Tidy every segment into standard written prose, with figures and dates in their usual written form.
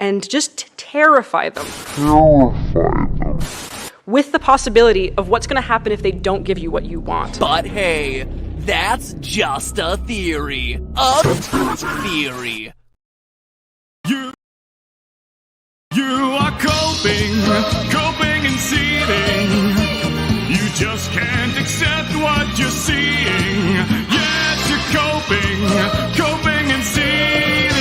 and just terrify them. With the possibility of what's going to happen if they don't give you what you want. But hey, that's just a theory. A theory. You are coping and seething. You just can't accept what you're seeing. Yes, you're coping and seething.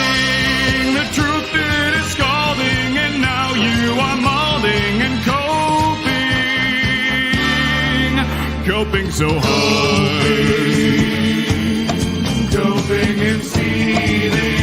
The truth it is scalding, and now you are molding and coping so hard. Coping and seething.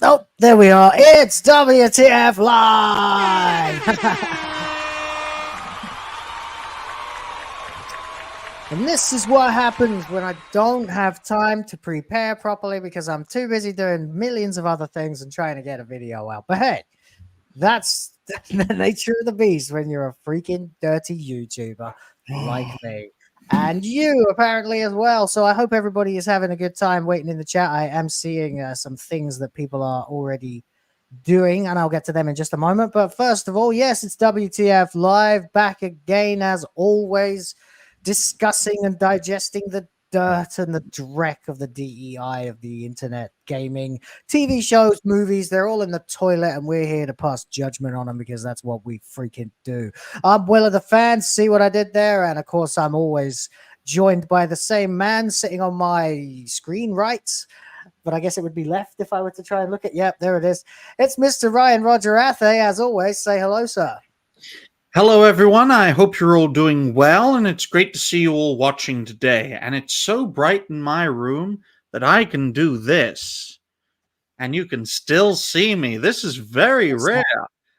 Oh, there we are. It's WTF Live! And this is what happens when I don't have time to prepare properly because I'm too busy doing millions of other things and trying to get a video out. But hey, that's the nature of the beast when you're a freaking dirty YouTuber like me. And you apparently as well. So I hope everybody is having a good time waiting in the chat. I am seeing some things that people are already doing, and I'll get to them in just a moment. But first of all, yes, it's WTF Live, back again as always, discussing and digesting the dirt and the dreck of the DEI of the internet, gaming, TV shows, movies. They're all in the toilet, and we're here to pass judgment on them because that's what we freaking do. I'm Will of the Fans. See what I did there? And of course, I'm always joined by the same man sitting on my screen right, but I guess it would be left if I were to try and look at. Yep, there it is. It's Mr. Ryan Roger Athe. As always, say hello, sir. Hello, everyone. I hope you're all doing well, and it's great to see you all watching today. And it's so bright in my room that I can do this, and you can still see me. This is very rare.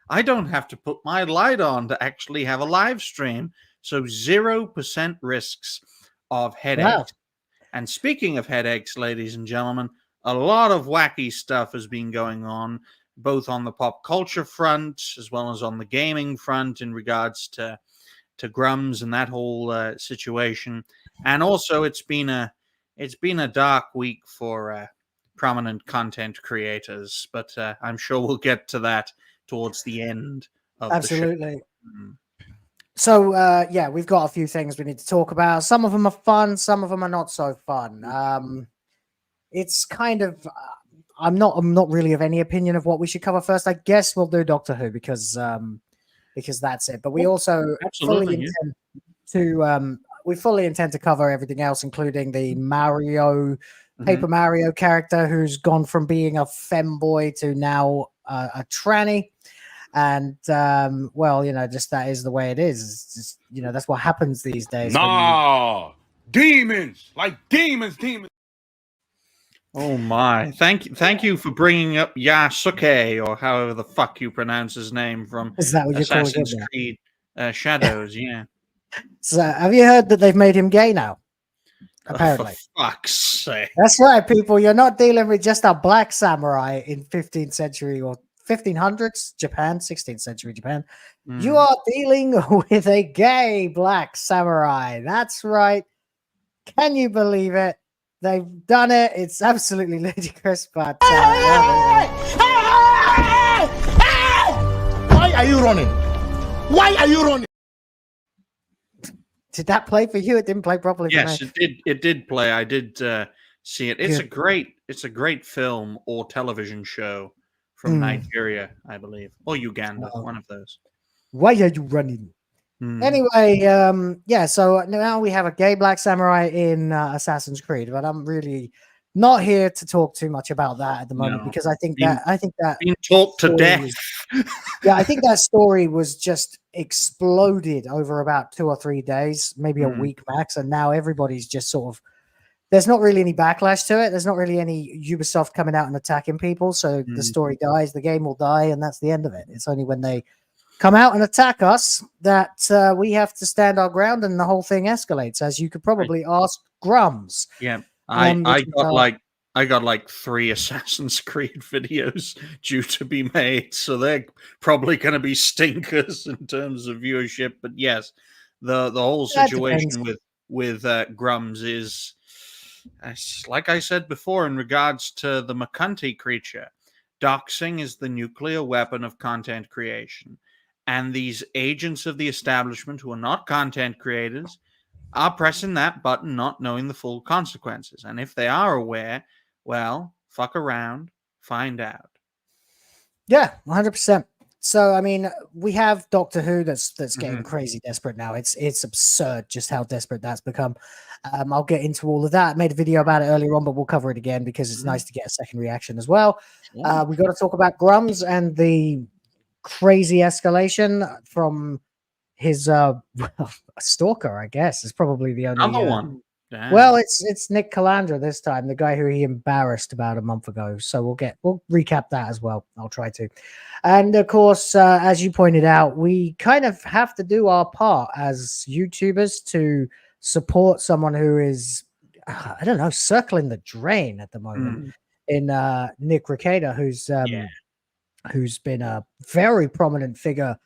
I don't have to put my light on to actually have a live stream, so 0% risks of headaches. Wow. And speaking of headaches, ladies and gentlemen, a lot of wacky stuff has been going on, both on the pop culture front as well as on the gaming front in regards to GRUMMZ and that whole situation. And also, it's been a dark week for prominent content creators, but I'm sure we'll get to that towards the end of Absolutely. the show. So yeah, we've got a few things we need to talk about. Some of them are fun, some of them are not so fun. It's kind of I'm not really of any opinion of what we should cover first. I guess we'll do Doctor Who because that's it. But we also fully intend to cover everything else, including the Mario Paper Mario character who's gone from being a femboy to now a tranny. And well, you know, just that is the way it is. It's just, you know, that's what happens these days. Nah, demons, like demons. Oh my! Thank you for bringing up Yasuke, or however the fuck you pronounce his name, from Is that what you're calling Assassin's him? Creed Shadows. Yeah. So, have you heard that they've made him gay now? Apparently. For fuck's sake. That's right, people. You're not dealing with just a black samurai in 15th century or 1500s Japan, 16th century Japan. Mm. You are dealing with a gay black samurai. That's right. Can you believe it? They've done it. It's absolutely ludicrous, but why are you running? Why are you running? Did that play for you? It didn't play properly. Yes, for me. it did. It did play. I did see it. It's a great film or television show from Nigeria, I believe, or Uganda, one of those. Why are you running? Anyway, yeah. So now we have a gay black samurai in Assassin's Creed, but I'm really not here to talk too much about that at the moment because I think that being talked to death. Yeah, I think that story was just exploded over about 2 or 3 days, maybe a week max, and now everybody's just sort of. There's not really any backlash to it. There's not really any Ubisoft coming out and attacking people, so the story dies, the game will die, and that's the end of it. It's only when they come out and attack us that we have to stand our ground, and the whole thing escalates, as you could probably ask GRUMMZ. Yeah, I got like 3 Assassin's Creed videos due to be made, so they're probably going to be stinkers in terms of viewership. But yes, the whole situation with GRUMMZ is, like I said before, in regards to the McIntosh creature, doxing is the nuclear weapon of content creation. And these agents of the establishment who are not content creators are pressing that button, not knowing the full consequences. And if they are aware, well, fuck around, find out. Yeah, 100%. So, I mean, we have Doctor Who that's getting crazy desperate now. It's absurd just how desperate that's become. I'll get into all of that. I made a video about it earlier on, but we'll cover it again because it's nice to get a second reaction as well. Yeah. We got to talk about GRUMMZ and the crazy escalation from his stalker, I guess, is probably the only other one. Damn. Well, it's Nick Calandra this time, the guy who he embarrassed about a month ago. So we'll recap that as well. I'll try to. And of course, as you pointed out, we kind of have to do our part as YouTubers to support someone who is, I don't know, circling the drain at the moment in Nick Rekieta, who's been a very prominent figure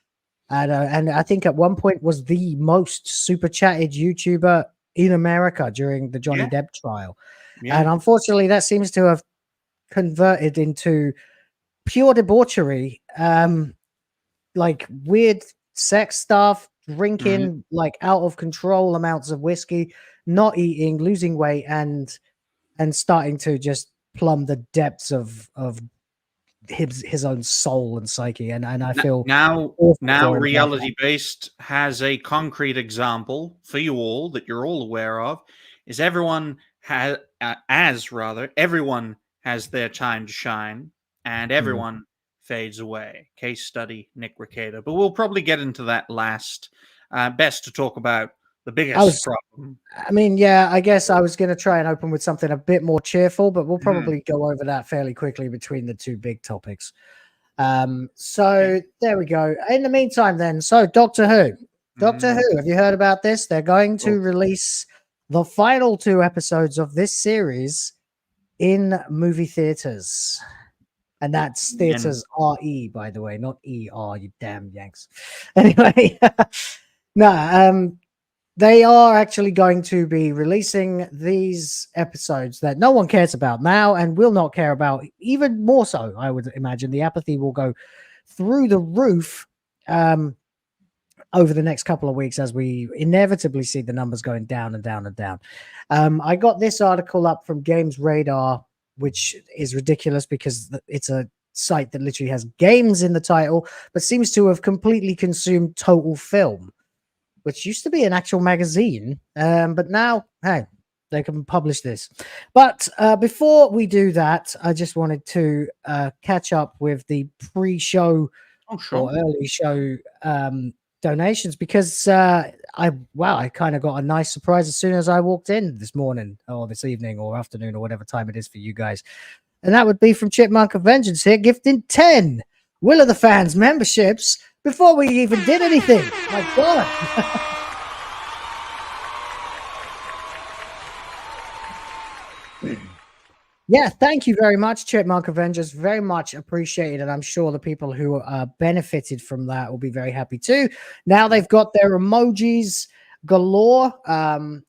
and I think at one point was the most super chatted YouTuber in America during the Johnny Depp trial. And unfortunately that seems to have converted into pure debauchery, like weird sex stuff, drinking like out of control amounts of whiskey, not eating, losing weight, and starting to just plumb the depths of his own soul and psyche. And I feel now Reality Based has a concrete example for you all that you're all aware of. Is everyone has everyone has their time to shine, and everyone fades away. Case study Nick Rekieta, but we'll probably get into that last. Best to talk about the biggest problem. I mean, yeah, I guess I was going to try and open with something a bit more cheerful, but we'll probably go over that fairly quickly between the two big topics. So there we go. In the meantime, then, so Doctor Who. Doctor Who, have you heard about this? They're going to release the final 2 episodes of this series in movie theaters. And that's theaters RE, by the way, not ER, you damn Yanks. Anyway, they are actually going to be releasing these episodes that no one cares about now and will not care about even more so, I would imagine. The apathy will go through the roof over the next couple of weeks as we inevitably see the numbers going down and down and down. I got this article up from Games Radar, which is ridiculous because it's a site that literally has games in the title, but seems to have completely consumed total film, which used to be an actual magazine. But now, hey, they can publish this. But before we do that, I just wanted to catch up with the pre-show or early show donations because I kind of got a nice surprise as soon as I walked in this morning or this evening or afternoon or whatever time it is for you guys. And that would be from Chipmunk of Vengeance here, gifting 10 Will of the Fans memberships before we even did anything. My God. Yeah, thank you very much, Chipmunk Avengers. Very much appreciated. And I'm sure the people who benefited from that will be very happy too. Now they've got their emojis galore,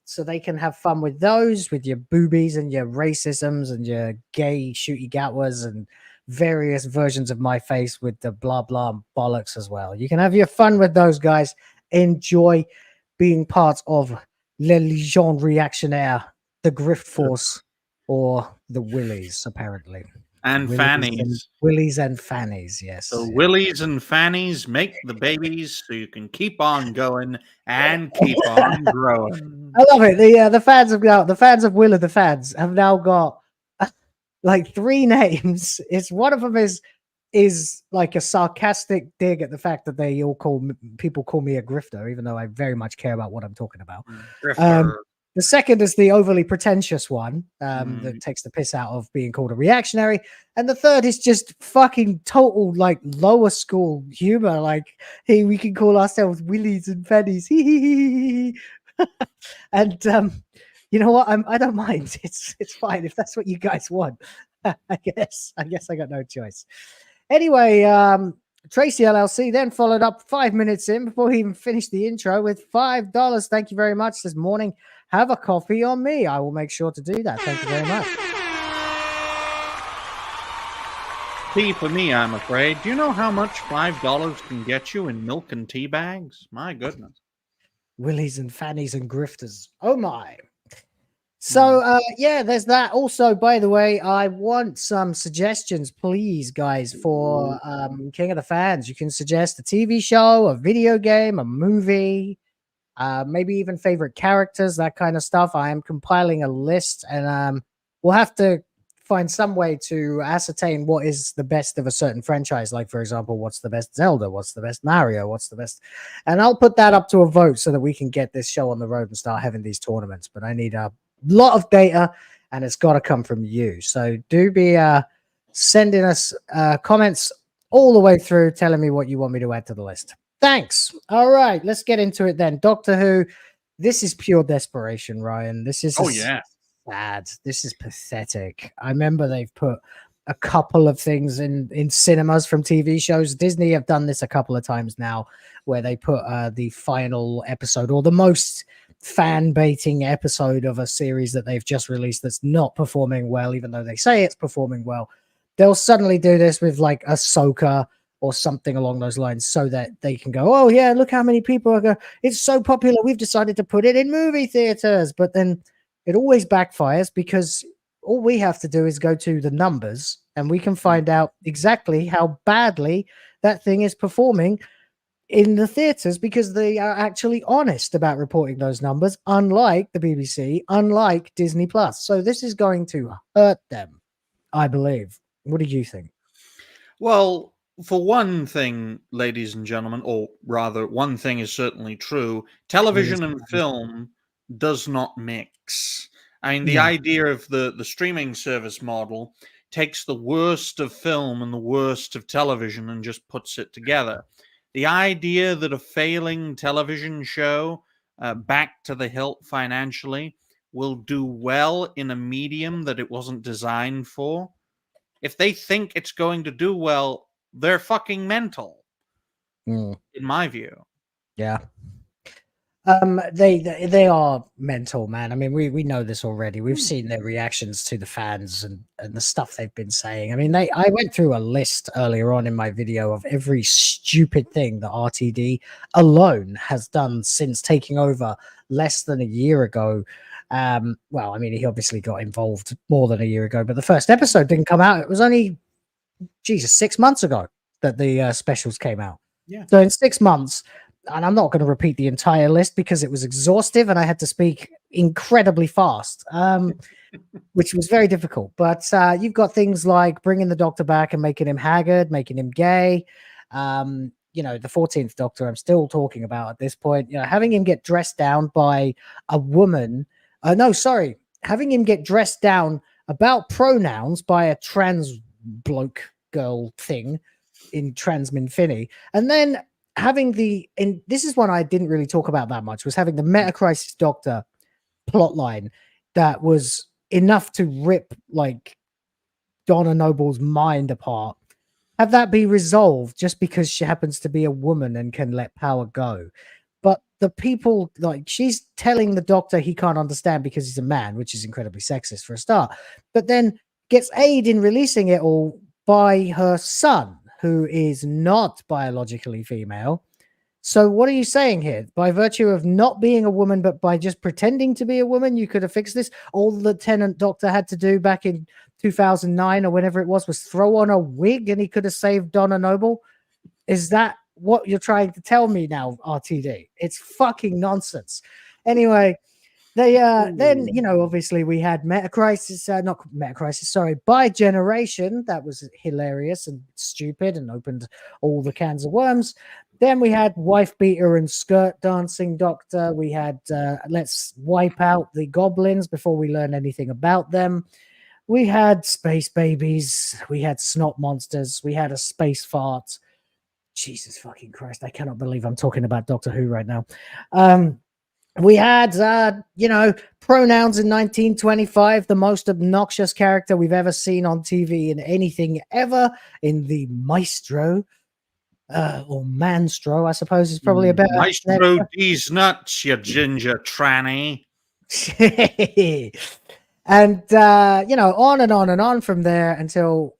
so they can have fun with those, with your boobies and your racisms and your gay shooty gatwas and various versions of my face with the blah blah bollocks as well. You can have your fun with those guys. Enjoy being part of Le Légion Reactionnaire, the Grift Force, or the Willies, apparently. And fannies. Willies and fannies, yes. So willies and fannies make the babies so you can keep on going and keep on growing. I love it. The fans of Will of the Fans have now got like 3 names. It's one of them is like a sarcastic dig at the fact that they all people call me a grifter, even though I very much care about what I'm talking about. The second is the overly pretentious one that takes the piss out of being called a reactionary. And the third is just fucking total, like, lower school humor. Like, hey, we can call ourselves Willies and Fannies. And you know what? I don't mind. It's fine if that's what you guys want. I guess I got no choice. Anyway, Tracy LLC then followed up 5 minutes in before he even finished the intro with $5. Thank you very much this morning. Have a coffee on me. I will make sure to do that. Thank you very much. Tea for me, I'm afraid. Do you know how much $5 can get you in milk and tea bags? My goodness. Willies and fannies and grifters. Oh my. So yeah, there's that. Also, by the way, I want some suggestions, please, guys, for King of the Fans. You can suggest a TV show, a video game, a movie, maybe even favorite characters, that kind of stuff. I am compiling a list, and we'll have to find some way to ascertain what is the best of a certain franchise. Like, for example, what's the best Zelda? What's the best Mario? What's the best? And I'll put that up to a vote so that we can get this show on the road and start having these tournaments. But I need a lot of data, and it's got to come from you. So do be sending us comments all the way through, telling me what you want me to add to the list. Thanks. All right, let's get into it then. Doctor Who, this is pure desperation, Ryan. This is sad. This is pathetic. I remember they've put a couple of things in cinemas from TV shows. Disney have done this a couple of times now, where they put the final episode or the most fan baiting episode of a series that they've just released that's not performing well, even though they say it's performing well. They'll suddenly do this with like Ahsoka or something along those lines, so that they can go, oh yeah, look how many people are going, it's so popular, we've decided to put it in movie theaters. But then it always backfires, because all we have to do is go to the numbers and we can find out exactly how badly that thing is performing in the theaters, because they are actually honest about reporting those numbers, unlike the BBC, unlike Disney Plus. So this is going to hurt them, I believe. What do you think? Well, for one thing, ladies and gentlemen, or rather, one thing is certainly true: television and film does not mix. I mean, the idea of the streaming service model takes the worst of film and the worst of television and just puts it together. The idea that a failing television show, back to the hilt financially, will do well in a medium that it wasn't designed for, if they think it's going to do well, they're fucking mental, in my view. Yeah. They are mental, man. I mean, we know this already. We've seen their reactions to the fans and the stuff they've been saying. I mean, I went through a list earlier on in my video of every stupid thing that RTD alone has done since taking over less than a year ago. Well, I mean, he obviously got involved more than a year ago, but the first episode didn't come out. It was only, 6 months ago that the specials came out. Yeah. So in 6 months, and I'm not going to repeat the entire list because it was exhaustive and I had to speak incredibly fast, which was very difficult. But you've got things like bringing the Doctor back and making him haggard, making him gay. The 14th Doctor I'm still talking about at this point. Having him get dressed down by a woman. Having him get dressed down about pronouns by a trans bloke girl thing in Transminfini. And then having this is one I didn't really talk about that much, was having the Metacrisis Doctor plotline that was enough to rip like Donna Noble's mind apart. Have that be resolved just because she happens to be a woman and can let power go. But the people, like, she's telling the Doctor he can't understand because he's a man, which is incredibly sexist for a start, but then gets aid in releasing it all by her son, who is not biologically female. So what are you saying here? By virtue of not being a woman, but by just pretending to be a woman, you could have fixed this? All the Lieutenant Doctor had to do back in 2009 or whenever it was throw on a wig and he could have saved Donna Noble? Is that what you're trying to tell me now, RTD? It's fucking nonsense. Anyway, they then, you know, obviously we had By Generation. That was hilarious and stupid and opened all the cans of worms. Then we had Wife Beater and Skirt Dancing Doctor. We had Let's Wipe Out the Goblins before we learn anything about them. We had Space Babies. We had Snot Monsters. We had a Space Fart. Jesus fucking Christ. I cannot believe I'm talking about Doctor Who right now. We had, you know, pronouns in 1925, the most obnoxious character we've ever seen on TV in anything ever, in the Maestro, or Manstro, I suppose is probably a better. Maestro these nuts, you ginger tranny. And, you know, on and on and on from there until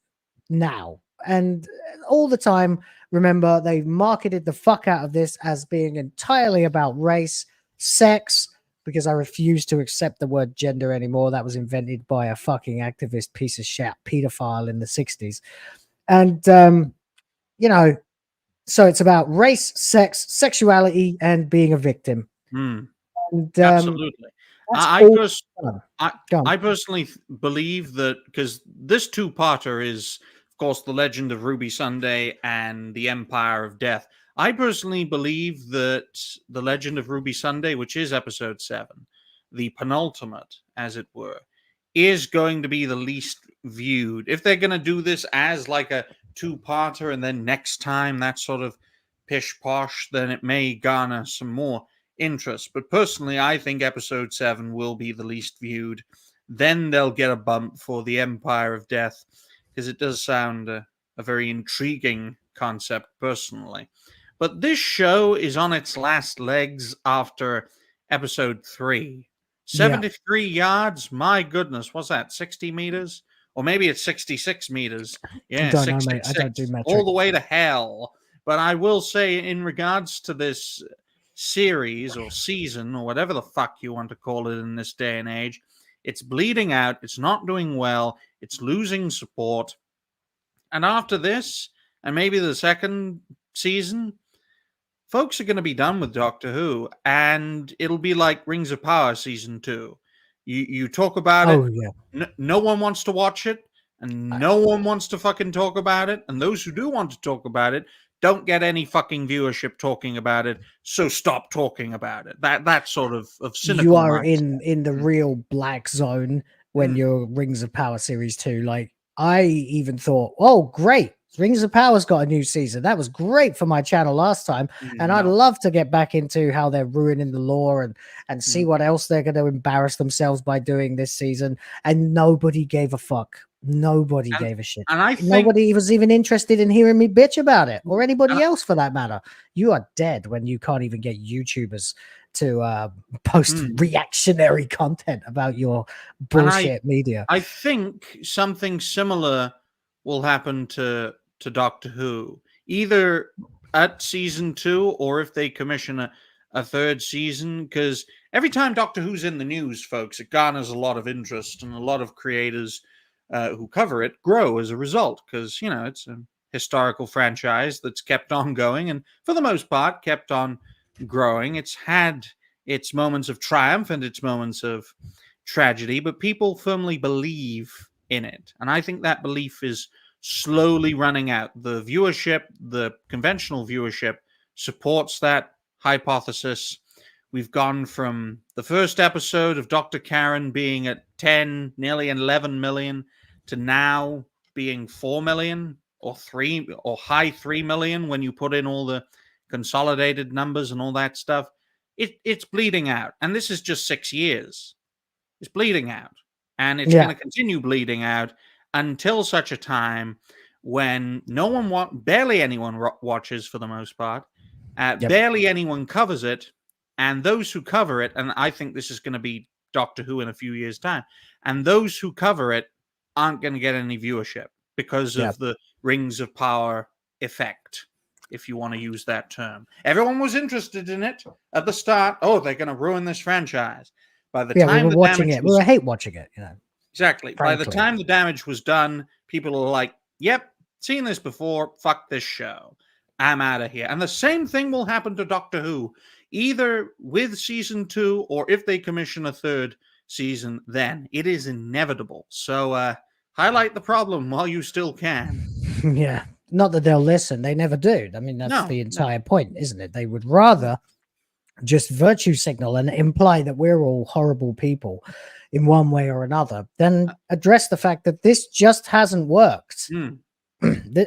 now. And all the time, remember, they've marketed the fuck out of this as being entirely about race, sex, because I refuse to accept the word gender anymore. That was invented by a fucking activist piece of shit pedophile in the 60s. And, you know, so it's about race, sex, sexuality, and being a victim. And, absolutely. I personally believe that, because this two-parter is, of course, The Legend of Ruby Sunday and The Empire of Death. I personally believe that The Legend of Ruby Sunday, which is episode 7, the penultimate, as it were, is going to be the least viewed. If they're going to do this as like a two-parter and then next time that sort of pish-posh, then it may garner some more interest. But personally, I think episode 7 will be the least viewed. Then they'll get a bump for The Empire of Death, because it does sound a very intriguing concept personally. But this show is on its last legs after episode 3. 73 yards? My goodness, what's that, 60 meters? Or maybe it's 66 meters. Yeah, 66. I don't do metric. All the way to hell. But I will say, in regards to this series or season or whatever the fuck you want to call it in this day and age, it's bleeding out. It's not doing well. It's losing support. And after this, and maybe the second season, folks are going to be done with Doctor Who, and it'll be like Rings of Power season 2. You talk about it. Yeah. No one wants to watch it, and no one wants to fucking talk about it. And those who do want to talk about it don't get any fucking viewership talking about it. So stop talking about it. That sort of cynical. You are in the real black zone when you're Rings of Power series 2. Like, I even thought, oh, great. Rings of Power's got a new season. That was great for my channel last time. And I'd love to get back into how they're ruining the lore and see what else they're going to embarrass themselves by doing this season. And nobody gave a fuck. Nobody gave a shit. And I think nobody was even interested in hearing me bitch about it, or anybody else for that matter. You are dead when you can't even get YouTubers to post reactionary content about your bullshit media. I think something similar will happen to Doctor Who, either at season 2 or if they commission a third season, because every time Doctor Who's in the news, folks, it garners a lot of interest, and a lot of creators who cover it grow as a result, because, you know, it's a historical franchise that's kept on going and for the most part kept on growing. It's had its moments of triumph and its moments of tragedy, but people firmly believe in it, and I think that belief is slowly running out. The viewership, the conventional viewership, supports that hypothesis. We've gone from the first episode of Dr. Karen being at 10, nearly 11 million, to now being 4 million or 3 or high 3 million when you put in all the consolidated numbers and all that stuff. It's bleeding out, and this is just 6 years. It's bleeding out, and it's going to continue bleeding out until such a time when barely anyone watches for the most part, barely anyone covers it, and those who cover it, and I think this is going to be Doctor Who in a few years' time, and those who cover it aren't going to get any viewership because of the Rings of Power effect, if you want to use that term. Everyone was interested in it at the start. Oh, they're going to ruin this franchise. By the time we were watching it, we were hate watching it, you know. Exactly. Frankly. By the time the damage was done, people are like, yep, seen this before, fuck this show. I'm out of here. And the same thing will happen to Doctor Who, either with season 2 or if they commission a third season then. It is inevitable. So highlight the problem while you still can. Yeah. Not that they'll listen. They never do. I mean, that's the entire point, isn't it? They would rather just virtue signal and imply that we're all horrible people in one way or another than address the fact that this just hasn't worked.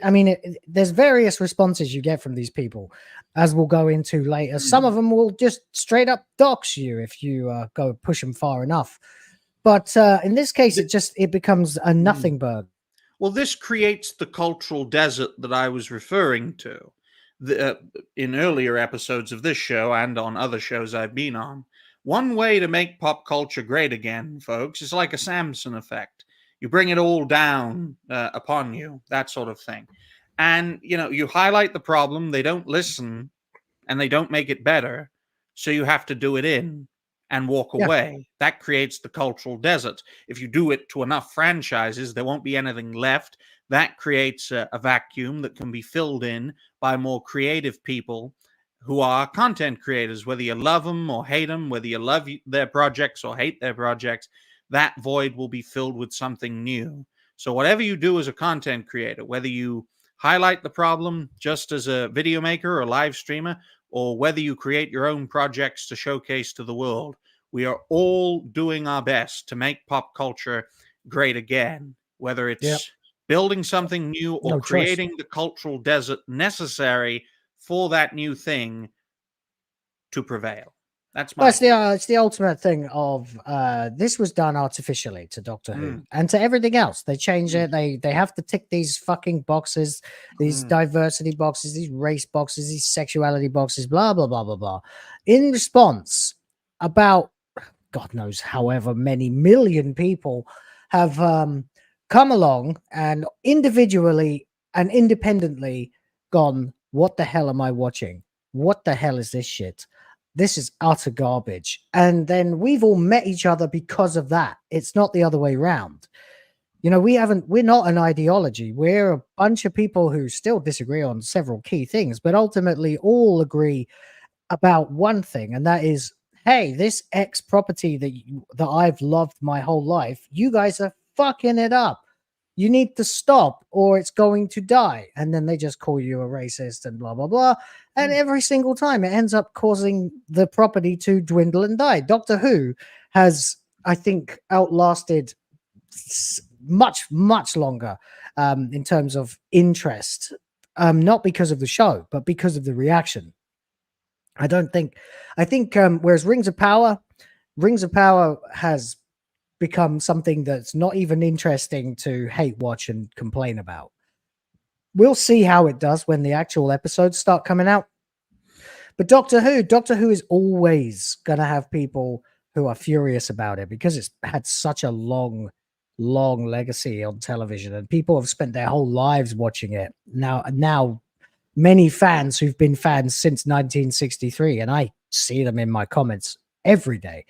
I mean, there's various responses you get from these people, as we'll go into later. Some of them will just straight up dox you if you go push them far enough. But in this case, it becomes a nothing burger. Well, this creates the cultural desert that I was referring to in earlier episodes of this show and on other shows I've been on. One way to make pop culture great again, folks, is like a Samson effect. You bring it all down upon you, that sort of thing. And, you know, you highlight the problem, they don't listen, and they don't make it better, so you have to do it in and walk away. That creates the cultural desert. If you do it to enough franchises, there won't be anything left. That creates a vacuum that can be filled in by more creative people who are content creators, whether you love them or hate them, whether you love their projects or hate their projects. That void will be filled with something new. So whatever you do as a content creator, whether you highlight the problem just as a video maker or a live streamer, or whether you create your own projects to showcase to the world, we are all doing our best to make pop culture great again, whether it's building something new or creating the cultural desert necessary for that new thing to prevail. That's my it's the ultimate thing of this was done artificially to Doctor Who and to everything else. They change it. They have to tick these fucking boxes, these diversity boxes, these race boxes, these sexuality boxes, blah blah blah blah blah. In response, about God knows however many million people have come along and individually and independently gone, what the hell am I watching? What the hell is this shit? This is utter garbage. And then we've all met each other because of that. It's not the other way around. You know, we're not an ideology. We're a bunch of people who still disagree on several key things, but ultimately all agree about one thing, and that is, hey, this X property that I've loved my whole life, you guys are fucking it up. You need to stop or it's going to die. And then they just call you a racist and blah, blah, blah. And every single time it ends up causing the property to dwindle and die. Doctor Who has, I think, outlasted much, much longer in terms of interest, not because of the show, but because of the reaction. I think whereas Rings of Power has become something that's not even interesting to hate watch and complain about. We'll see how it does when the actual episodes start coming out. But Doctor Who is always going to have people who are furious about it because it's had such a long legacy on television and people have spent their whole lives watching it. Now many fans who've been fans since 1963, and I see them in my comments every day.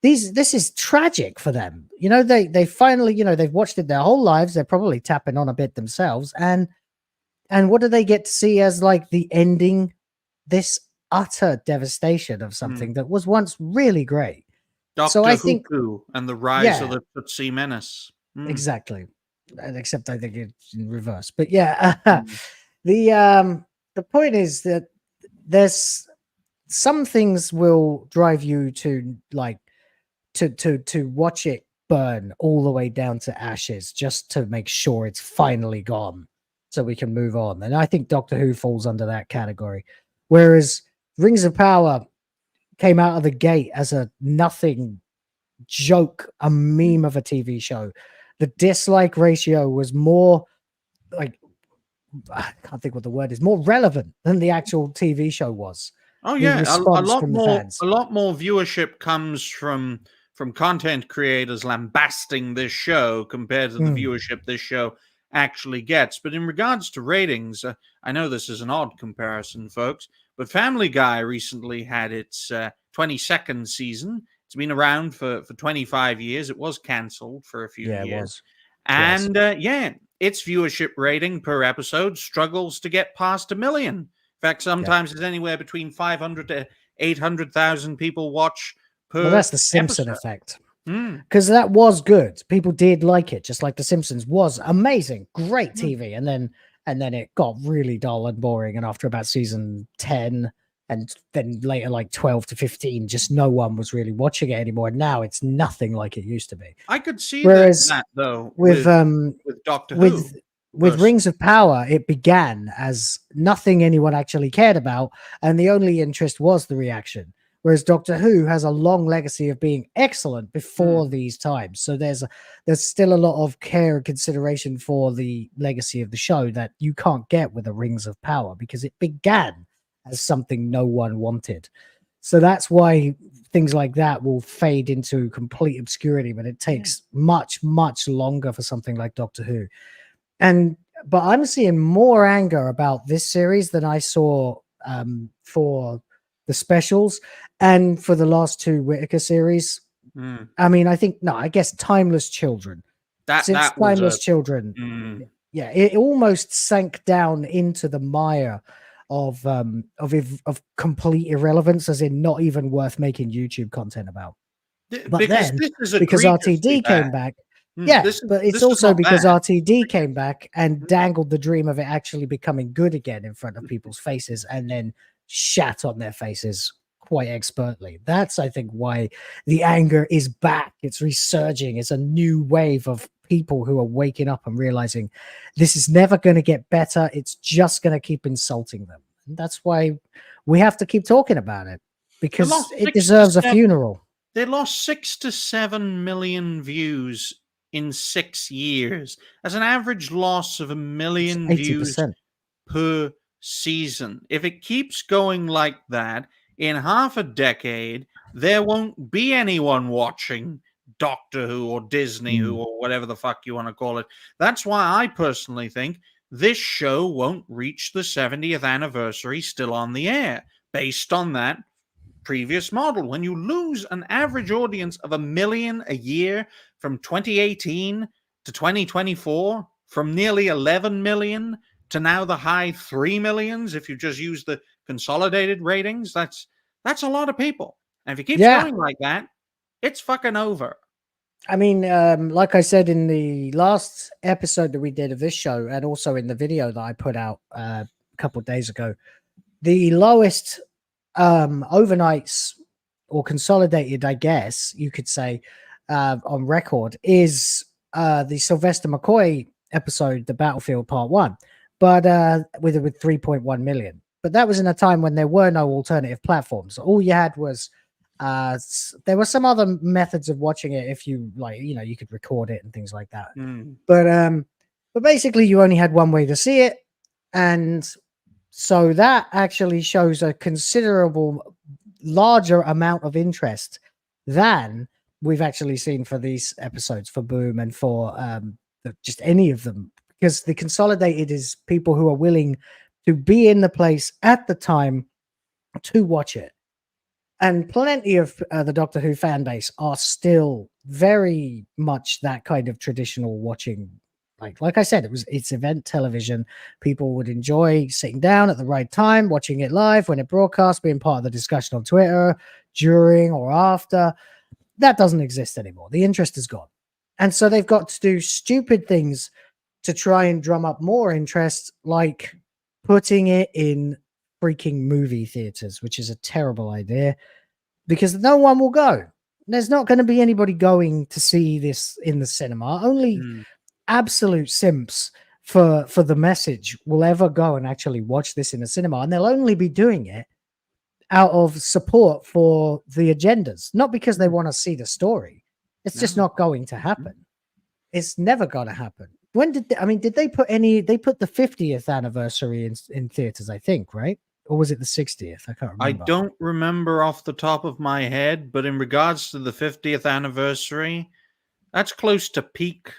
This is tragic for them. You know, they finally, you know, they've watched it their whole lives. They're probably tapping on a bit themselves. And what do they get to see as like the ending? This utter devastation of something that was once really great. Doctor Who and the rise of the Tutsi menace. Exactly. Except I think it's in reverse. But yeah, the point is that there's some things will drive you to like to watch it burn all the way down to ashes just to make sure it's finally gone so we can move on. And I think Doctor Who falls under that category. Whereas Rings of Power came out of the gate as a nothing joke, a meme of a TV show the dislike ratio was more like, I can't think what the word is, more relevant than the actual TV show was. Oh The yeah, a response lot from the more. fans. A lot more viewership comes from content creators lambasting this show compared to the viewership this show actually gets. But in regards to ratings, I know this is an odd comparison, folks, but Family Guy recently had its 22nd season. It's been around for 25 years. It was cancelled for a few years. It was. And its viewership rating per episode struggles to get past 1 million. In fact, sometimes it's anywhere between 500 to 800,000 people watch per Well, that's the Simpson episode. effect. Because that was good. People did like it, just like The Simpsons was amazing, great TV. And then it got really dull and boring. And after about season 10, and then later like 12 to 15, just no one was really watching it anymore. And now it's nothing like it used to be. I could see Whereas that though with Doctor Who. With Rings of Power, it began as nothing anyone actually cared about, and the only interest was the reaction. Whereas Doctor Who has a long legacy of being excellent before these times. So there's still a lot of care and consideration for the legacy of the show that you can't get with the Rings of Power, because it began as something no one wanted. So that's why things like that will fade into complete obscurity, but it takes much, much longer for something like Doctor Who. But I'm seeing more anger about this series than I saw for the specials and for the last two Whittaker series. I mean, I guess Timeless Children. Since Timeless Children, it almost sank down into the mire of complete irrelevance, as in not even worth making YouTube content about. But because RTD came back. But it's also because RTD came back and dangled the dream of it actually becoming good again in front of people's faces, and then shat on their faces quite expertly. That's, I think, why the anger is back. It's resurging. It's a new wave of people who are waking up and realizing this is never going to get better. It's just going to keep insulting them. And that's why we have to keep talking about it, because it deserves a funeral. They lost 6 to 7 million views in 6 years. That's an average loss of 1 million views per season. If it keeps going like that, in half a decade, there won't be anyone watching Doctor Who or Disney Who or whatever the fuck you want to call it. That's why I personally think this show won't reach the 70th anniversary still on the air, based on that previous model. When you lose an average audience of 1 million a year from 2018 to 2024, from nearly 11 million to now the high 3 millions, if you just use the consolidated ratings, that's a lot of people. And if it keeps going like that, it's fucking over. I mean, like I said in the last episode that we did of this show, and also in the video that I put out a couple of days ago, the lowest overnights or consolidated, I guess you could say, on record is the Sylvester McCoy episode, The Battlefield Part 1, but with 3.1 million. But that was in a time when there were no alternative platforms. All you had was there were some other methods of watching it. If you you could record it and things like that. But basically you only had one way to see it. And so that actually shows a considerable larger amount of interest than we've actually seen for these episodes, for Boom and for just any of them, because the consolidated is people who are willing to be in the place at the time to watch it. And plenty of the Doctor Who fan base are still very much that kind of traditional watching. Like I said, it's event television. People would enjoy sitting down at the right time, watching it live when it broadcasts, being part of the discussion on Twitter, during or after. That doesn't exist anymore. The interest is gone. And so they've got to do stupid things to try and drum up more interest, like putting it in freaking movie theaters, which is a terrible idea, because no one will go. There's not going to be anybody going to see this in the cinema. Only absolute simps for the message will ever go and actually watch this in a cinema, and they'll only be doing it out of support for the agendas, not because they want to see the story. It's just not going to happen. it's never going to happen. When did did they put they put the 50th anniversary in theaters, I think, right? Or was it the 60th? I can't remember. I don't remember off the top of my head, but in regards to the 50th anniversary, that's close to peak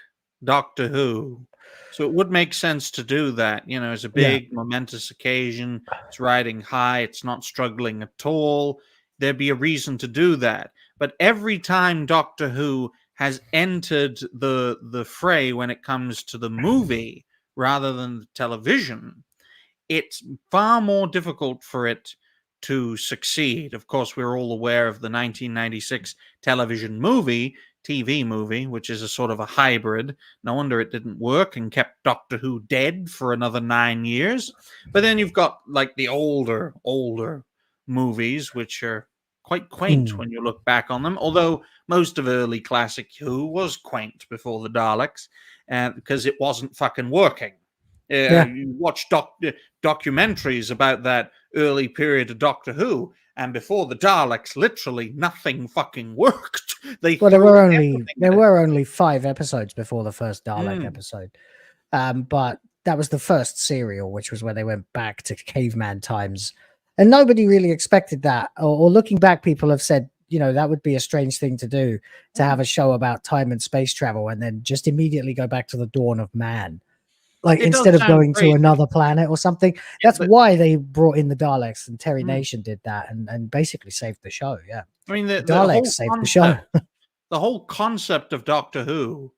Doctor Who. So it would make sense to do that. You know, it's a big, momentous occasion. It's riding high. It's not struggling at all. There'd be a reason to do that. But every time Doctor Who has entered the fray when it comes to the movie rather than the television, it's far more difficult for it to succeed. Of course, we're all aware of the 1996 TV movie, which is a sort of a hybrid. No wonder it didn't work and kept Doctor Who dead for another 9 years. But then you've got like the older movies, which are quite quaint when you look back on them. Although most of early classic Who was quaint before the Daleks, because it wasn't fucking working. You watch documentaries about that early period of Doctor Who, and before the Daleks, literally nothing fucking worked. There were only 5 episodes before the first Dalek episode, but that was the first serial, which was where they went back to caveman times, and nobody really expected that. Or looking back, people have said, you know, that would be a strange thing to do, to have a show about time and space travel and then just immediately go back to the dawn of man. Like, instead of going to another planet or something. That's why they brought in the Daleks, and Terry Nation did that and basically saved the show. Yeah. I mean, the Daleks saved the show. The whole concept of Doctor Who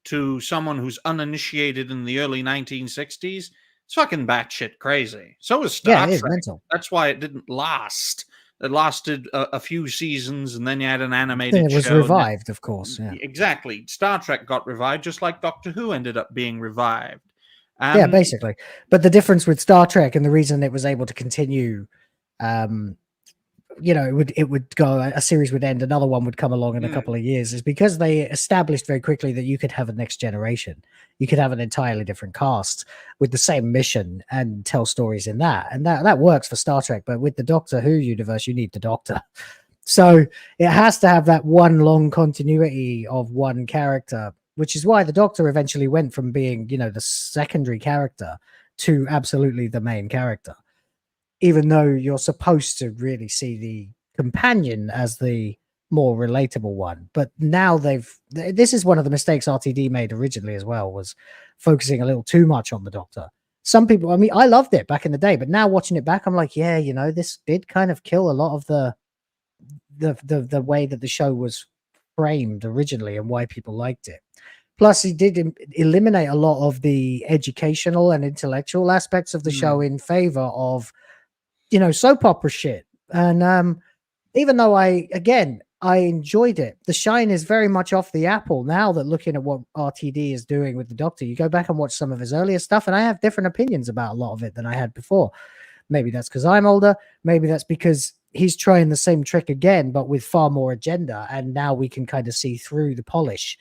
to someone who's uninitiated in the early 1960s, it's fucking batshit crazy. So is Star Trek. Mental. That's why it didn't last. It lasted a few seasons, and then you had an animated show. It was revived, of course. Yeah. Exactly. Star Trek got revived, just like Doctor Who ended up being revived. Yeah, basically. But the difference with Star Trek, and the reason it was able to continue, you know, it would go, a series would end, another one would come along in a couple of years, is because they established very quickly that you could have a next generation. You could have an entirely different cast with the same mission and tell stories in that. And that works for Star Trek. But with the Doctor Who universe, you need the Doctor. So it has to have that one long continuity of one character, which is why the Doctor eventually went from being, you know, the secondary character to absolutely the main character, even though you're supposed to really see the companion as the more relatable one. But now this is one of the mistakes RTD made originally as well, was focusing a little too much on the Doctor. Some people, I mean, I loved it back in the day, but now watching it back, I'm like, yeah, you know, this did kind of kill a lot of the way that the show was framed originally and why people liked it. Plus, he did eliminate a lot of the educational and intellectual aspects of the show in favor of, you know, soap opera shit. And even though I enjoyed it, the shine is very much off the apple now, that looking at what RTD is doing with the Doctor, you go back and watch some of his earlier stuff, and I have different opinions about a lot of it than I had before. Maybe that's because I'm older. Maybe that's because he's trying the same trick again, but with far more agenda. And now we can kind of see through the polish.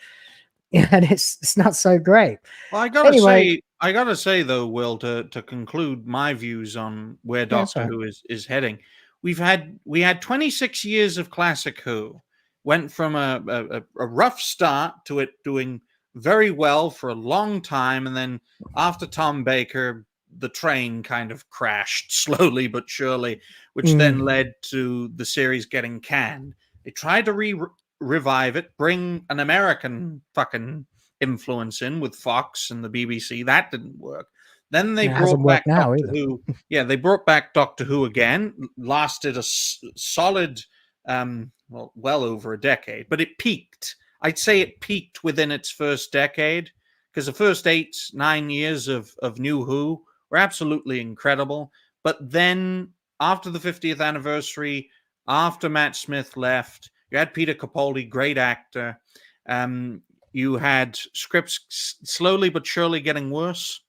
And it's not so great. Well, I gotta say though, Will, to conclude my views on where Doctor Who is heading, we had 26 years of classic Who, went from a rough start to it doing very well for a long time, and then after Tom Baker, the train kind of crashed slowly but surely, which then led to the series getting canned. They tried to revive it, bring an American fucking influence in with Fox and the BBC. That didn't work. Then they brought back Doctor Who. Yeah, they brought back Doctor Who again. Lasted a solid, well over a decade. But it peaked. I'd say it peaked within its first decade, because the first 8-9 years of New Who were absolutely incredible. But then after the 50th anniversary, after Matt Smith left, you had Peter Capaldi, great actor. You had scripts slowly but surely getting worse.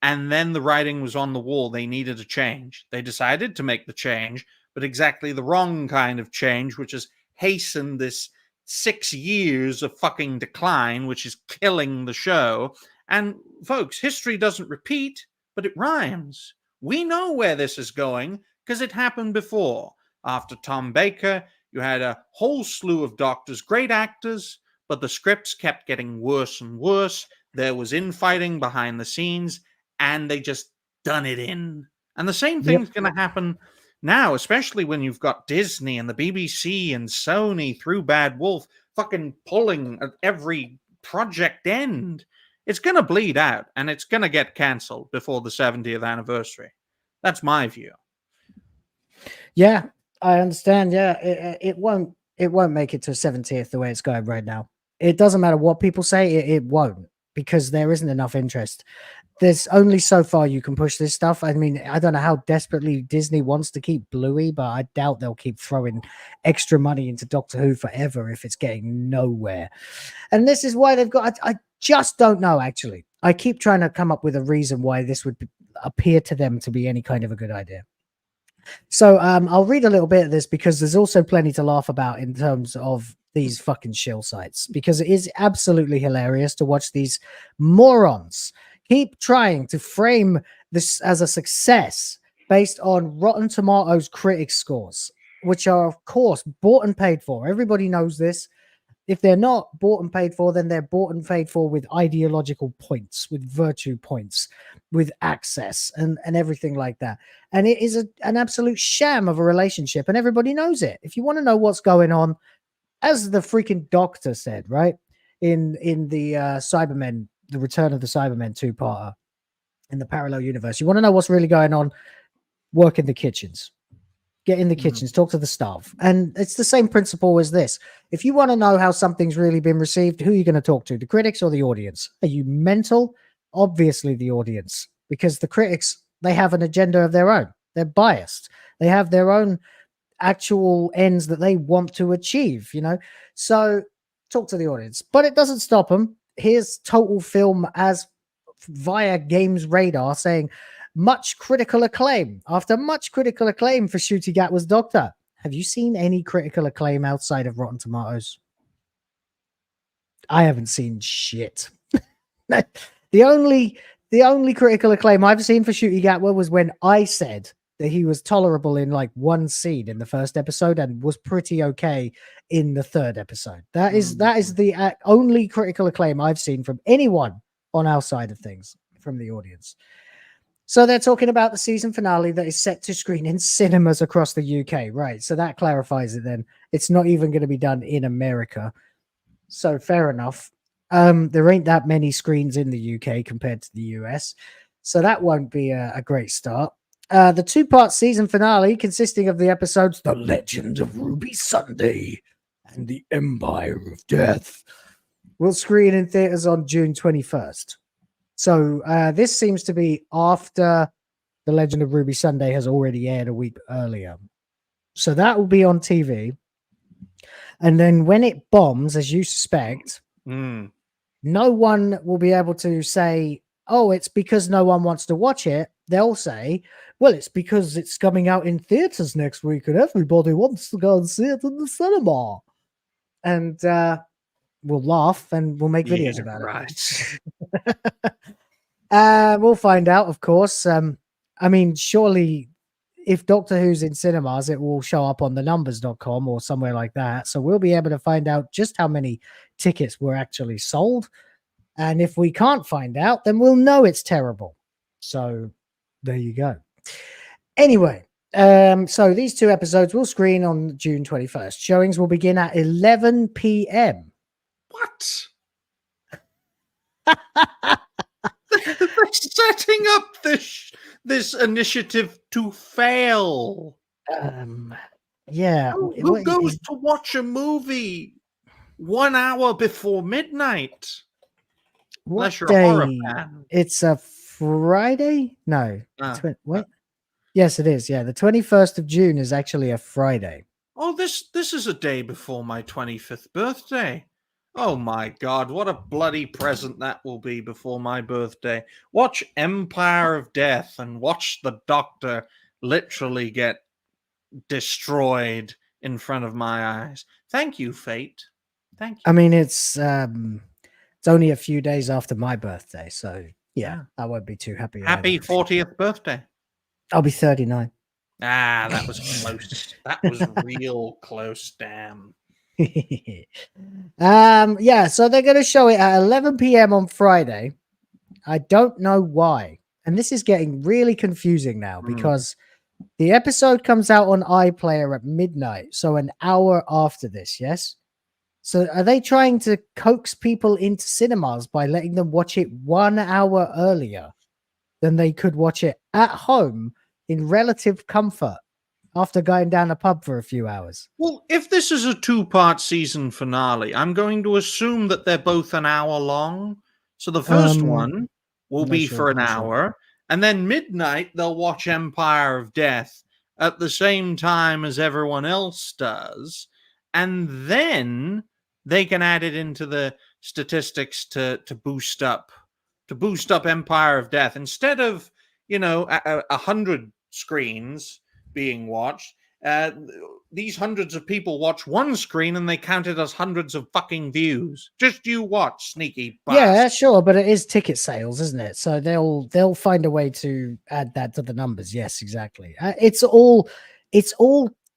And then the writing was on the wall. They needed a change. They decided to make the change, but exactly the wrong kind of change, which has hastened this 6 years of fucking decline, which is killing the show. And folks, history doesn't repeat, but it rhymes. We know where this is going because it happened before. After Tom Baker, you had a whole slew of doctors, great actors, but the scripts kept getting worse and worse. There was infighting behind the scenes, and they just done it in. And the same thing's going to happen now, especially when you've got Disney and the BBC and Sony through Bad Wolf fucking pulling at every project end. It's going to bleed out, and it's going to get cancelled before the 70th anniversary. That's my view. Yeah, I understand. Yeah, it won't make it to 70th the way it's going right now. It doesn't matter what people say, it won't, because there isn't enough interest. There's only so far you can push this stuff. I mean, I don't know how desperately Disney wants to keep Bluey, but I doubt they'll keep throwing extra money into Doctor Who forever if it's getting nowhere. And this is why they've got, I just don't know, actually. I keep trying to come up with a reason why this would appear to them to be any kind of a good idea. So I'll read a little bit of this, because there's also plenty to laugh about in terms of these fucking shill sites, because it is absolutely hilarious to watch these morons keep trying to frame this as a success based on Rotten Tomatoes critic scores, which are, of course, bought and paid for. Everybody knows this. If they're not bought and paid for, then they're bought and paid for with ideological points, with virtue points, with access and everything like that. And it is an absolute sham of a relationship, and everybody knows it. If you want to know what's going on, as the freaking Doctor said, right, in the Cybermen, the Return of the Cybermen two-parter in the parallel universe, you want to know what's really going on, work in the kitchens. Get in the kitchens, talk to the staff. And it's the same principle as this. If you want to know how something's really been received, who are you going to talk to, the critics or the audience? Are you mental? Obviously the audience, because the critics, they have an agenda of their own. They're biased. They have their own actual ends that they want to achieve, you know? So talk to the audience, but it doesn't stop them. Here's Total Film as via Games Radar saying, much critical acclaim. After much critical acclaim for Ncuti Gatwa's Doctor. Have you seen any critical acclaim outside of Rotten Tomatoes? I haven't seen shit. The only critical acclaim I've seen for Ncuti Gatwa was when I said that he was tolerable in like one scene in the first episode and was pretty okay in the third episode. That is the only critical acclaim I've seen from anyone on our side of things, from the audience. So they're talking about the season finale that is set to screen in cinemas across the UK, right? So that clarifies it then. It's not even going to be done in America. So fair enough. There ain't that many screens in the UK compared to the US. So that won't be a great start. The two-part season finale, consisting of the episodes The Legend of Ruby Sunday and The Empire of Death, will screen in theaters on June 21st. So this seems to be after The Legend of Ruby Sunday has already aired a week earlier. So that will be on TV. And then when it bombs, as you suspect, no one will be able to say, oh, it's because no one wants to watch it. They'll say, well, it's because it's coming out in theaters next week and everybody wants to go and see it in the cinema. And we'll laugh and we'll make videos about it. We'll find out, of course. I mean, surely if Doctor Who's in cinemas, it will show up on thenumbers.com or somewhere like that. So we'll be able to find out just how many tickets were actually sold. And if we can't find out, then we'll know it's terrible. So there you go. Anyway, so these two episodes will screen on June 21st. Showings will begin at 11 p.m. What? They're setting up this initiative to fail. Yeah. Who goes to watch a movie 1 hour before midnight? Unless you're a horror fan. It's a Friday? No. What? Yes, it is. Yeah, the 21st of June is actually a Friday. Oh, this is a day before my 25th birthday. Oh my God, what a bloody present that will be before my birthday. Watch Empire of Death and watch the Doctor literally get destroyed in front of my eyes. Thank you, Fate. Thank you. I mean, it's only a few days after my birthday, so yeah, I won't be too happy. Happy 40th birthday. I'll be 39. Ah, that was close. That was real close, damn. Yeah, so they're going to show it at 11 p.m. on Friday. I don't know why. And this is getting really confusing now because the episode comes out on iPlayer at midnight. So an hour after this, yes? So are they trying to coax people into cinemas by letting them watch it 1 hour earlier than they could watch it at home in relative comfort after going down a pub for a few hours? Well, if this is a 2-part season finale, I'm going to assume that they're both an hour long. So the first one will be for an hour, and then midnight they'll watch Empire of Death at the same time as everyone else does, and then they can add it into the statistics to boost up Empire of Death. Instead of 100 screens being watched, these hundreds of people watch one screen and they count it as hundreds of fucking views. Just you watch, sneaky bastard. Yeah, sure, but it is ticket sales, isn't it? So they'll find a way to add that to the numbers. Yes, exactly. It's all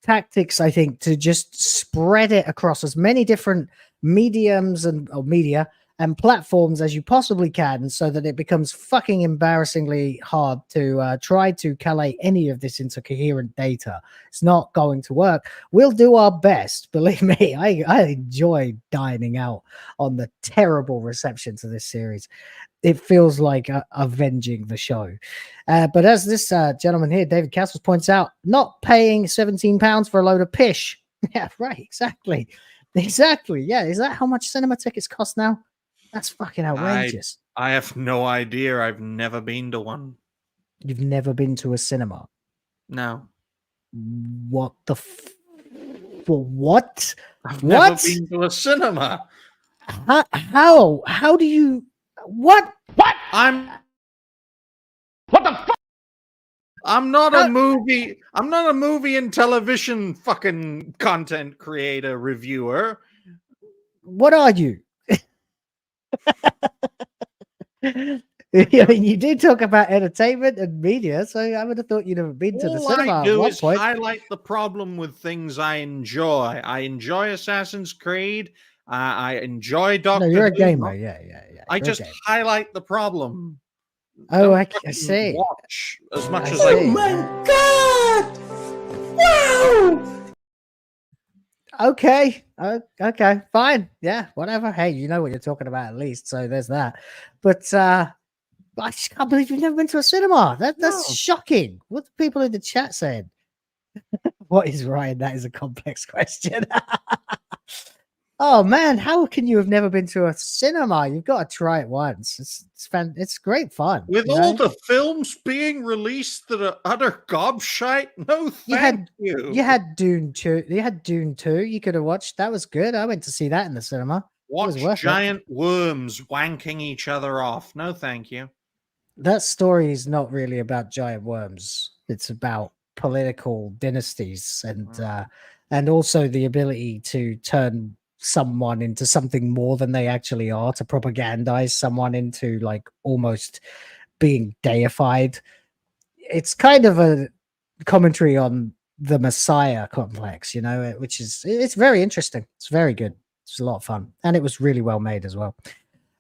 tactics, I think, to just spread it across as many different mediums or media and platforms as you possibly can, so that it becomes fucking embarrassingly hard to try to collate any of this into coherent data. It's not going to work. We'll do our best. Believe me, I enjoy dining out on the terrible reception to this series. It feels like avenging the show. But as this gentleman here, David Castles, points out, not paying £17 for a load of pish. Yeah, right, exactly. Yeah, is that how much cinema tickets cost now? That's fucking outrageous. I have no idea. I've never been to one. You've never been to a cinema? No. What the what? I've never been to a cinema. How do you what? What the fuck? I'm not a movie and television fucking content creator reviewer. What are you? I mean, you did talk about entertainment and media, so I would have thought you'd have been to the cinema. All I do is highlight the problem with things I enjoy. I enjoy Assassin's Creed. I enjoy Doctor Who. No, you're a gamer. Yeah. I just highlight the problem. Oh, I see. Watch as much as I can. Oh my God! Wow! Okay, fine. Yeah, whatever. Hey, you know what you're talking about at least, so there's that. But I just can't believe you've never been to a cinema. That's shocking. What the people in the chat saying? What is Ryan? That is a complex question. Oh man, how can you have never been to a cinema? You've got to try it once. It's great fun. With all the films being released that are utter gobshite, no thank you. You had Dune 2. You had Dune 2. You could have watched. That was good. I went to see that in the cinema. Watch giant worms wanking each other off. No thank you. That story is not really about giant worms. It's about political dynasties and also the ability to turn someone into something more than they actually are, to propagandize someone into like almost being deified. It's kind of a commentary on the Messiah complex, which it's very interesting. It's very good. It's a lot of fun, and it was really well made as well.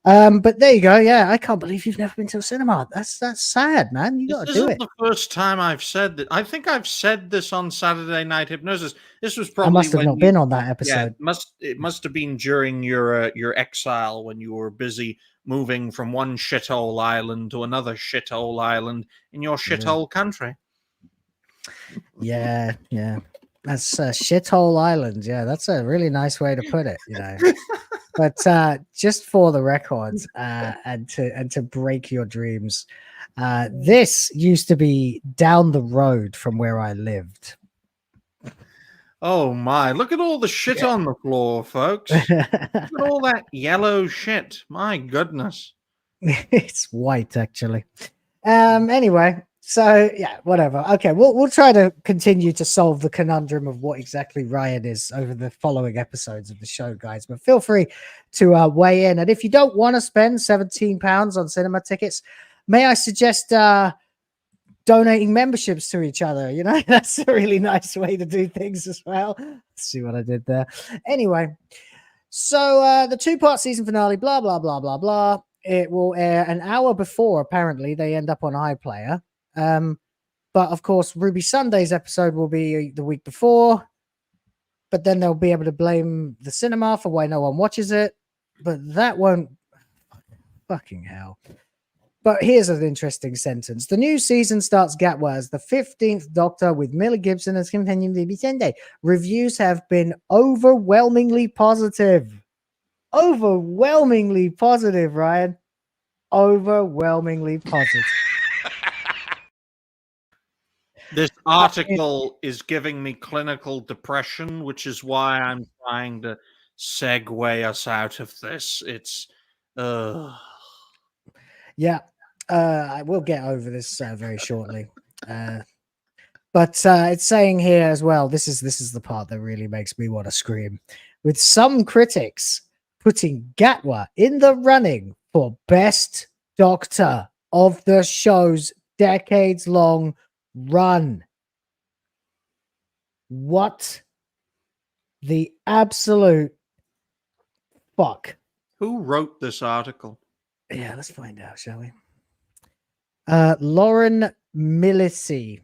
But there you go. Yeah, I can't believe you've never been to a cinema. That's sad, man. You got to do it. This isn't the first time I've said that. I think I've said this on Saturday Night Hypnosis. This was probably I must have not been on that episode. Yeah, it must have been during your exile when you were busy moving from one shithole island to another shithole island in your shithole country. Yeah. That's shithole island. Yeah, that's a really nice way to put it. But just for the record, and to break your dreams, this used to be down the road from where I lived. Oh my, look at all the shit on the floor, folks. Look at all that yellow shit. My goodness. It's white, actually. Anyway, so yeah, whatever. Okay, we'll try to continue to solve the conundrum of what exactly Ryan is over the following episodes of the show, guys. But feel free to weigh in. And if you don't want to spend £17 on cinema tickets, may I suggest donating memberships to each other. You know, that's a really nice way to do things as well. Let's see what I did there. Anyway, so the 2-part season finale, blah, blah, blah, blah, blah. It will air an hour before, apparently. They end up on iPlayer. But, of course, Ruby Sunday's episode will be the week before. But then they'll be able to blame the cinema for why no one watches it. But that won't... Fucking hell. But here's an interesting sentence. The new season starts Gatwa as the 15th Doctor with Miller Gibson as companion Ruby Sunday. Reviews have been overwhelmingly positive. Overwhelmingly positive, Ryan. Overwhelmingly positive. This article is giving me clinical depression, which is why I'm trying to segue us out of this. It's... Yeah, I will get over this very shortly. But it's saying here as well, this is the part that really makes me want to scream. With some critics putting Gatwa in the running for best Doctor of the show's decades-long run. What the absolute fuck? Who wrote this article? Yeah, let's find out, shall we? Lauren Millicki.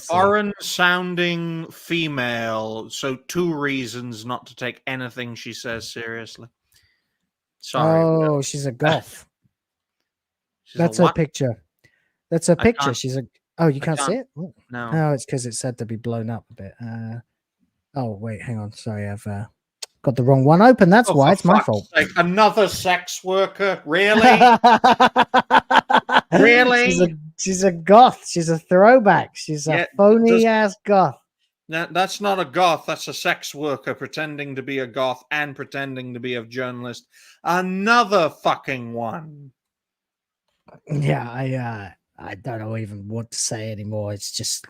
Foreign sounding female. So 2 reasons not to take anything she says seriously. Sorry. Oh, she's a goth. That's her picture. That's her picture. She's a... Oh, you can't see it? Oh. No. No, it's because it's said to be blown up a bit. Oh, wait, hang on. Sorry, I've got the wrong one open. That's why. It's my fault. Sake. Another sex worker? Really? Really? She's a goth. She's a throwback. She's a phony-ass goth. That's not a goth. That's a sex worker pretending to be a goth and pretending to be a journalist. Another fucking one. Yeah, I don't know even what to say anymore. It's just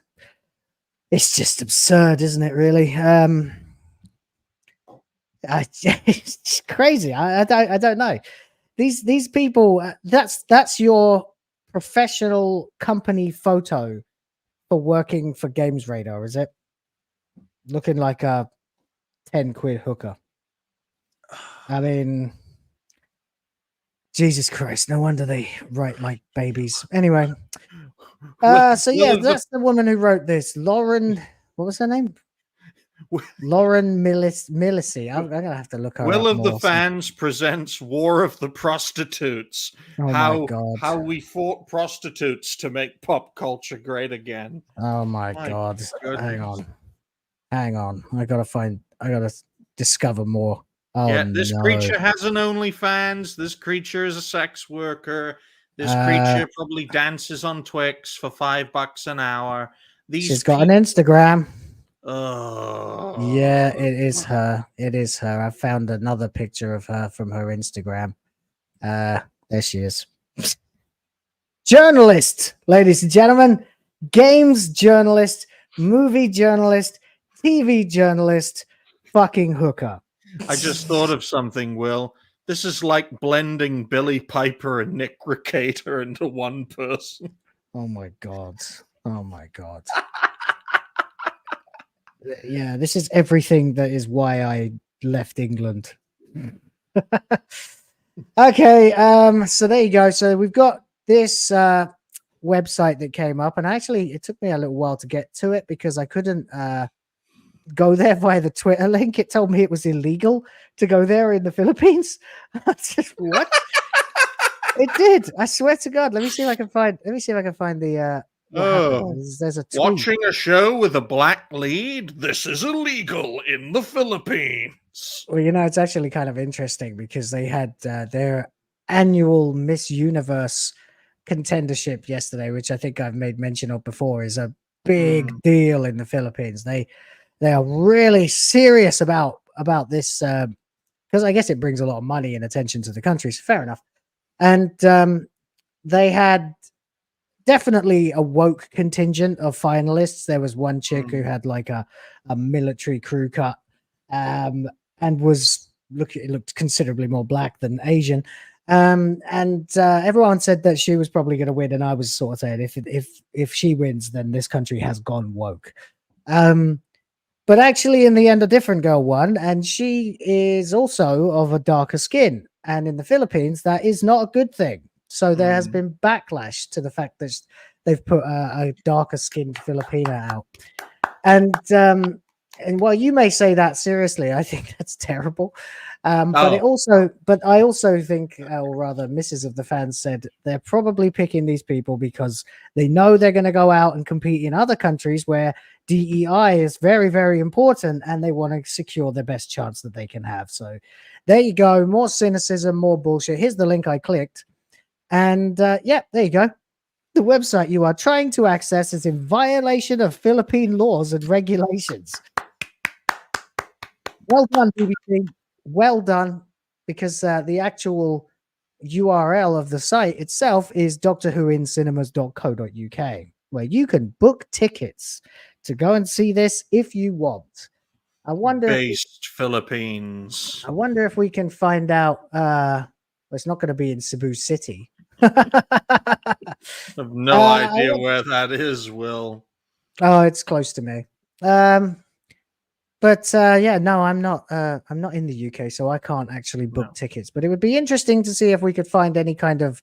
absurd, isn't it? Really. It's just crazy. I don't know. These people. That's your professional company photo for working for Games Radar, is it? Looking like a 10 quid hooker. I mean, Jesus Christ, no wonder they write like babies. Anyway, so yeah, that's the woman who wrote this. Lauren, what was her name? Lauren Millicki. I'm gonna have to look her Will up of the more. Fans presents War of the Prostitutes. Oh my God. How we fought prostitutes to make pop culture great again. Oh my God. Goodness. Hang on. I gotta discover more. Oh, yeah, this creature has an OnlyFans. This creature is a sex worker. This creature probably dances on Twix for $5 an hour. She's got an Instagram. Oh. Yeah, it is her. It is her. I found another picture of her from her Instagram. There she is. Journalist, ladies and gentlemen. Games journalist, movie journalist, TV journalist, fucking hooker. I just thought of something, Will. This is like blending Billy Piper and Nick Recator into one person. Oh my God. Oh my God. Yeah, this is everything that is why I left England. Okay, so there you go. So we've got this website that came up, and actually it took me a little while to get to it because I couldn't go there via the Twitter link. It told me it was illegal to go there in the Philippines. What? It did. I swear to God. Let me see if I can find the there's a tweet. Watching a show with a black lead? This is illegal in the Philippines. Well, you know, it's actually kind of interesting because they had their annual Miss Universe contendership yesterday, which I think I've made mention of before, is a big deal in the Philippines. They are really serious about this because I guess it brings a lot of money and attention to the country. So fair enough. And they had definitely a woke contingent of finalists. There was one chick who had like a military crew cut and looked considerably more black than Asian. And everyone said that she was probably going to win, and I was sort of saying if she wins, then this country has gone woke. But actually, in the end, a different girl won, and she is also of a darker skin. And in the Philippines, that is not a good thing. So there has been backlash to the fact that they've put a darker skinned Filipina out. And while you may say that seriously, I think that's terrible. But I also think, or rather, Mrs. of the Fans said they're probably picking these people because they know they're going to go out and compete in other countries where DEI is very, very important, and they want to secure the best chance that they can have. So there you go. More cynicism, more bullshit. Here's the link I clicked. And yeah, there you go. The website you are trying to access is in violation of Philippine laws and regulations. Well done, BBC. Well done, because the actual URL of the site itself is doctorwhoincinemas.co.uk, where you can book tickets to go and see this if you want. I wonder Philippines. I wonder if we can find out. Well, it's not going to be in Cebu City. I have no idea where that is, Will. Oh, it's close to me. But yeah, no, I'm not in the UK, so I can't actually book tickets. But it would be interesting to see if we could find any kind of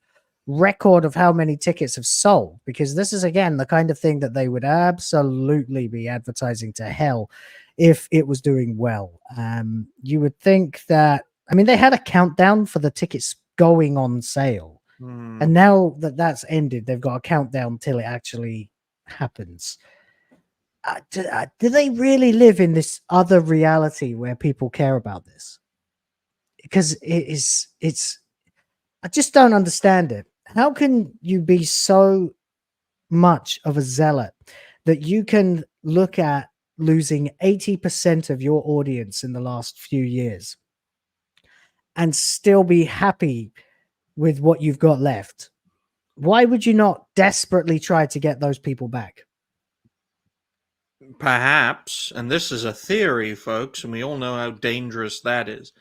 record of how many tickets have sold, because this is, again, the kind of thing that they would absolutely be advertising to hell if it was doing well. You would think that, I mean, they had a countdown for the tickets going on sale. And now that that's ended, they've got a countdown till it actually happens. Do they really live in this other reality where people care about this? Because it's I just don't understand it. How can you be so much of a zealot that you can look at losing 80% of your audience in the last few years and still be happy with what you've got left? Why would you not desperately try to get those people back? Perhaps, and this is a theory, folks, and we all know how dangerous that is.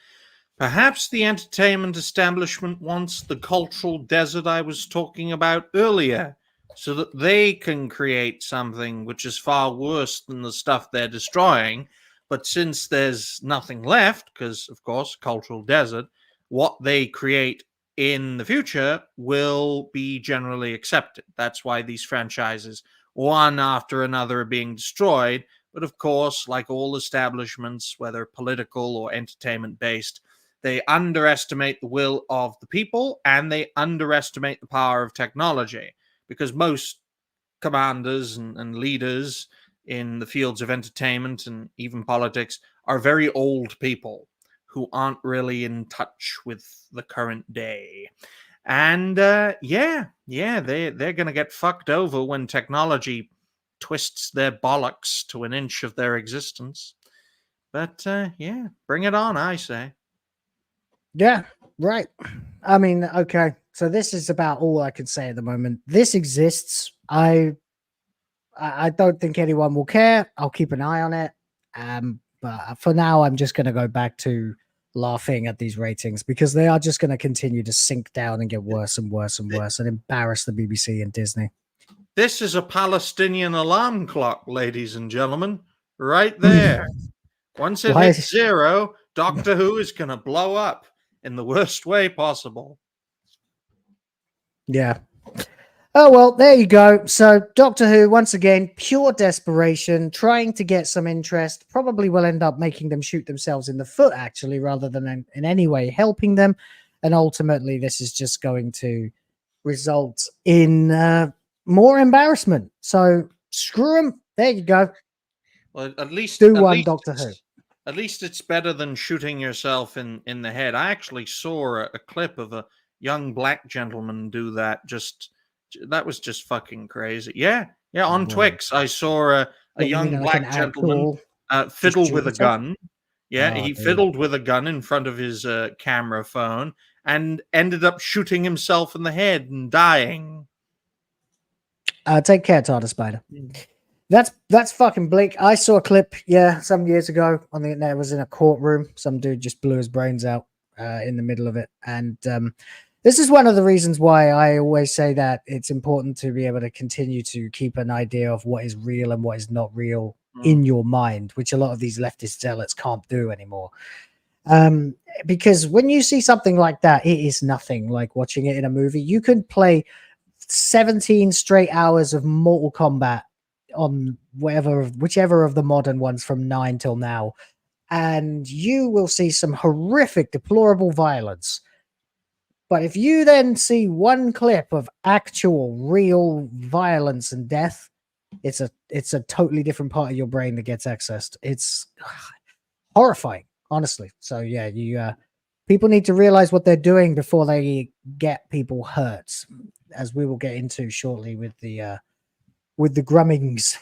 Perhaps the entertainment establishment wants the cultural desert I was talking about earlier, so that they can create something which is far worse than the stuff they're destroying. But since there's nothing left, because, of course, cultural desert, what they create in the future will be generally accepted. That's why these franchises, one after another, are being destroyed. But of course, like all establishments, whether political or entertainment-based, they underestimate the will of the people, and they underestimate the power of technology, because most commanders and leaders in the fields of entertainment and even politics are very old people who aren't really in touch with the current day. And they're going to get fucked over when technology twists their bollocks to an inch of their existence. But yeah, bring it on, I say. Yeah, right. I mean, okay. So this is about all I can say at the moment. This exists. I don't think anyone will care. I'll keep an eye on it. But for now, I'm just going to go back to laughing at these ratings, because they are just going to continue to sink down and get worse and worse and worse and embarrass the BBC and Disney. This is a Palestinian alarm clock, ladies and gentlemen, right there. Once it hits zero, Doctor Who is going to blow up in the worst way possible. Yeah. Oh, well, there you go. So Doctor Who, once again, pure desperation, trying to get some interest, probably will end up making them shoot themselves in the foot, actually, rather than in any way helping them. And ultimately, this is just going to result in more embarrassment. So screw them. There you go. Well, at least Doctor Who. At least it's better than shooting yourself in the head. I actually saw a clip of a young black gentleman do that. That was just fucking crazy. Yeah. On Twix, I saw a young black gentleman fiddle with a gun. Yeah, he fiddled with a gun in front of his camera phone and ended up shooting himself in the head and dying. Take care, Tartar Spider. That's fucking bleak. I saw a clip, some years ago on the internet. It was in a courtroom. Some dude just blew his brains out in the middle of it. And This is one of the reasons why I always say that it's important to be able to continue to keep an idea of what is real and what is not real in your mind, which a lot of these leftist zealots can't do anymore. Because when you see something like that, it is nothing like watching it in a movie. You can play 17 straight hours of Mortal Kombat on whichever of the modern ones from 9 till now, and you will see some horrific, deplorable violence. But if you then see one clip of actual real violence and death, it's a totally different part of your brain that gets accessed. It's horrifying, honestly. So yeah, people need to realize what they're doing before they get people hurt, as we will get into shortly with the GRUMMZ.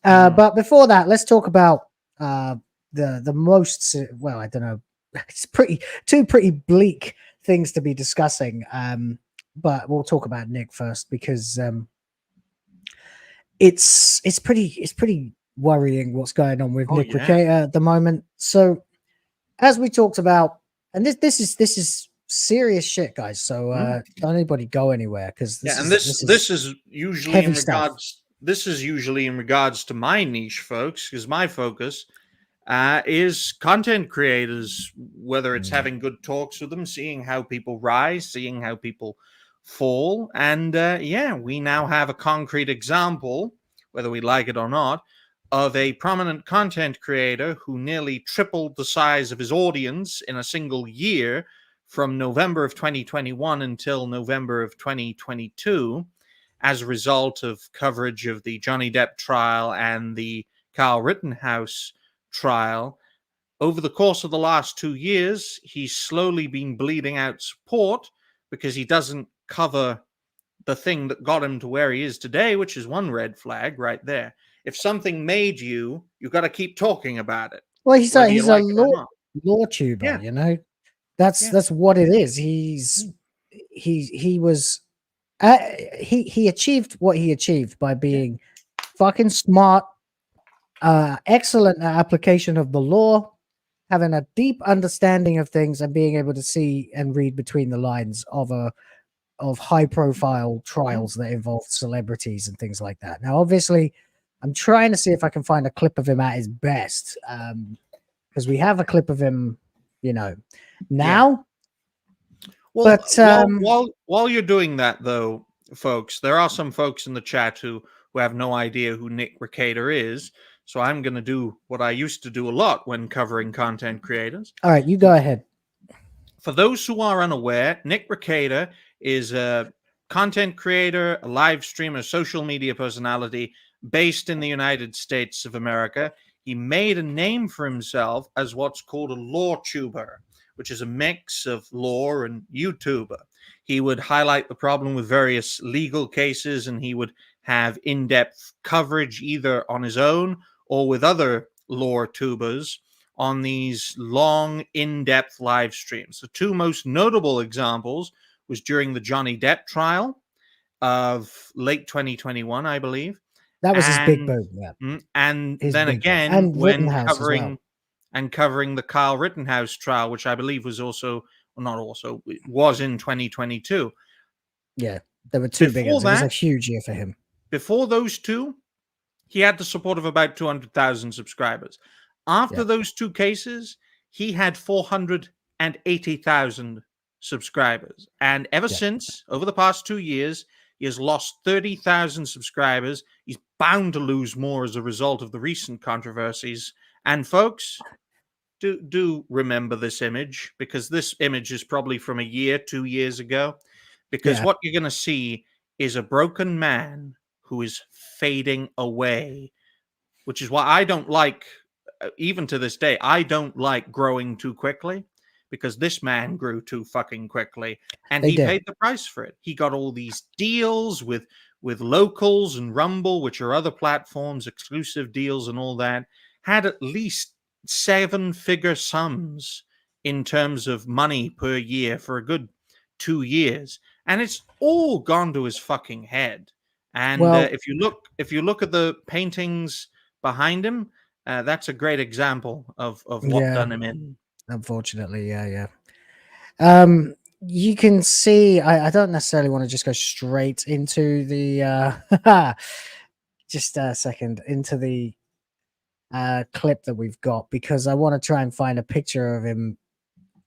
But before that, let's talk about the most, well, I don't know, it's two pretty bleak things to be discussing, but we'll talk about Nick first, because it's pretty worrying what's going on with Nick Rekieta at the moment. So as we talked about, and this is serious shit, guys, so don't anybody go anywhere, because this is usually in regards to my niche, folks, because my focus is content creators, whether it's having good talks with them, seeing how people rise, seeing how people fall. And we now have a concrete example, whether we like it or not, of a prominent content creator who nearly tripled the size of his audience in a single year from November of 2021 until November of 2022 as a result of coverage of the Johnny Depp trial and the Kyle Rittenhouse trial. Over the course of the last 2 years, he's slowly been bleeding out support because he doesn't cover the thing that got him to where he is today, which is one red flag right there. If something made you, you've got to keep talking about it. Well, he's a law tuber, you know. That's what it is. He was he achieved what he achieved by being fucking smart, excellent application of the law, having a deep understanding of things, and being able to see and read between the lines of high profile trials that involve celebrities and things like that. Now, obviously, I'm trying to see if I can find a clip of him at his best, because we have a clip of him, you know, now. Well, but while you're doing that, though, folks, there are some folks in the chat who have no idea who Nick Rekieta is. So I'm going to do what I used to do a lot when covering content creators. All right, you go ahead. For those who are unaware, Nick Rekieta is a content creator, a live streamer, social media personality based in the United States of America. He made a name for himself as what's called a law tuber, which is a mix of lore and YouTuber. He would highlight the problem with various legal cases, and he would have in-depth coverage either on his own or with other lore tubers on these long, in-depth live streams. The two most notable examples was during the Johnny Depp trial of late 2021, I believe. That was his big boom, yeah. And then again, when covering the Kyle Rittenhouse trial, which I believe was was in 2022. Yeah, there were two big ones. It was a huge year for him. Before those two, he had the support of about 200,000 subscribers. After those two cases, he had 480,000 subscribers. And ever since, over the past 2 years, he has lost 30,000 subscribers. He's bound to lose more as a result of the recent controversies. And folks, do remember this image, because this image is probably from 2 years ago. Because what you're going to see is a broken man who is fading away, which is why I don't like, even to this day, I don't like growing too quickly, because this man grew too fucking quickly, and he paid the price for it. He got all these deals with Locals and Rumble, which are other platforms, exclusive deals and all that, had at least 7-figure sums in terms of money per year for a good 2 years, and it's all gone to his fucking head. And if you look at the paintings behind him, that's a great example of what done him in. Unfortunately, you can see, I don't necessarily want to just go straight into the just a second, into the clip that we've got, because I want to try and find a picture of him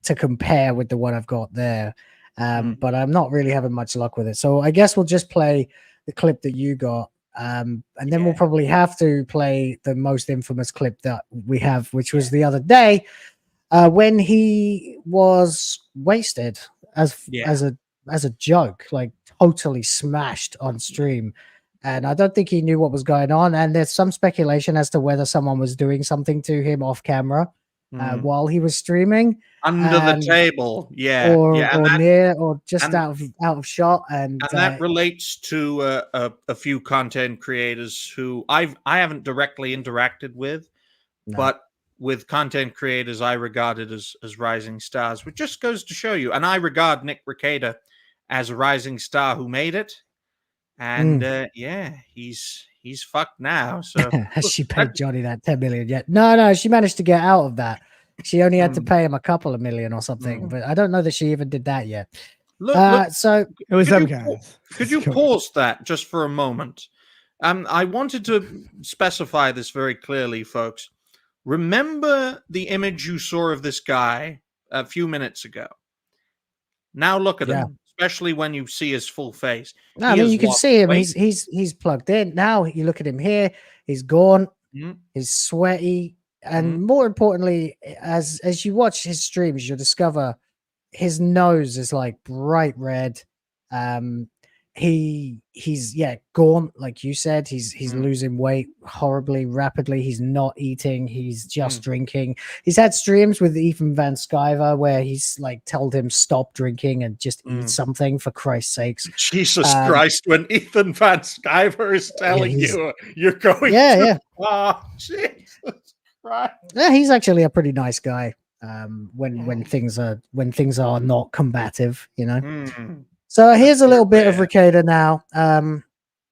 to compare with the one I've got there. But I'm not really having much luck with it. So I guess we'll just play the clip that you got. And then we'll probably have to play the most infamous clip that we have, which was the other day when he was wasted as a joke, like totally smashed on stream. And I don't think he knew what was going on. And there's some speculation as to whether someone was doing something to him off camera while he was streaming. Under the table, or near, or just out of shot, and that relates to a few content creators who I haven't directly interacted with, but with content creators I regarded as rising stars, which just goes to show you. And I regard Nick Rekieta as a rising star who made it, and he's fucked now. So has she paid Johnny that 10 million yet? No, she managed to get out of that. She only had to pay him a couple of million or something, but I don't know that she even did that yet. Look, so it was them guys. Could you pause that just for a moment? I wanted to specify this very clearly, folks. Remember the image you saw of this guy a few minutes ago. Now look at him, especially when you see his full face. No, I mean, you can see him. He's plugged in. Now you look at him here. He's gaunt. He's sweaty. And more importantly, as you watch his streams, you'll discover his nose is like bright red. He's gaunt, like you said. He's losing weight horribly, rapidly. He's not eating. He's just drinking. He's had streams with Ethan Van Sciver where he's like told him stop drinking and just eat something, for Christ's sakes. Jesus Christ! When Ethan Van Sciver is telling you you're going, Jesus. Right. Yeah, he's actually a pretty nice guy. When things are not combative, you know. So here's a little bit of Rekieta now.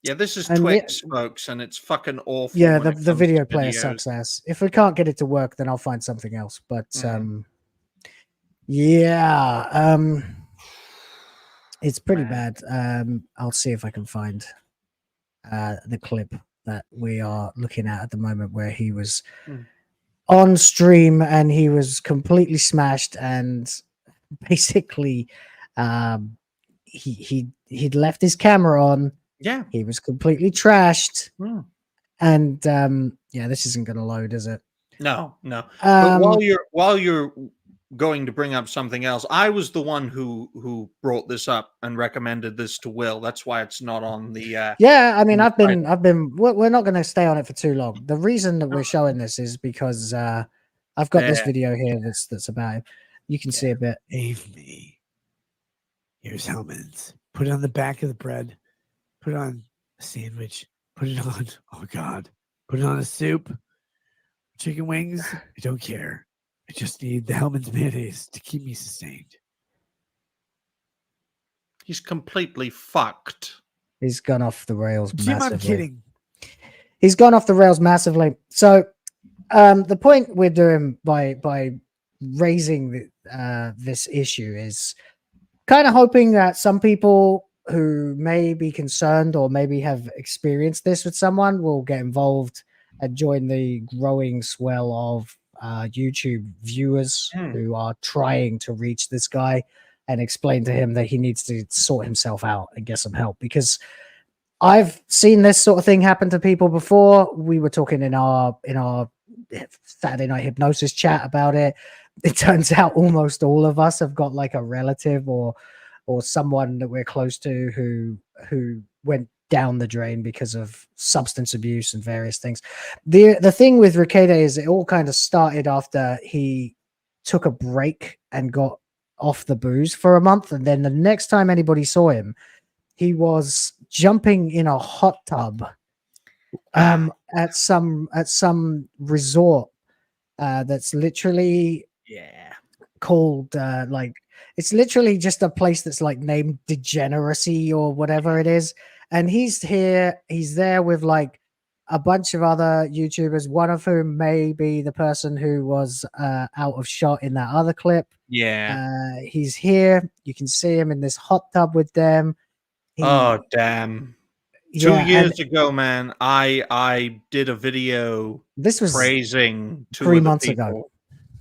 This is Twix, folks, and it's fucking awful. Yeah, the video player sucks ass. If we can't get it to work, then I'll find something else. But it's pretty bad. I'll see if I can find the clip that we are looking at the moment, where he was on stream and he was completely smashed, and basically he'd left his camera on. He was completely trashed. And this isn't going to load, is it? No. But while you're going to bring up something else, I was the one who brought this up and recommended this to Will. That's why it's not on the I mean, I've been we're not going to stay on it for too long. The reason that we're showing this is because I've got this video here that's about it. You can see a bit. Save me. Here's Hellman's. Put it on the back of the bread. Put it on a sandwich. Put it on, oh God. Put it on a soup. Chicken wings. I don't care. I just need the Hellman's mayonnaise to keep me sustained. He's completely fucked. He's gone off the rails Jim, massively. I'm kidding. He's gone off the rails massively. So the point we're doing by raising this issue is kind of hoping that some people who may be concerned or maybe have experienced this with someone will get involved and join the growing swell of YouTube viewers who are trying to reach this guy and explain to him that he needs to sort himself out and get some help, because I've seen this sort of thing happen to people before. We were talking in our Saturday Night Hypnosis chat about it. It turns out almost all of us have got like a relative or someone that we're close to who went down the drain because of substance abuse and various things. The thing with Rekieta is it all kind of started after he took a break and got off the booze for a month, and then the next time anybody saw him, he was jumping in a hot tub at some resort that's literally called it's literally just a place that's like named Degeneracy or whatever it is. And he's there with like a bunch of other YouTubers, one of whom may be the person who was out of shot in that other clip. Yeah. He's here. You can see him in this hot tub with them. Oh, damn. 2 years ago, man, I did a video this was praising 2 3 of the months people ago.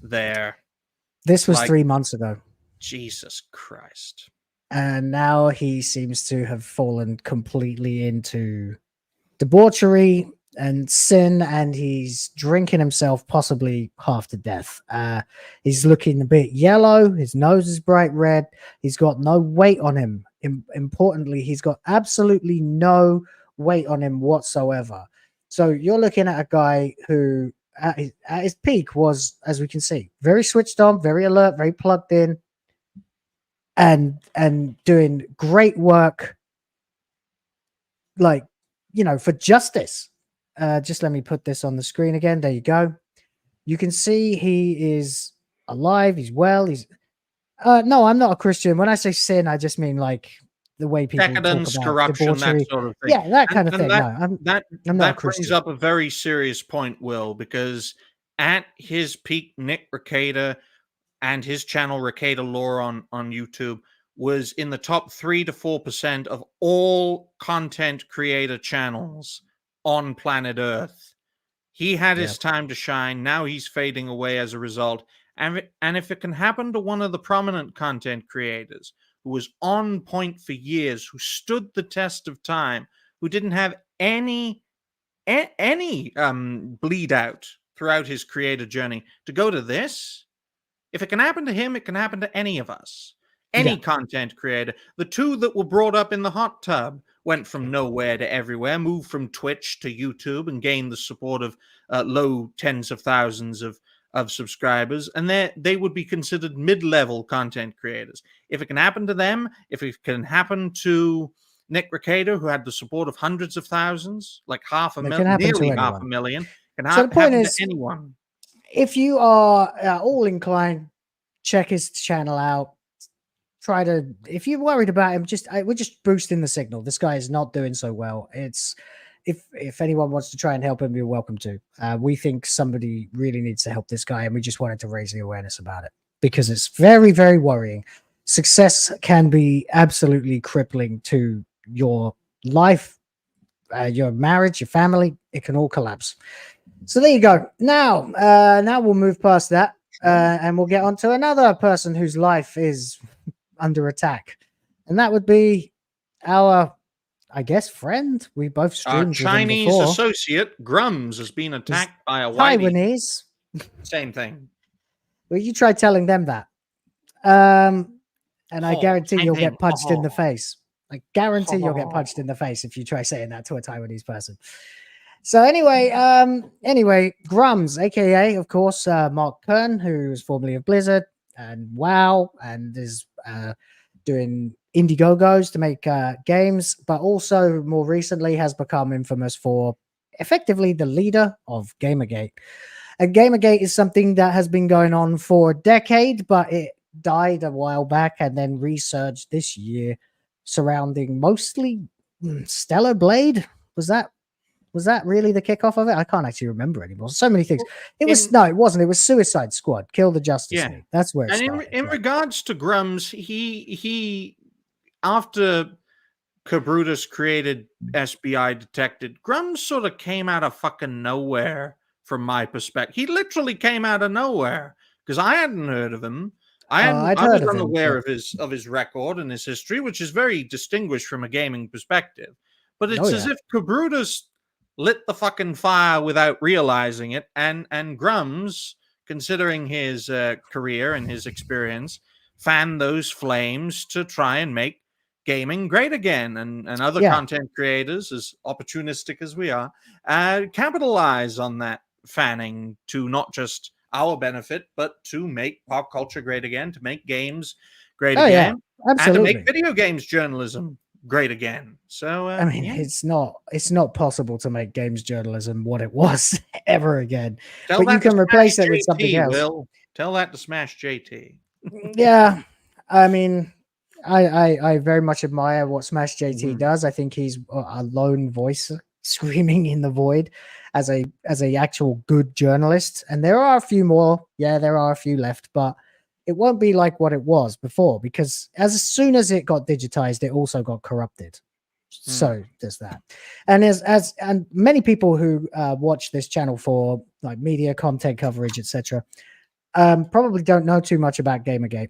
there. This was 3 months ago. Jesus Christ. And now he seems to have fallen completely into debauchery and sin, and he's drinking himself possibly half to death. He's looking a bit yellow. His nose is bright red. He's got no weight on him. Importantly, he's got absolutely no weight on him whatsoever. So you're looking at a guy who at his peak was, as we can see, very switched on, very alert, very plugged in, and doing great work, like, you know, for justice. Just let me put this on the screen again. There you go. You can see he is alive. He's well. He's no, I'm not a Christian. When I say sin, I just mean like the way people Decadence, talk about corruption, debauchery. that sort of thing. Yeah, that kind of thing. That I'm not a brings Christian. up a very serious point, Will, because at his peak, Nick Rekieta and his channel Rekieta Lore on YouTube was in the top 3 to 4% of all content creator channels on planet Earth. He had his time to shine. Now he's fading away as a result. And if it can happen to one of the prominent content creators who was on point for years, who stood the test of time, who didn't have any bleed out throughout his creator journey, to go to this, if it can happen to him, it can happen to any of us. Any content creator. The 2 that were brought up in the hot tub went from nowhere to everywhere, moved from Twitch to YouTube, and gained the support of low tens of thousands of subscribers, and they would be considered mid-level content creators. If it can happen to them, if it can happen to Nick Rekieta, who had the support of hundreds of thousands, like nearly half a million, can happen to anyone. If you are all inclined, check his channel out. Try to, if you're worried about him, we're just boosting the signal. This guy is not doing so well. It's if anyone wants to try and help him, you're welcome to. We think somebody really needs to help this guy, and we just wanted to raise the awareness about it because it's very, very worrying. Success can be absolutely crippling to your life, your marriage, your family. It can all collapse. So there you go. Now we'll move past that, and we'll get on to another person whose life is under attack, and that would be our, I guess, friend. We both streamed with him Chinese before. associate GRUMMZ has been attacked by a whitey. Taiwanese. Same thing. Well, you try telling them that, and I guarantee you'll get punched in the face. I guarantee you'll get punched in the face if you try saying that to a Taiwanese person. So anyway, GRUMMZ, aka of course Mark Kern, who is formerly of Blizzard and WoW, and is doing Indiegogos to make games, but also more recently has become infamous for effectively the leader of Gamergate. And Gamergate is something that has been going on for a decade, but it died a while back and then resurged this year, surrounding mostly Stellar Blade. Was that really the kickoff of it? I can't actually remember anymore. So many things. It wasn't. It was Suicide Squad, Kill the Justice League. That's where it started. In regards to GRUMMZ, he after Cabrutus created SBI Detected, GRUMMZ sort of came out of fucking nowhere from my perspective. He literally came out of nowhere because I hadn't heard of him. I was unaware of his record and his history, which is very distinguished from a gaming perspective. But it's as if Cabrutus lit the fucking fire without realizing it, and GRUMMZ, considering his career and his experience, fanned those flames to try and make gaming great again, and other content creators, as opportunistic as we are, capitalize on that fanning to not just our benefit, but to make pop culture great again, to make games great again, and to make video games journalism great again. So I mean, it's not possible to make games journalism what it was ever again. But you can replace it with something else. Will. Tell that to Smash JT. Yeah, I mean, I very much admire what Smash JT does. I think he's a lone voice screaming in the void as a actual good journalist. And there are a few more. Yeah, there are a few left, but it won't be like what it was before, because as soon as it got digitized, it also got corrupted. So there's that. And and many people who watch this channel for like media content coverage, etc., probably don't know too much about Gamergate.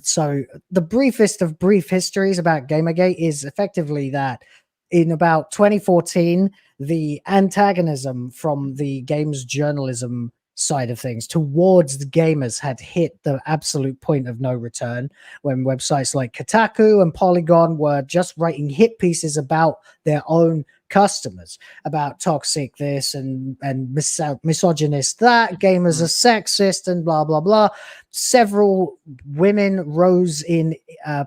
So the briefest of brief histories about Gamergate is effectively that in about 2014, the antagonism from the games journalism side of things towards the gamers had hit the absolute point of no return, when websites like Kotaku and Polygon were just writing hit pieces about their own customers, about toxic this and misogynist that, gamers are sexist and blah blah blah. Several women rose in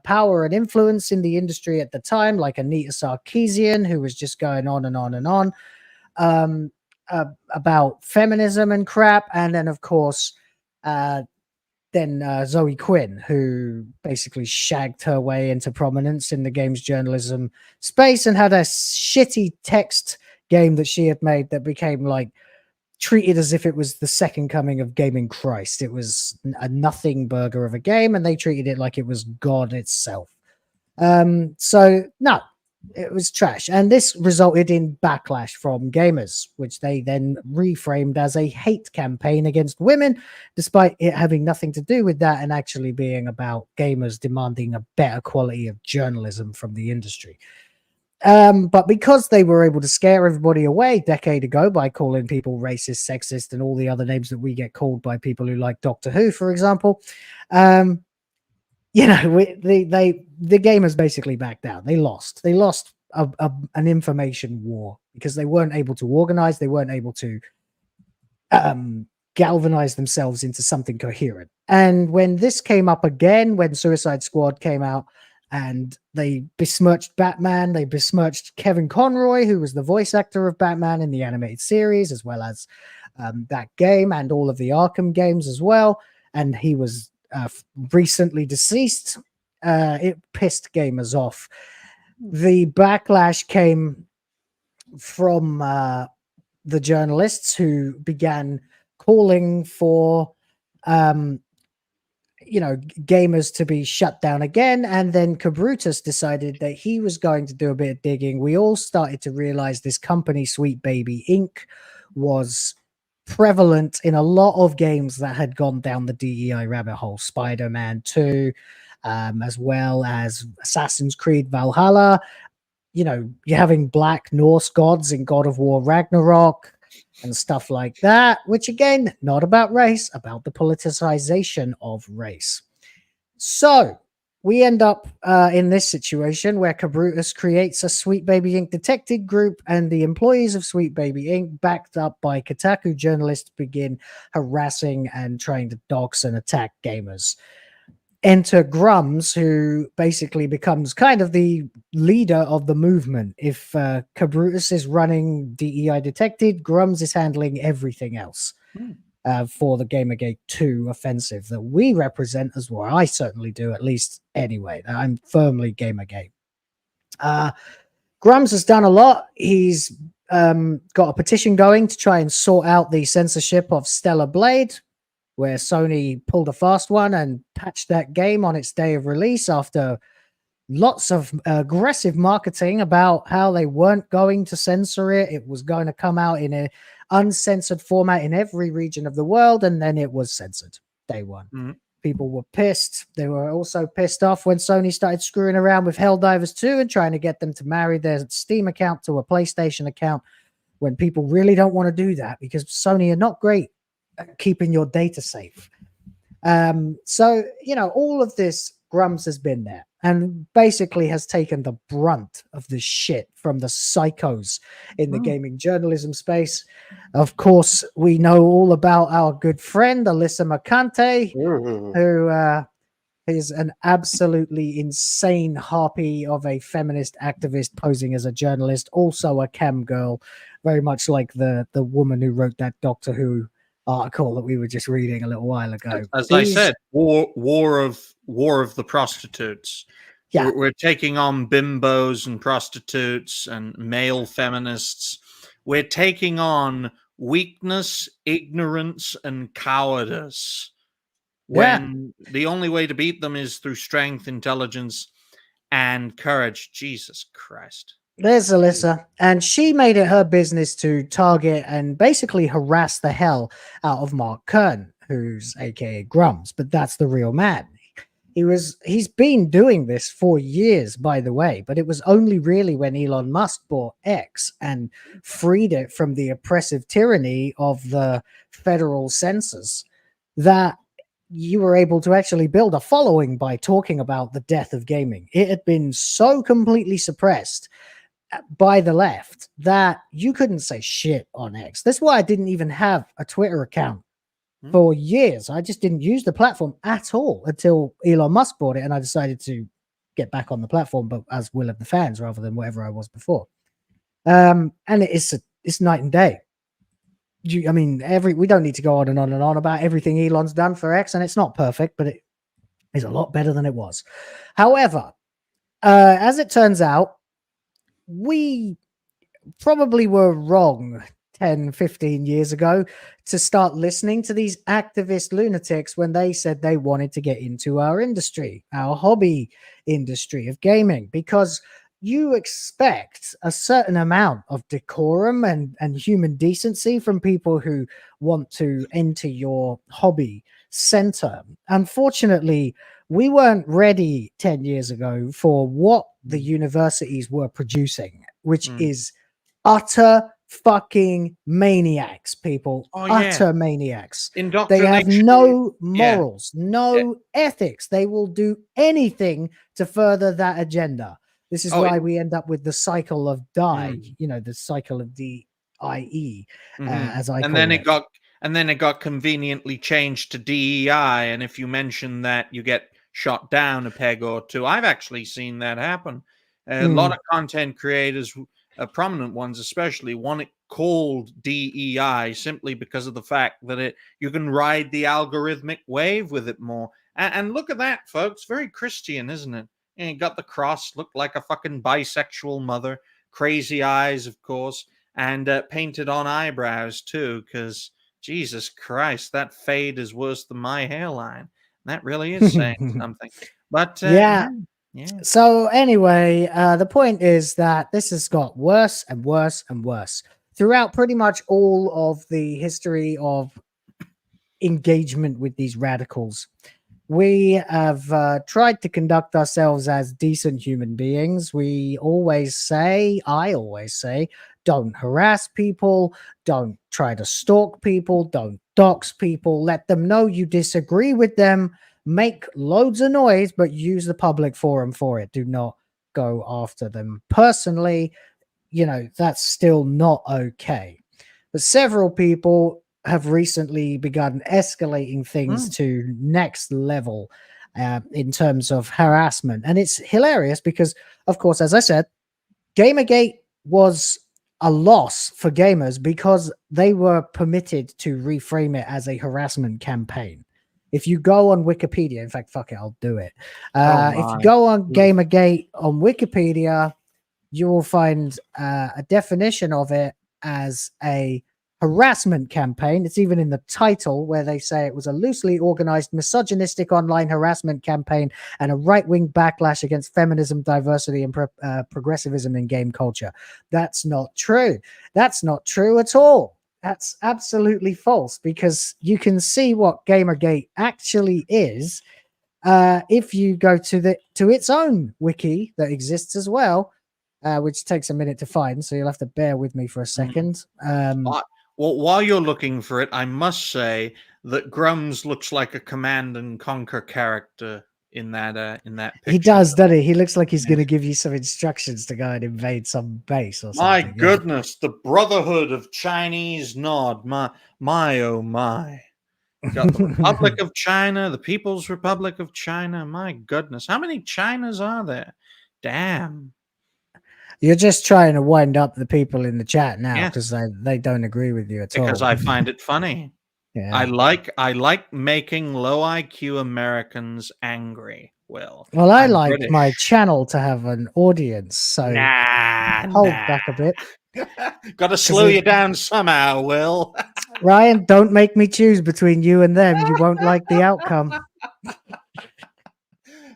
power and influence in the industry at the time, like Anita Sarkeesian, who was just going on and on and on about feminism and crap. And then of course Zoe Quinn, who basically shagged her way into prominence in the games journalism space and had a shitty text game that she had made that became like treated as if it was the second coming of gaming Christ. It was a nothing burger of a game, and they treated it like it was God itself. So no, it was trash, and this resulted in backlash from gamers, which they then reframed as a hate campaign against women, despite it having nothing to do with that and actually being about gamers demanding a better quality of journalism from the industry. But because they were able to scare everybody away a decade ago by calling people racist, sexist, and all the other names that we get called by people who like Doctor Who, for example, you know, the gamers basically backed down. They lost an information war because they weren't able to organize. They weren't able to galvanize themselves into something coherent. And when this came up again, when Suicide Squad came out and they besmirched Batman, they besmirched Kevin Conroy, who was the voice actor of Batman in the animated series, as well as that game and all of the Arkham games as well. And he was recently deceased. It pissed gamers off. The backlash came from the journalists who began calling for gamers to be shut down again. And then Cabrutus decided that he was going to do a bit of digging. We all started to realize this company, Sweet Baby Inc., was prevalent in a lot of games that had gone down the DEI rabbit hole. Spider-Man 2, as well as Assassin's Creed Valhalla. You know, you're having Black Norse gods in God of War Ragnarok and stuff like that, which again, not about race, about the politicization of race. So we end up in this situation where Cabrutus creates a Sweet Baby Inc. detective group, and the employees of Sweet Baby Inc., backed up by Kotaku journalists, begin harassing and trying to dox and attack gamers. Enter GRUMMZ, who basically becomes kind of the leader of the movement. If Cabrutus is running DEI Detected, GRUMMZ is handling everything else for the Gamergate 2 offensive that we represent as well. I certainly do, at least anyway. I'm firmly Gamergate. GRUMMZ has done a lot. He's got a petition going to try and sort out the censorship of Stellar Blade, where Sony pulled a fast one and patched that game on its day of release after lots of aggressive marketing about how they weren't going to censor it. It was going to come out in an uncensored format in every region of the world, and then it was censored day one. People were pissed. They were also pissed off when Sony started screwing around with Helldivers 2 and trying to get them to marry their Steam account to a PlayStation account, when people really don't want to do that because Sony are not great keeping your data safe. So, you know, all of this, GRUMMZ has been there and basically has taken the brunt of the shit from the psychos in the gaming journalism space. Of course, we know all about our good friend, Alyssa Mercante, who is an absolutely insane harpy of a feminist activist posing as a journalist, also a cam girl, very much like the woman who wrote that Doctor Who article that we were just reading a little while ago. As I said, war of the prostitutes. Yeah, We're taking on bimbos and prostitutes and male feminists. We're taking on weakness, ignorance, and cowardice when the only way to beat them is through strength, intelligence, and courage. Jesus Christ. There's Alyssa, and she made it her business to target and basically harass the hell out of Mark Kern, who's aka GRUMMZ, but that's the real man. He's been doing this for years, by the way, but it was only really when Elon Musk bought X and freed it from the oppressive tyranny of the federal censors that you were able to actually build a following by talking about the death of gaming. It had been so completely suppressed by the left that you couldn't say shit on X. That's why I didn't even have a Twitter account for years. I just didn't use the platform at all until Elon Musk bought it, and I decided to get back on the platform, but as will of the fans rather than whatever I was before. And it's night and day. I mean, we don't need to go on and on and on about everything Elon's done for X, and it's not perfect, but it is a lot better than it was. However, as it turns out, we probably were wrong 10, 15 years ago to start listening to these activist lunatics when they said they wanted to get into our industry, our hobby industry of gaming, because you expect a certain amount of decorum and human decency from people who want to enter your hobby center. Unfortunately, we weren't ready 10 years ago for what the universities were producing, which is utter fucking maniacs, people. Utter maniacs. They have no morals, no ethics. They will do anything to further that agenda. This is why we end up with the cycle of die, the cycle of DIE, as I call it. And then it got conveniently changed to DEI, and if you mention that, you get shot down a peg or two. I've actually seen that happen. A lot of content creators, prominent ones especially, want it called DEI simply because of the fact that you can ride the algorithmic wave with it more. And look at that, folks. Very Christian, isn't it? And you got the cross, looked like a fucking bisexual mother, crazy eyes, of course, and painted on eyebrows too, because Jesus Christ, that fade is worse than my hairline. That really is saying something. But yeah. So anyway, the point is that this has got worse and worse and worse throughout pretty much all of the history of engagement with these radicals. We have tried to conduct ourselves as decent human beings. I always say, don't harass people, don't try to stalk people, don't dox people, let them know you disagree with them, make loads of noise, but use the public forum for it. Do not go after them personally. That's still not okay. But several people have recently begun escalating things to next level in terms of harassment. And it's hilarious because, of course, as I said, Gamergate was a loss for gamers because they were permitted to reframe it as a harassment campaign. If you go on Wikipedia, in fact, fuck it, I'll do it. If you go on Gamergate on Wikipedia, you will find a definition of it as a harassment campaign. It's even in the title where they say it was a loosely organized misogynistic online harassment campaign and a right-wing backlash against feminism, diversity, and progressivism in game culture. That's not true. That's not true at all. That's absolutely false, because you can see what Gamergate actually is if you go to its own wiki that exists as well, which takes a minute to find, so you'll have to bear with me for a second. Well, while you're looking for it, I must say that GRUMMZ looks like a Command and Conquer character in that picture. He does, doesn't he? He looks like he's going to give you some instructions to go and invade some base or something. My goodness, the Brotherhood of Chinese Nod. My oh my. Got the Republic of China, the People's Republic of China. My goodness, how many Chinas are there? Damn. You're just trying to wind up the people in the chat now because they don't agree with you at all. Because I find it funny. Yeah. I like making low IQ Americans angry. Well, I like my channel to have an audience, so hold back a bit. Got to slow you down somehow, Will. Ryan, don't make me choose between you and them. You won't like the outcome.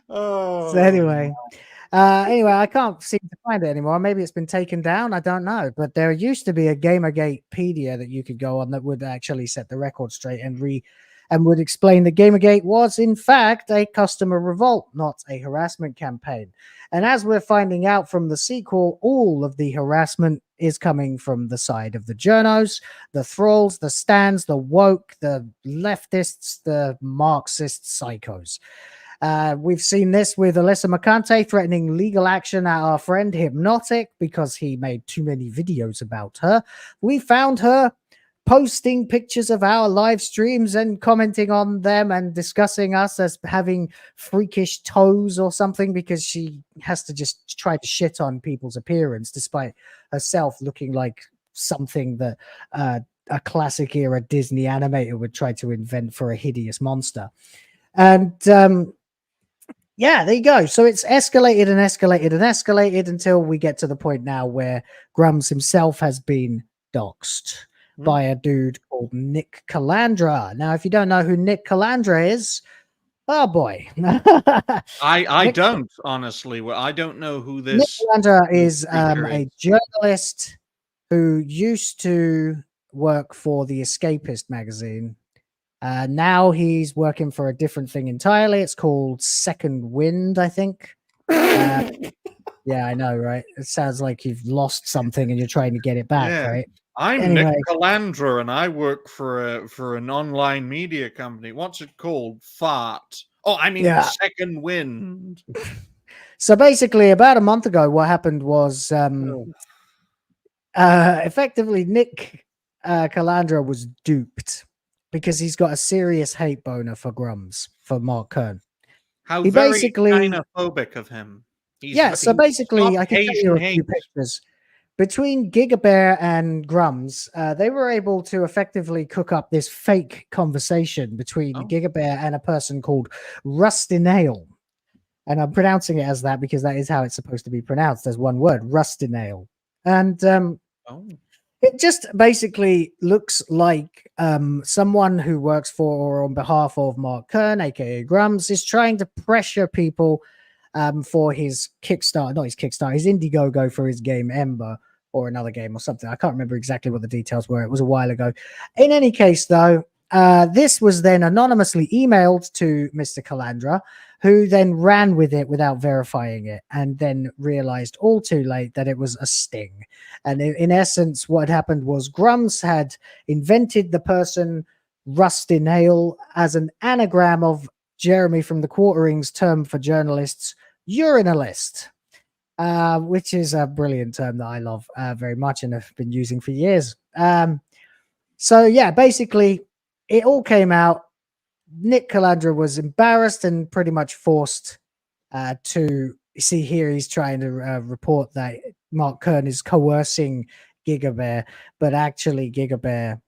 Oh. So anyway, I can't seem to find it anymore. Maybe it's been taken down. I don't know. But there used to be a Gamergatepedia that you could go on that would actually set the record straight and would explain that Gamergate was in fact a customer revolt, not a harassment campaign. And as we're finding out from the sequel, all of the harassment is coming from the side of the journos, the thralls, the stans, the woke, the leftists, the Marxist psychos. We've seen this with Alyssa Mercante threatening legal action at our friend Hypnotic because he made too many videos about her. We found her posting pictures of our live streams and commenting on them and discussing us as having freakish toes or something because she has to just try to shit on people's appearance despite herself looking like something that a classic era Disney animator would try to invent for a hideous monster. And yeah, there you go. So it's escalated and escalated and escalated until we get to the point now where GRUMMZ himself has been doxed by a dude called Nick Calandra. Now, if you don't know who Nick Calandra is, oh boy. I don't, honestly. Well, I don't know who this Nick Calandra is a journalist who used to work for the Escapist magazine. Now he's working for a different thing entirely. It's called Second Wind, I think. Yeah, I know, right? It sounds like you've lost something and you're trying to get it back, right? I'm Nick Calandra, and I work for an online media company. What's it called? Fart. Oh, I mean Second Wind. So basically, about a month ago, what happened was effectively Nick Calandra was duped because he's got a serious hate boner for GRUMMZ, for Mark Kern. How very xenophobic of him. So basically, I can show you a few pictures. Between Gigabear and GRUMMZ, they were able to effectively cook up this fake conversation between Gigabear and a person called Rustinale. And I'm pronouncing it as that because that is how it's supposed to be pronounced, as one word, Rustinale. And it just basically looks like someone who works for or on behalf of Mark Kern, aka GRUMMZ, is trying to pressure people for his Kickstarter, not his Kickstarter, his Indiegogo for his game Ember or another game or something. I can't remember exactly what the details were. It was a while ago. In any case, though, this was then anonymously emailed to Mr. Calandra, who then ran with it without verifying it and then realized all too late that it was a sting. And in essence, what happened was GRUMMZ had invented the person Rustinale as an anagram of Jeremy from the Quartering's term for journalists, urinalist, which is a brilliant term that I love very much and have been using for years. So yeah, basically it all came out. Nick Calandra was embarrassed and pretty much forced to see here. He's trying to report that Mark Kern is coercing Gigabear, but actually Gigabear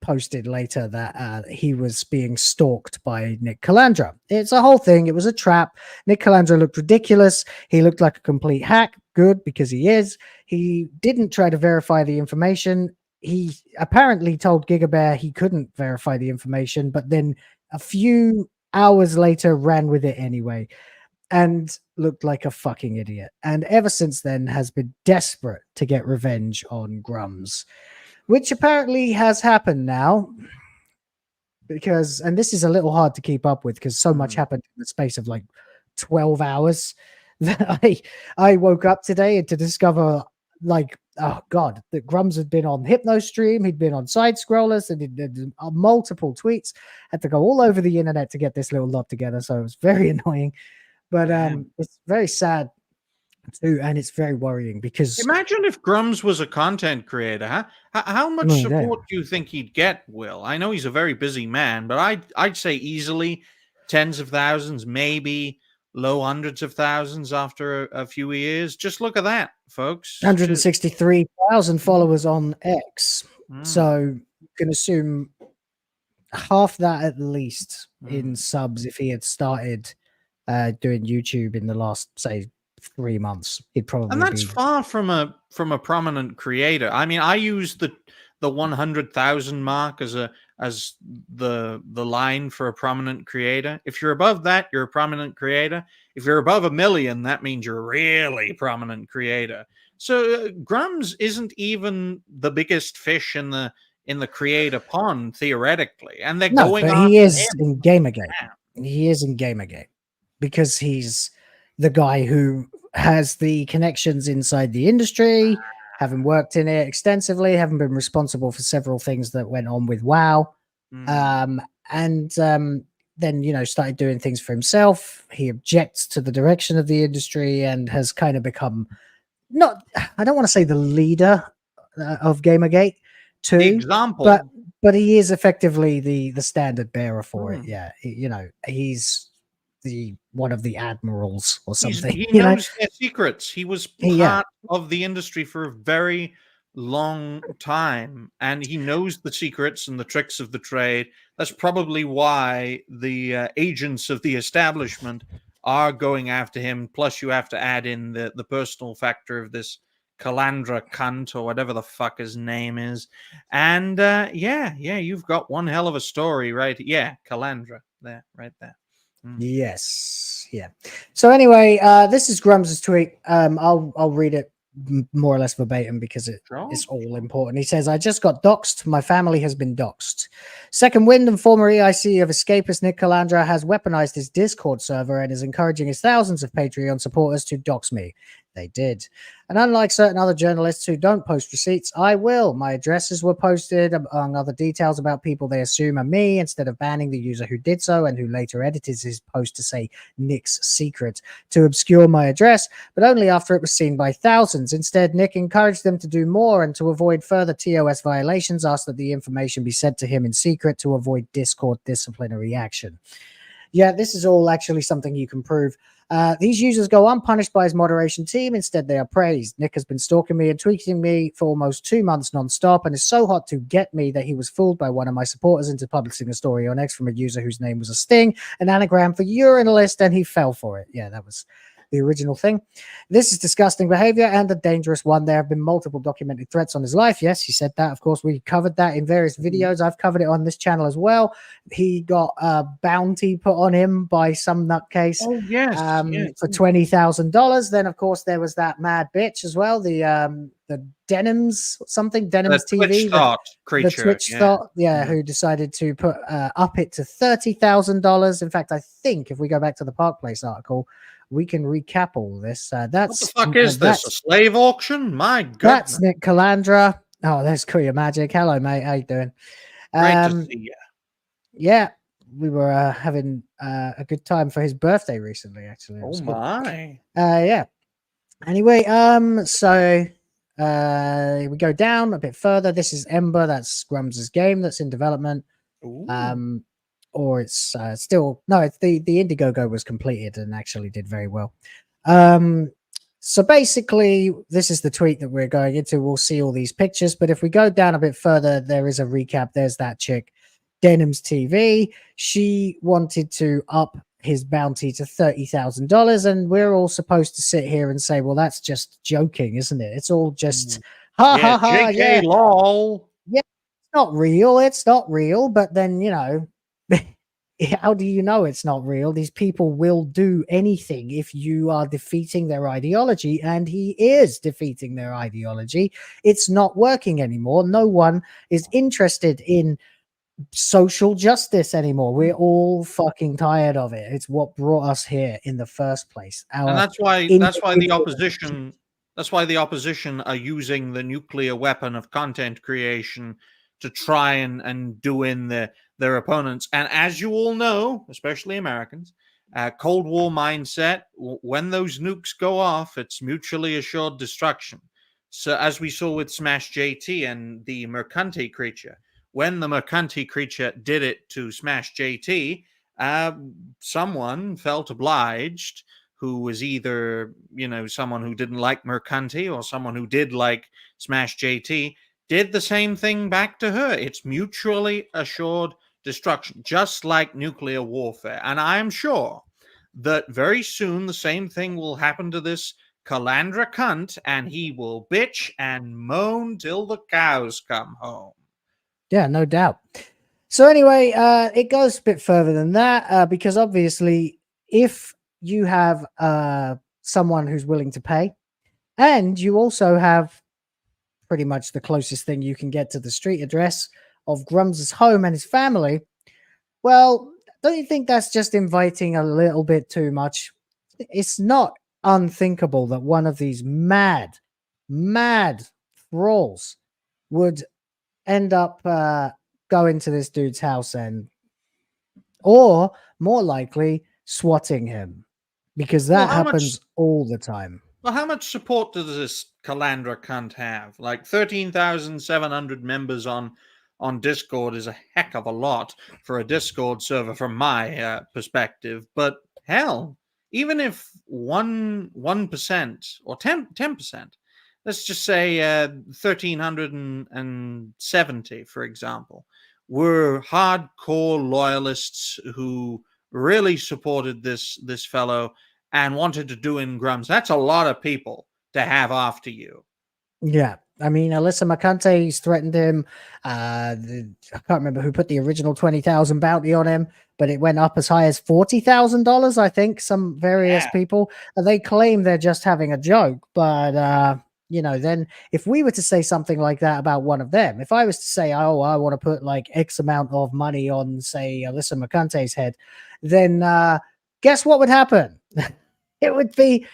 posted later that he was being stalked by Nick Calandra. It's a whole thing. It was a trap. Nick Calandra looked ridiculous. He looked like a complete hack. Good, because he is. He didn't try to verify the information. He apparently told Gigabear he couldn't verify the information, but then a few hours later ran with it anyway and looked like a fucking idiot. And ever since then has been desperate to get revenge on GRUMMZ, which apparently has happened now because, and this is a little hard to keep up with because so much happened in the space of like 12 hours that I woke up today to discover, like, oh God, that GRUMMZ had been on HypnoStream, he'd been on Side Scrollers, and he did multiple tweets. Had to go all over the internet to get this little lot together, so it was very annoying. But it's very sad too, and it's very worrying because imagine if GRUMMZ was a content creator. How much support do you think he'd get, Will? I know he's a very busy man, but I'd say easily tens of thousands, maybe low hundreds of thousands after a few years. Just look at that, folks. 163,000 followers on X. So you can assume half that at least in subs if he had started doing YouTube in the last, say, 3 months. He'd probably And that's be far from a prominent creator. I mean, I use the 100,000 mark as the line for a prominent creator. If you're above that, you're a prominent creator. If you're above 1 million, that means you're a really prominent creator. So GRUMMZ isn't even the biggest fish in the creator pond theoretically, and they're going. But he is in Gamergate. He is in Gamergate because he's the guy who has the connections inside the industry, having worked in it extensively, having been responsible for several things that went on with WoW, and then, you know, started doing things for himself. He objects to the direction of the industry and has kind of become I don't want to say the leader of Gamergate, the example, but he is effectively the standard bearer for it. Yeah, you know, he's one of the admirals or something. He knows their secrets. He was part of the industry for a very long time, and he knows the secrets and the tricks of the trade. That's probably why the agents of the establishment are going after him. Plus, you have to add in the personal factor of this Calandra cunt or whatever the fuck his name is. And you've got one hell of a story, right? Yeah, Calandra, there, right there. Yes, yeah. So anyway, this is GRUMMZ's tweet. I'll read it more or less verbatim because it's all important. He says, "I just got doxed. My family has been doxed. Second Wind and former EIC of escapist Nick Calandra has weaponized his Discord server and is encouraging his thousands of Patreon supporters to dox me. They did. And unlike certain other journalists who don't post receipts, I will. My addresses were posted, among other details about people they assume are me, instead of banning the user who did so and who later edited his post to say Nick's secret to obscure my address, but only after it was seen by thousands. Instead, Nick encouraged them to do more, and to avoid further TOS violations, asked that the information be sent to him in secret to avoid Discord disciplinary action." Yeah, this is all actually something you can prove. These users go unpunished by his moderation team. Instead, they are praised. Nick has been stalking me and tweeting me for almost 2 months non-stop and is so hot to get me that he was fooled by one of my supporters into publishing a story on X from a user whose name was a sting, an anagram for urinalist, and he fell for it. Yeah, that was the original thing. This is disgusting behavior and a dangerous one. There have been multiple documented threats on his life. Yes, he said that. Of course, we covered that in various videos. I've covered it on this channel as well. He got a bounty put on him by some nutcase for $20,000. Then, of course, there was that mad bitch as well, the Denims TV, the Twitch thought, who decided to put up it to $30,000. In fact, I think if we go back to the Park Place article, we can recap all this. That's what the fuck is this? A slave auction? My goodness. That's Nick Calandra. Oh, there's Kuya Magic. Hello, mate. How you doing? Great to see you. Yeah, we were having a good time for his birthday recently, actually. Oh my. Yeah. Anyway, so we go down a bit further. This is Ember. That's GRUMMZ's game that's in development. Ooh. Or it's still it's the Indiegogo was completed and actually did very well. So basically, this is the tweet that we're going into. We'll see all these pictures, but if we go down a bit further, there is a recap. There's that chick, Denims TV. She wanted to up his bounty to $30,000, and we're all supposed to sit here and say, well, that's just joking, isn't it? It's all just ha, JK, lol. Yeah, it's not real. It's not real. But then, you know, how do you know it's not real? These people will do anything if you are defeating their ideology, and he is defeating their ideology. It's not working anymore. No one is interested in social justice anymore. We're all fucking tired of it. It's what brought us here in the first place. And that's why the opposition are using the nuclear weapon of content creation to try and do in their opponents. And as you all know, especially Americans, Cold War mindset, when those nukes go off, it's mutually assured destruction. So as we saw with Smash JT and the Mercanti creature, when the Mercanti creature did it to Smash JT, someone felt obliged, who was either, you know, someone who didn't like Mercanti or someone who did like Smash JT, did the same thing back to her. It's mutually assured destruction, just like nuclear warfare. And I'm sure that very soon the same thing will happen to this Calandra cunt, and he will bitch and moan till the cows come home. Yeah, no doubt. So anyway, it goes a bit further than that, because obviously if you have someone who's willing to pay, and you also have pretty much the closest thing you can get to the street address of GRUMMZ's home and his family, well, don't you think that's just inviting a little bit too much? It's not unthinkable that one of these mad thralls would end up going to this dude's house or more likely swatting him, because that happens all the time. Well, how much support does this Calandra cunt have? Like 13,700 members on Discord is a heck of a lot for a Discord server from my perspective. But hell, even if 1% or 10%, let's just say 1,370, for example, were hardcore loyalists who really supported this fellow and wanted to do in GRUMMZ. That's a lot of people to have after you. Yeah. I mean, Alyssa Mercante's threatened him. I can't remember who put the original 20,000 bounty on him, but it went up as high as $40,000, I think, some various people. They claim they're just having a joke, but, you know, then if we were to say something like that about one of them, if I was to say, oh, I want to put like X amount of money on, say, Alyssa Mercante's head, then guess what would happen? It would be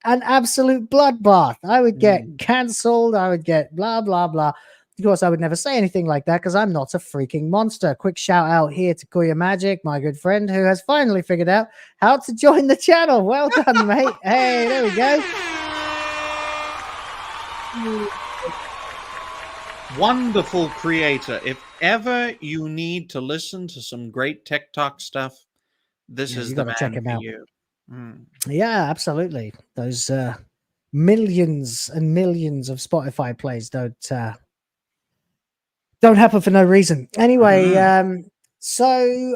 an absolute bloodbath. I would get cancelled. I would get blah, blah, blah. Of course, I would never say anything like that because I'm not a freaking monster. Quick shout out here to Kuya Magic, my good friend, who has finally figured out how to join the channel. Well done, mate. Hey, there we go. Wonderful creator. If ever you need to listen to some great TikTok stuff, this is the man for you. Yeah, absolutely. Those millions and millions of Spotify plays don't happen for no reason. Anyway, so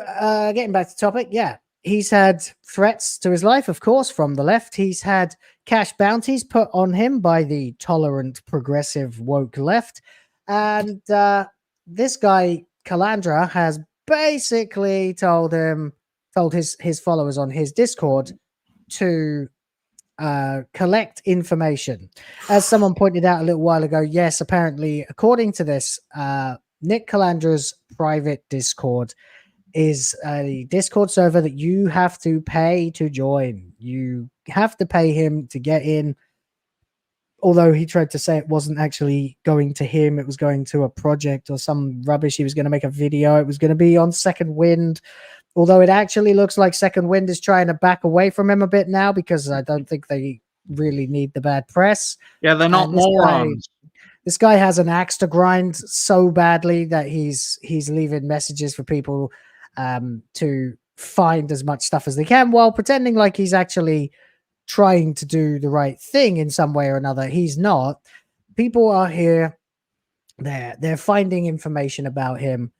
getting back to the topic, yeah, he's had threats to his life, of course, from the left. He's had cash bounties put on him by the tolerant, progressive, woke left. And this guy, Calandra, has basically told his followers on his Discord to collect information. As someone pointed out a little while ago, yes, apparently, according to this, Nick Calandra's private Discord is a Discord server that you have to pay to join. You have to pay him to get in. Although he tried to say it wasn't actually going to him, it was going to a project or some rubbish. He was going to make a video. It was going to be on Second Wind. Although it actually looks like Second Wind is trying to back away from him a bit now because I don't think they really need the bad press. Yeah, they're not morons. This guy has an axe to grind so badly that he's leaving messages for people to find as much stuff as they can while pretending like he's actually trying to do the right thing in some way or another. He's not. People are here. They're finding information about him.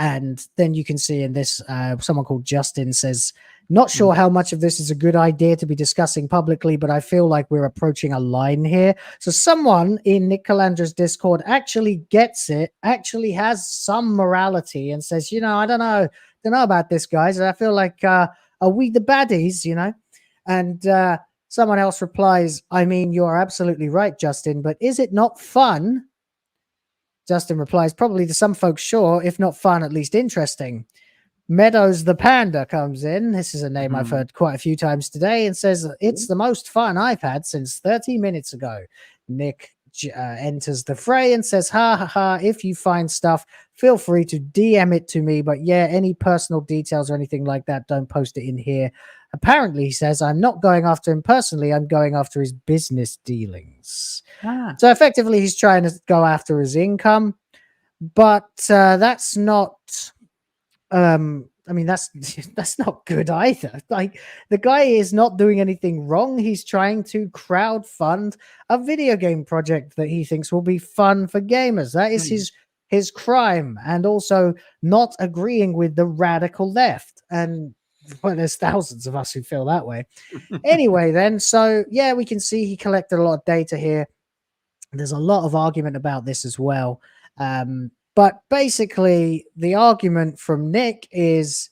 And then you can see in this, someone called Justin says, not sure how much of this is a good idea to be discussing publicly, but I feel like we're approaching a line here. So someone in Nick Calandra's Discord actually gets it, actually has some morality and says, you know, I don't know about this, guys. I feel like, are we the baddies, you know? And someone else replies, I mean, you're absolutely right, Justin, but is it not fun? Justin replies, probably to some folks, sure, if not fun, at least interesting. Meadows the Panda comes in. This is a name I've heard quite a few times today and says, it's the most fun I've had since 30 minutes ago. Nick enters the fray and says, ha ha ha, if you find stuff, feel free to DM it to me. But yeah, any personal details or anything like that, don't post it in here. Apparently, he says, I'm not going after him personally. I'm going after his business dealings. So effectively, he's trying to go after his income. But that's not... I mean, that's not good either. Like, the guy is not doing anything wrong. He's trying to crowdfund a video game project that he thinks will be fun for gamers. That is his crime. And also not agreeing with the radical left. And well, there's thousands of us who feel that way. Anyway, then, so yeah, we can see he collected a lot of data here. There's a lot of argument about this as well. But basically, the argument from Nick is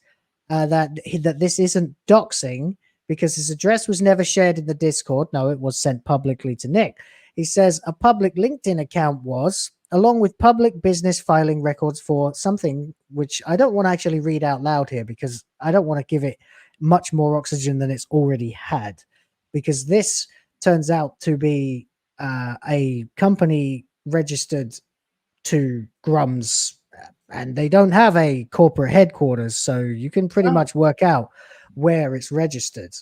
that this isn't doxing because his address was never shared in the Discord. No, it was sent publicly to Nick. He says a public LinkedIn account was, along with public business filing records for something which I don't want to actually read out loud here because I don't want to give it much more oxygen than it's already had, because this turns out to be a company registered to GRUMMZ, and they don't have a corporate headquarters, so you can pretty much work out where it's registered.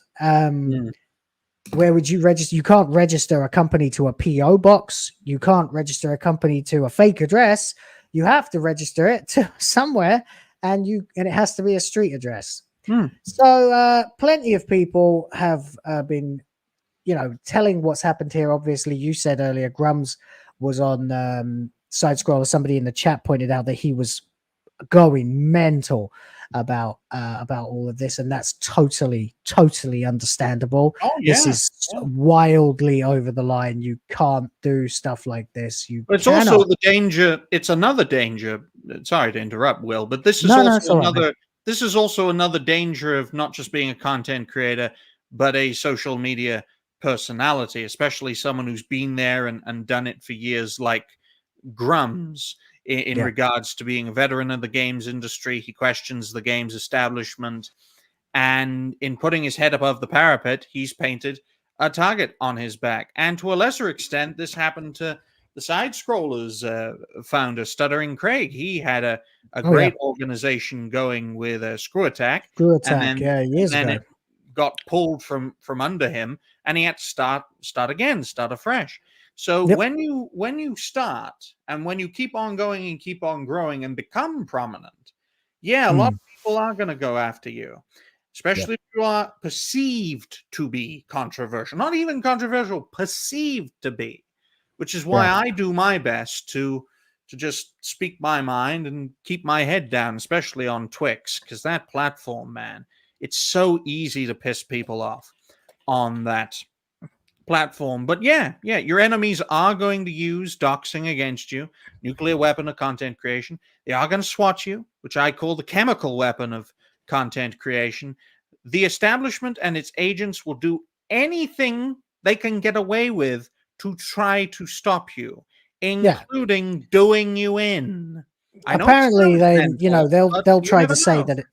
Where would you register? You can't register a company to a PO box. You can't register a company to a fake address. You have to register it to somewhere, and it has to be a street address. So plenty of people have been, telling what's happened here. Obviously, you said earlier, GRUMMZ was on Side Scroller. Somebody in the chat pointed out that he was going mental about all of this, and that's totally understandable. This is wildly over the line. You can't do stuff like this. But it's also the danger. It's another danger. Sorry to interrupt, Will, but this is this is also another danger of not just being a content creator, but a social media personality, especially someone who's been there and done it for years, like GRUMMZ. In regards to being a veteran of the games industry. He questions the games establishment, and in putting his head above the parapet, he's painted a target on his back. And to a lesser extent, this happened to the Side Scrollers founder, Stuttering Craig. He had a great organization going with a Screw Attack. Years ago. It got pulled from under him, and he had to start afresh. So when you start and when you keep on going and keep on growing and become prominent, a lot of people are going to go after you, especially if you are perceived to be controversial. Not even controversial, perceived to be, which is why I do my best to just speak my mind and keep my head down, especially on Twix, because that platform, man, it's so easy to piss people off on that platform. But your enemies are going to use doxing against you, nuclear weapon of content creation. They are going to swat you, which I call the chemical weapon of content creation. The establishment and its agents will do anything they can get away with to try to stop you, including doing you in. Apparently, they'll try to say that.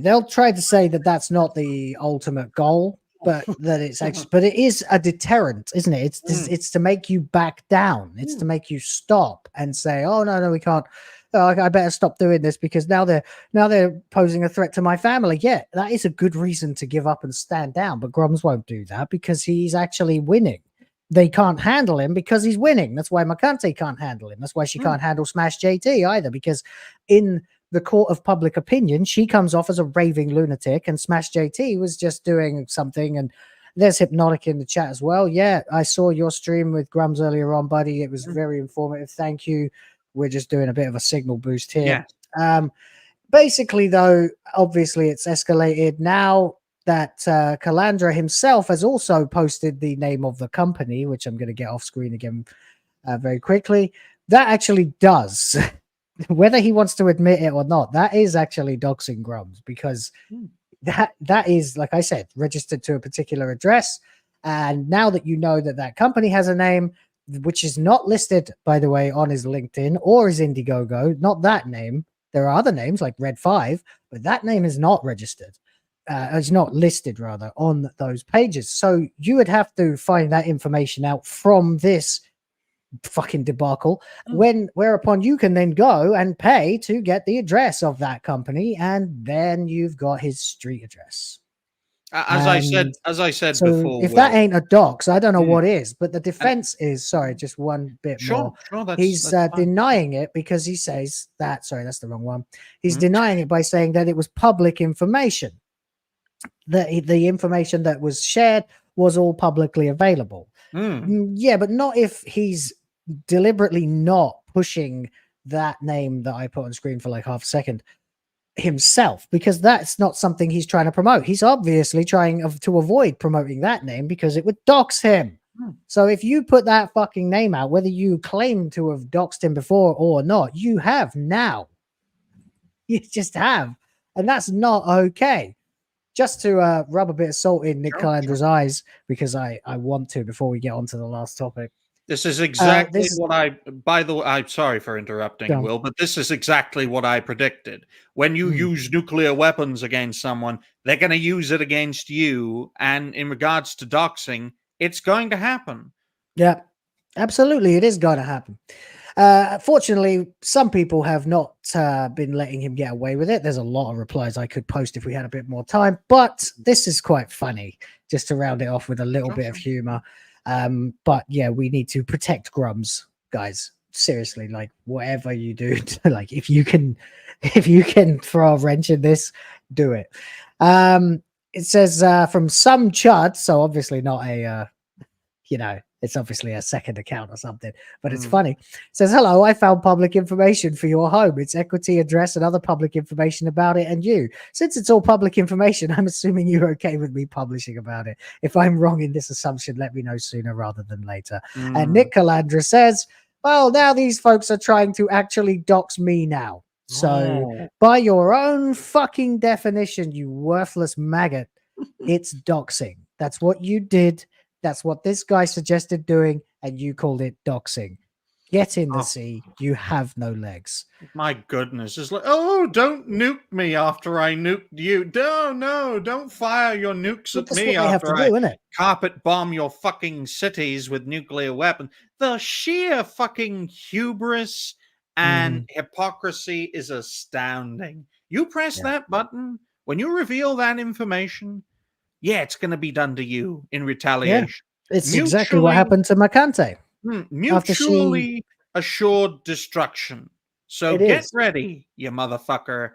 They'll try to say that that's not the ultimate goal. But that it's actually, but it is a deterrent, isn't it? It's to make you back down. It's to make you stop and say, "Oh no, we can't. I better stop doing this because now they're posing a threat to my family." Yeah, that is a good reason to give up and stand down. But GRUMMZ won't do that because he's actually winning. They can't handle him because he's winning. That's why Makante can't handle him. That's why she can't handle Smash JT either, because in the court of public opinion, she comes off as a raving lunatic, and Smash JT was just doing something. And there's Hypnotic in the chat as well. Yeah, I saw your stream with GRUMMZ earlier on, buddy. It was very informative. Thank you. We're just doing a bit of a signal boost here. Basically, though, obviously it's escalated now that Calandra himself has also posted the name of the company, which I'm going to get off screen again very quickly. That actually does. Whether he wants to admit it or not, that is actually doxing GRUMMZ, because that is, like I said, registered to a particular address. And now that you know that company has a name, which is not listed, by the way, on his LinkedIn or his Indiegogo, not that name. There are other names like Red 5, but that name is not registered. It's not listed, rather, on those pages. So you would have to find that information out from this fucking debacle, whereupon you can then go and pay to get the address of that company, and then you've got his street address. As I said so before, if that ain't a dox, I don't know what is. But the defense is, sorry, just one bit more. He's denying it because he says that, sorry, that's the wrong one. He's denying it by saying that it was public information. The information that was shared was all publicly available. Yeah, but not if he's deliberately not pushing that name that I put on screen for like half a second. himself, because that's not something he's trying to promote. He's obviously trying to avoid promoting that name because it would dox him. So if you put that fucking name out, whether you claim to have doxed him before or not, you have now. You just have. And that's not okay. Just to rub a bit of salt in Nick Calandra's eyes, because I want to before we get on to the last topic. This is exactly what I, by the way, I'm sorry for interrupting, Will, but this is exactly what I predicted. When you use nuclear weapons against someone, they're going to use it against you. And in regards to doxing, it's going to happen. Yeah, absolutely. It is going to happen. Fortunately, some people have not been letting him get away with it. There's a lot of replies I could post if we had a bit more time, but this is quite funny, just to round it off with a little bit of humor. But yeah, we need to protect GRUMMZ, guys. Seriously, like whatever you do, like if you can throw a wrench in this, do it. It says from some chud, so obviously not a it's obviously a second account or something, but it's funny. It says, hello, I found public information for your home, its equity address and other public information about it and you. Since it's all public information, I'm assuming you're okay with me publishing about it. If I'm wrong in this assumption, let me know sooner rather than later. And Nick Calandra says, well, now these folks are trying to actually dox me now. So by your own fucking definition, you worthless maggot, it's doxing. That's what you did. That's what this guy suggested doing, and you called it doxing. Get in the sea. You have no legs. My goodness. It's like, oh, don't nuke me after I nuked you. No, don't fire your nukes at me after I carpet bomb your fucking cities with nuclear weapons. The sheer fucking hubris and hypocrisy is astounding. You press that button, when you reveal that information, it's going to be done to you in retaliation. Yeah, it's exactly what happened to Macante. Mutually assured destruction. So get ready, you motherfucker.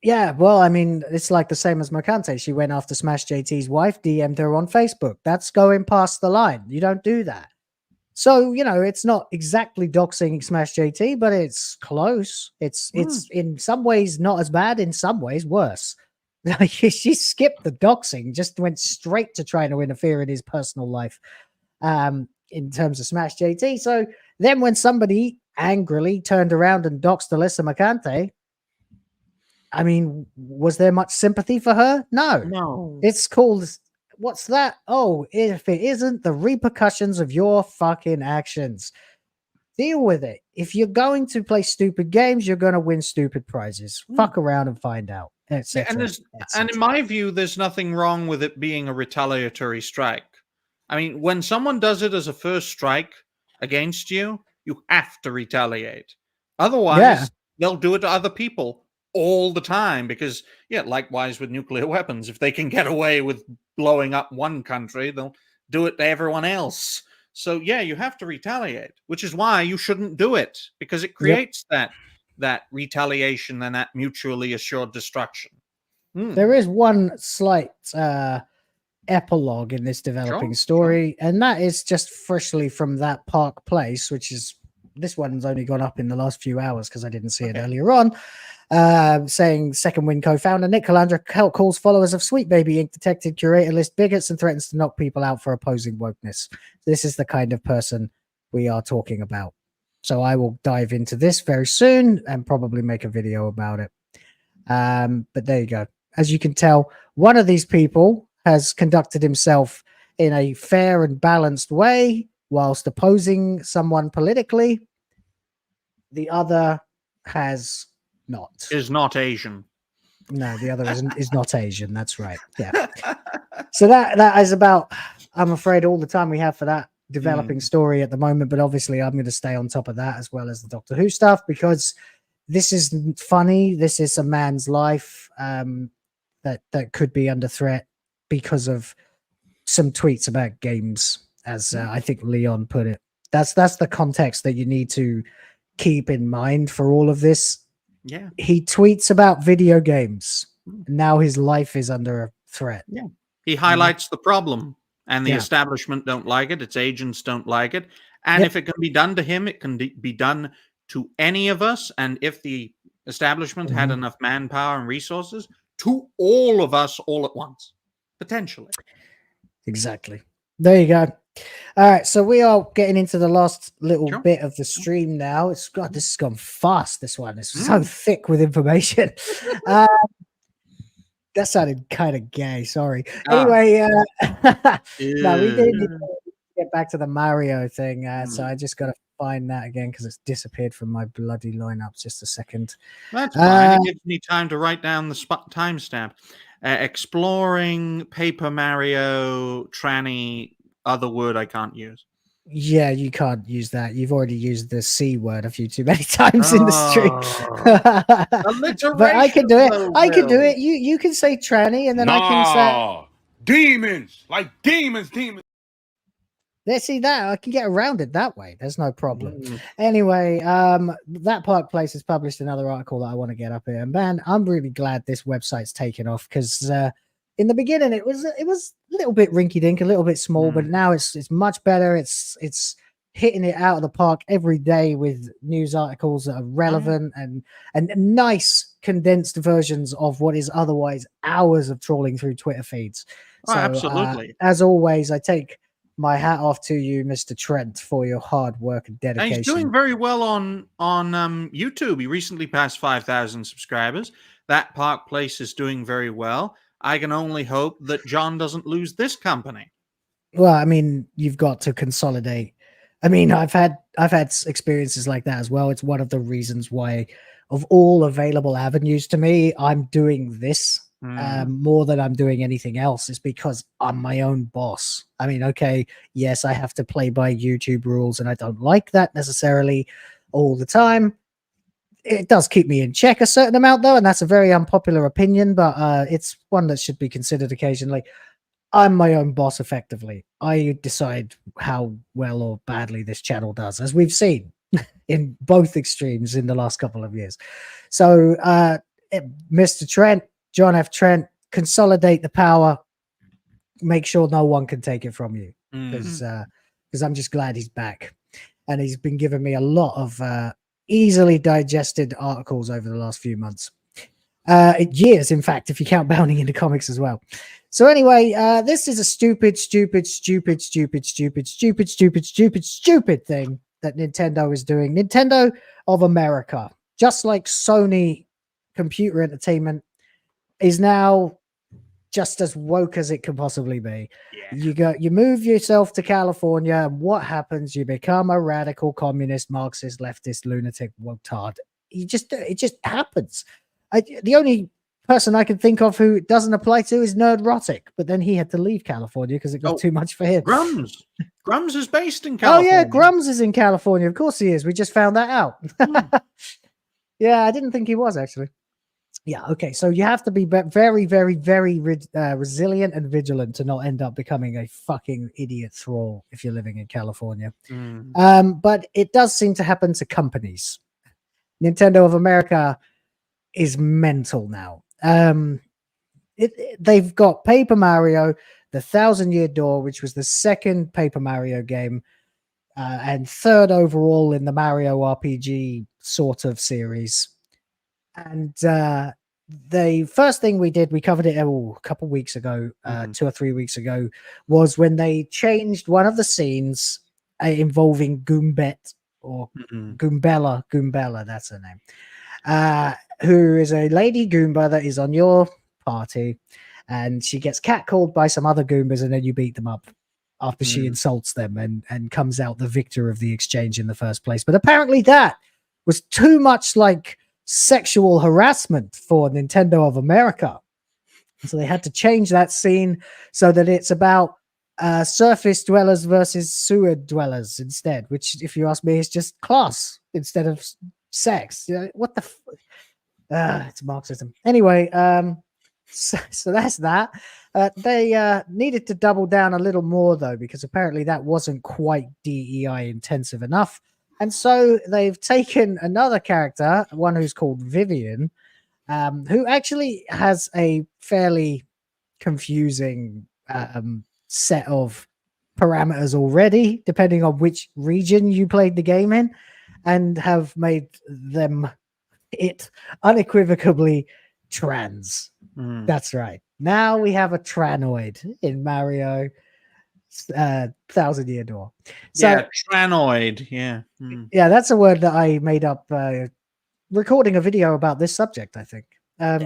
Yeah, well, I mean, it's like the same as Macante. She went after Smash JT's wife, DM'd her on Facebook. That's going past the line. You don't do that. So, it's not exactly doxing Smash JT, but it's close. It's in some ways not as bad, in some ways worse. She skipped the doxing, just went straight to trying to interfere in his personal life in terms of Smash JT. So then when somebody angrily turned around and doxed Alyssa Macante, I mean, was there much sympathy for her? No. It's called, what's that? Oh, if it isn't the repercussions of your fucking actions. Deal with it. If you're going to play stupid games, you're going to win stupid prizes. Fuck around and find out. And in my view, there's nothing wrong with it being a retaliatory strike. I mean, when someone does it as a first strike against you, you have to retaliate. Otherwise, they'll do it to other people all the time because, likewise with nuclear weapons, if they can get away with blowing up one country, they'll do it to everyone else. So, you have to retaliate, which is why you shouldn't do it, because it creates that retaliation and that mutually assured destruction. There is one slight epilogue in this developing story, and that is just freshly from that Park Place, which is, this one's only gone up in the last few hours because I didn't see it earlier on, saying Second Wind co-founder Nick Calandra calls followers of Sweet Baby Inc. detected curator list bigots and threatens to knock people out for opposing wokeness. This is the kind of person we are talking about. So I will dive into this very soon and probably make a video about it. But there you go. As you can tell, one of these people has conducted himself in a fair and balanced way whilst opposing someone politically. The other has not. Is not Asian. No, the other is not Asian. That's right. Yeah. So that is about, I'm afraid, all the time we have for that developing story at the moment, but obviously I'm going to stay on top of that as well as the Doctor Who stuff, because this is funny. This is a man's life that could be under threat because of some tweets about games, as I think Leon put it. That's the context that you need to keep in mind for all of this. Yeah, he tweets about video games. Now his life is under threat. Yeah, he highlights the problem. And the establishment don't like it. Its agents don't like it. And if it can be done to him, it can be done to any of us. And if the establishment had enough manpower and resources to all of us all at once, potentially. Exactly. There you go. All right, so we are getting into the last little bit of the stream now. It's God, this has gone fast. This one is so thick with information. That sounded kind of gay. Sorry. Anyway, no, we did need to get back to the Mario thing. So I just got to find that again because it's disappeared from my bloody lineups. Just a second. That's fine. It gives me time to write down the timestamp. Exploring Paper Mario tranny. Other word I can't use. Yeah, you can't use that. You've already used the C word a few too many times in the stream. But I can do it. I can do it. You can say tranny, and then I can say demons, like demons. Let's see that I can get around it that way. There's no problem. Anyway, that Park Place has published another article that I want to get up here, and man, I'm really glad this website's taken off because in the beginning it was a little bit rinky-dink, a little bit small, but now it's much better. It's hitting it out of the park every day with news articles that are relevant and nice condensed versions of what is otherwise hours of trawling through Twitter feeds. So, absolutely. As always, I take my hat off to you, Mr. Trent, for your hard work and dedication. And he's doing very well on YouTube. He recently passed 5,000 subscribers. That Park Place is doing very well. I can only hope that John doesn't lose this company. Well, I mean, you've got to consolidate. I mean, I've had experiences like that as well. It's one of the reasons why, of all available avenues to me, I'm doing this more than I'm doing anything else. Is because I'm my own boss. I mean, okay, yes, I have to play by YouTube rules, and I don't like that necessarily all the time. It does keep me in check a certain amount, though, and that's a very unpopular opinion, but it's one that should be considered occasionally. I'm my own boss, effectively. I decide how well or badly this channel does, as we've seen in both extremes in the last couple of years. So, Mr. Trent, John F. Trent, consolidate the power. Make sure no one can take it from you, because I'm just glad he's back, and he's been giving me a lot of easily digested articles over the last few months, years, in fact, if you count Bounding into Comics as well. So anyway, this is a stupid thing that Nintendo is doing. Nintendo of America, just like Sony Computer Entertainment, is now just as woke as it can possibly be. You move yourself to California, and what happens? You become a radical communist, Marxist, leftist, lunatic, woke-tard. It just happens. The only person I can think of who it doesn't apply to is Nerdrotic, but then he had to leave California because it got too much for him. GRUMMZ is based in California. Oh yeah, GRUMMZ is in California. Of course he is. We just found that out. Yeah, I didn't think he was actually. Yeah, okay. So you have to be very, very, very resilient and vigilant to not end up becoming a fucking idiot thrall if you're living in California. But it does seem to happen to companies. Nintendo of America is mental now. They've got Paper Mario, the 1,000-Year Door, which was the second Paper Mario game and third overall in the Mario RPG sort of series. And the first thing we did, we covered it a couple weeks ago, 2 or 3 weeks ago, was when they changed one of the scenes involving Goombet or Goombella, that's her name, who is a lady Goomba that is on your party, and she gets catcalled by some other Goombas, and then you beat them up after she insults them and comes out the victor of the exchange in the first place. But apparently that was too much like sexual harassment for Nintendo of America, so they had to change that scene so that it's about surface dwellers versus sewer dwellers instead, which, if you ask me, is just class instead of sex. What the it's Marxism. Anyway, so that's that. They needed to double down a little more, though, because apparently that wasn't quite DEI intensive enough. And so they've taken another character, one who's called Vivian, who actually has a fairly confusing set of parameters already, depending on which region you played the game in, and have made them it unequivocally trans. Mm. That's right. Now we have a tranoid in Mario Thousand Year Door. So, Yeah, tranoid. Yeah. Mm. yeah, that's a word that I made up recording a video about this subject, I think,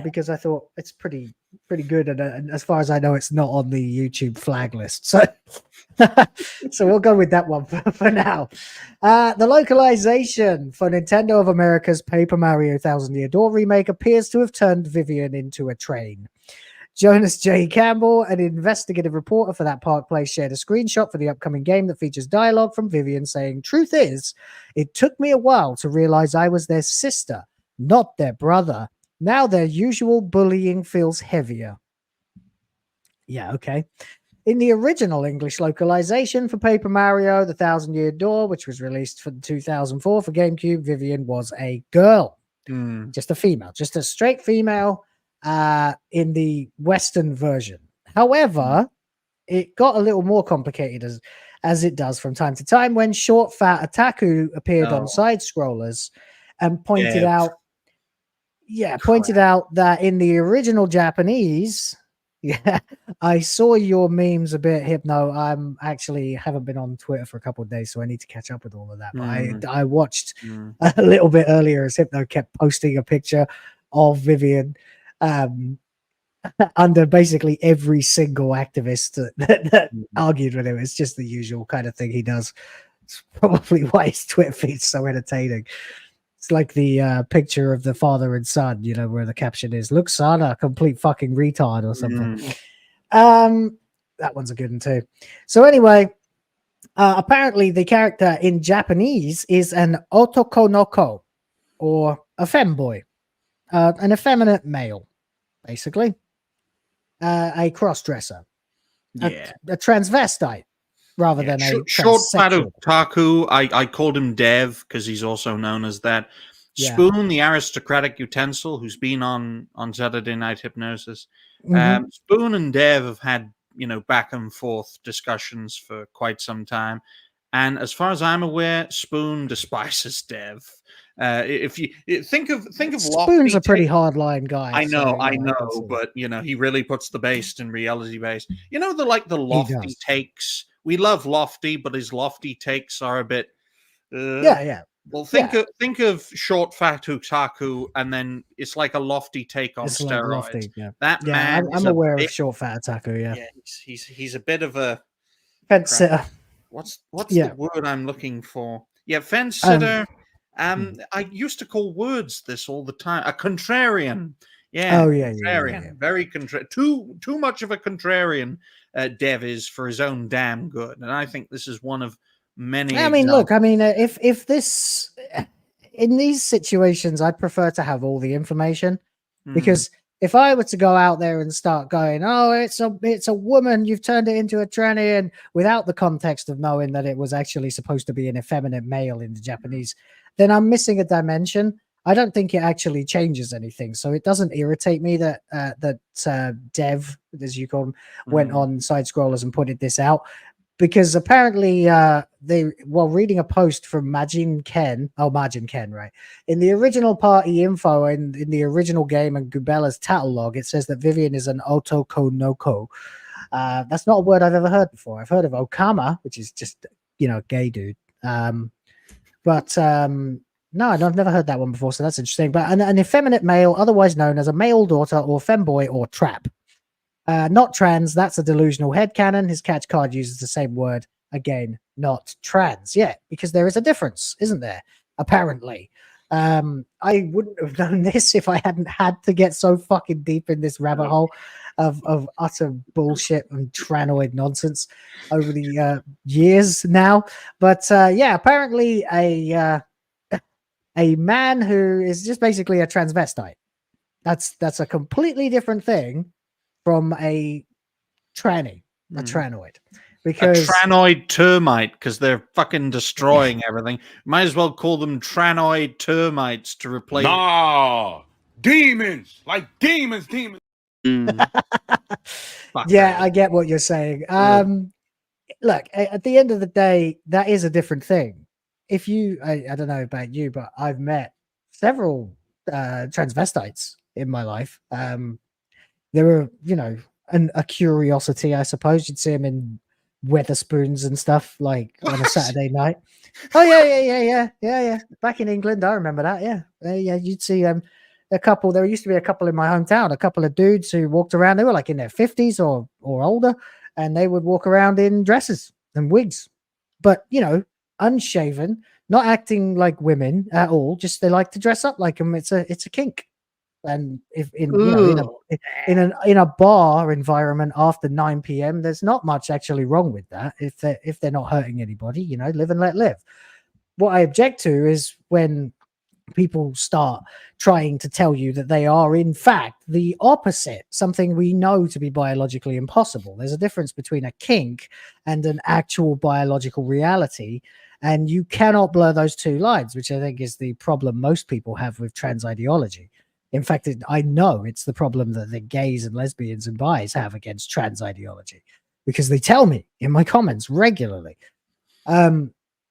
because I thought it's pretty good. And as far as I know, it's not on the YouTube flag list. So, so we'll go with that one for now. The localization for Nintendo of America's Paper Mario Thousand Year Door remake appears to have turned Vivian into a train. Jonas J. Campbell, an investigative reporter for that Park Place, shared a screenshot for the upcoming game that features dialogue from Vivian saying, "Truth is, it took me a while to realize I was their sister, not their brother. Now their usual bullying feels heavier." Yeah, okay. In the original English localization for Paper Mario, The Thousand Year Door, which was released for 2004 for GameCube, Vivian was a girl. Just a female, just a straight female. In the Western version. However, it got a little more complicated as it does from time to time when short fat Otaku appeared on side scrollers and pointed out that in the original Japanese, I saw your memes a bit, Hypno. I'm actually haven't been on Twitter for a couple of days, so I need to catch up with all of that. But I watched a little bit earlier as Hypno kept posting a picture of Vivian under basically every single activist that argued with him. It's just the usual kind of thing he does. It's probably why his Twitter feed's so entertaining. It's like the picture of the father and son, you know, where the caption is, "Look, son, a complete fucking retard," or something. That one's a good one too. So anyway, apparently the character in Japanese is an otokonoko, or a femboy, an effeminate male. Basically, a cross-dresser, a transvestite, rather than a short fat otaku. I called him Dev because he's also known as that. Spoon, the aristocratic utensil, who's been on Saturday Night Hypnosis. Spoon and Dev have had, you know, back and forth discussions for quite some time, and as far as I'm aware, Spoon despises Dev. If you think of Spoon's a pretty hardline guy. I know, but you know, he really puts the base in reality base. You know, the lofty takes. We love lofty, but his lofty takes are a bit. Well, think of short fat otaku, and then it's like a lofty take on steroids. Lofty, That man, I'm aware of short fat otaku. Yeah, he's a bit of a fence sitter. What's the word I'm looking for? Yeah, fence sitter. I used to call words this all the time. A contrarian. Yeah. Oh, yeah. Contrarian. Yeah. Very contrarian. Too much of a contrarian, Dev is for his own damn good. And I think this is one of many. I mean, look, if this, in these situations, I'd prefer to have all the information, because if I were to go out there and start going, "Oh, it's a woman, you've turned it into a tranny," and without the context of knowing that it was actually supposed to be an effeminate male in the Japanese, then I'm missing a dimension. I don't think it actually changes anything. So it doesn't irritate me that Dev, as you call him, went on side scrollers and pointed this out, because apparently while reading a post from Majin Ken, right? In the original party info and in the original game and Gubella's tattle log, it says that Vivian is an otokonoko. That's not a word I've ever heard before. I've heard of okama, which is just, you know, gay dude. But no, I've never heard that one before, so that's interesting. But an effeminate male, otherwise known as a male daughter or femboy or trap. Not trans, that's a delusional headcanon. His catch card uses the same word, again, not trans. Yeah, because there is a difference, isn't there? Apparently. I wouldn't have known this if I hadn't had to get so fucking deep in this rabbit hole of utter bullshit and tranoid nonsense over the years now. But yeah, apparently a man who is just basically a transvestite. That's a completely different thing from a tranny, a tranoid. Because a tranoid termite, because they're fucking destroying everything. Might as well call them tranoid termites to replace. Nah, demons, like demons. Yeah, I get what you're saying. Look, at the end of the day, that is a different thing. If you, I don't know about you, but I've met several transvestites in my life. They were, you know, a curiosity, I suppose. You'd see them in Weatherspoons and stuff, like on a Saturday night. Oh yeah. Back in England, I remember that. Yeah. You'd see a couple. There used to be a couple in my hometown. A couple of dudes who walked around. They were like in their 50s or older, and they would walk around in dresses and wigs, but you know, unshaven, not acting like women at all. Just they like to dress up like them. It's a kink. And if in you know, in a bar environment after 9 p.m., there's not much actually wrong with that. If they're not hurting anybody, you know, live and let live. What I object to is when people start trying to tell you that they are in fact the opposite, something we know to be biologically impossible. There's a difference between a kink and an actual biological reality, and you cannot blur those two lines, which I think is the problem most people have with trans ideology. In fact, I know it's the problem that the gays and lesbians and bis have against trans ideology, because they tell me in my comments regularly.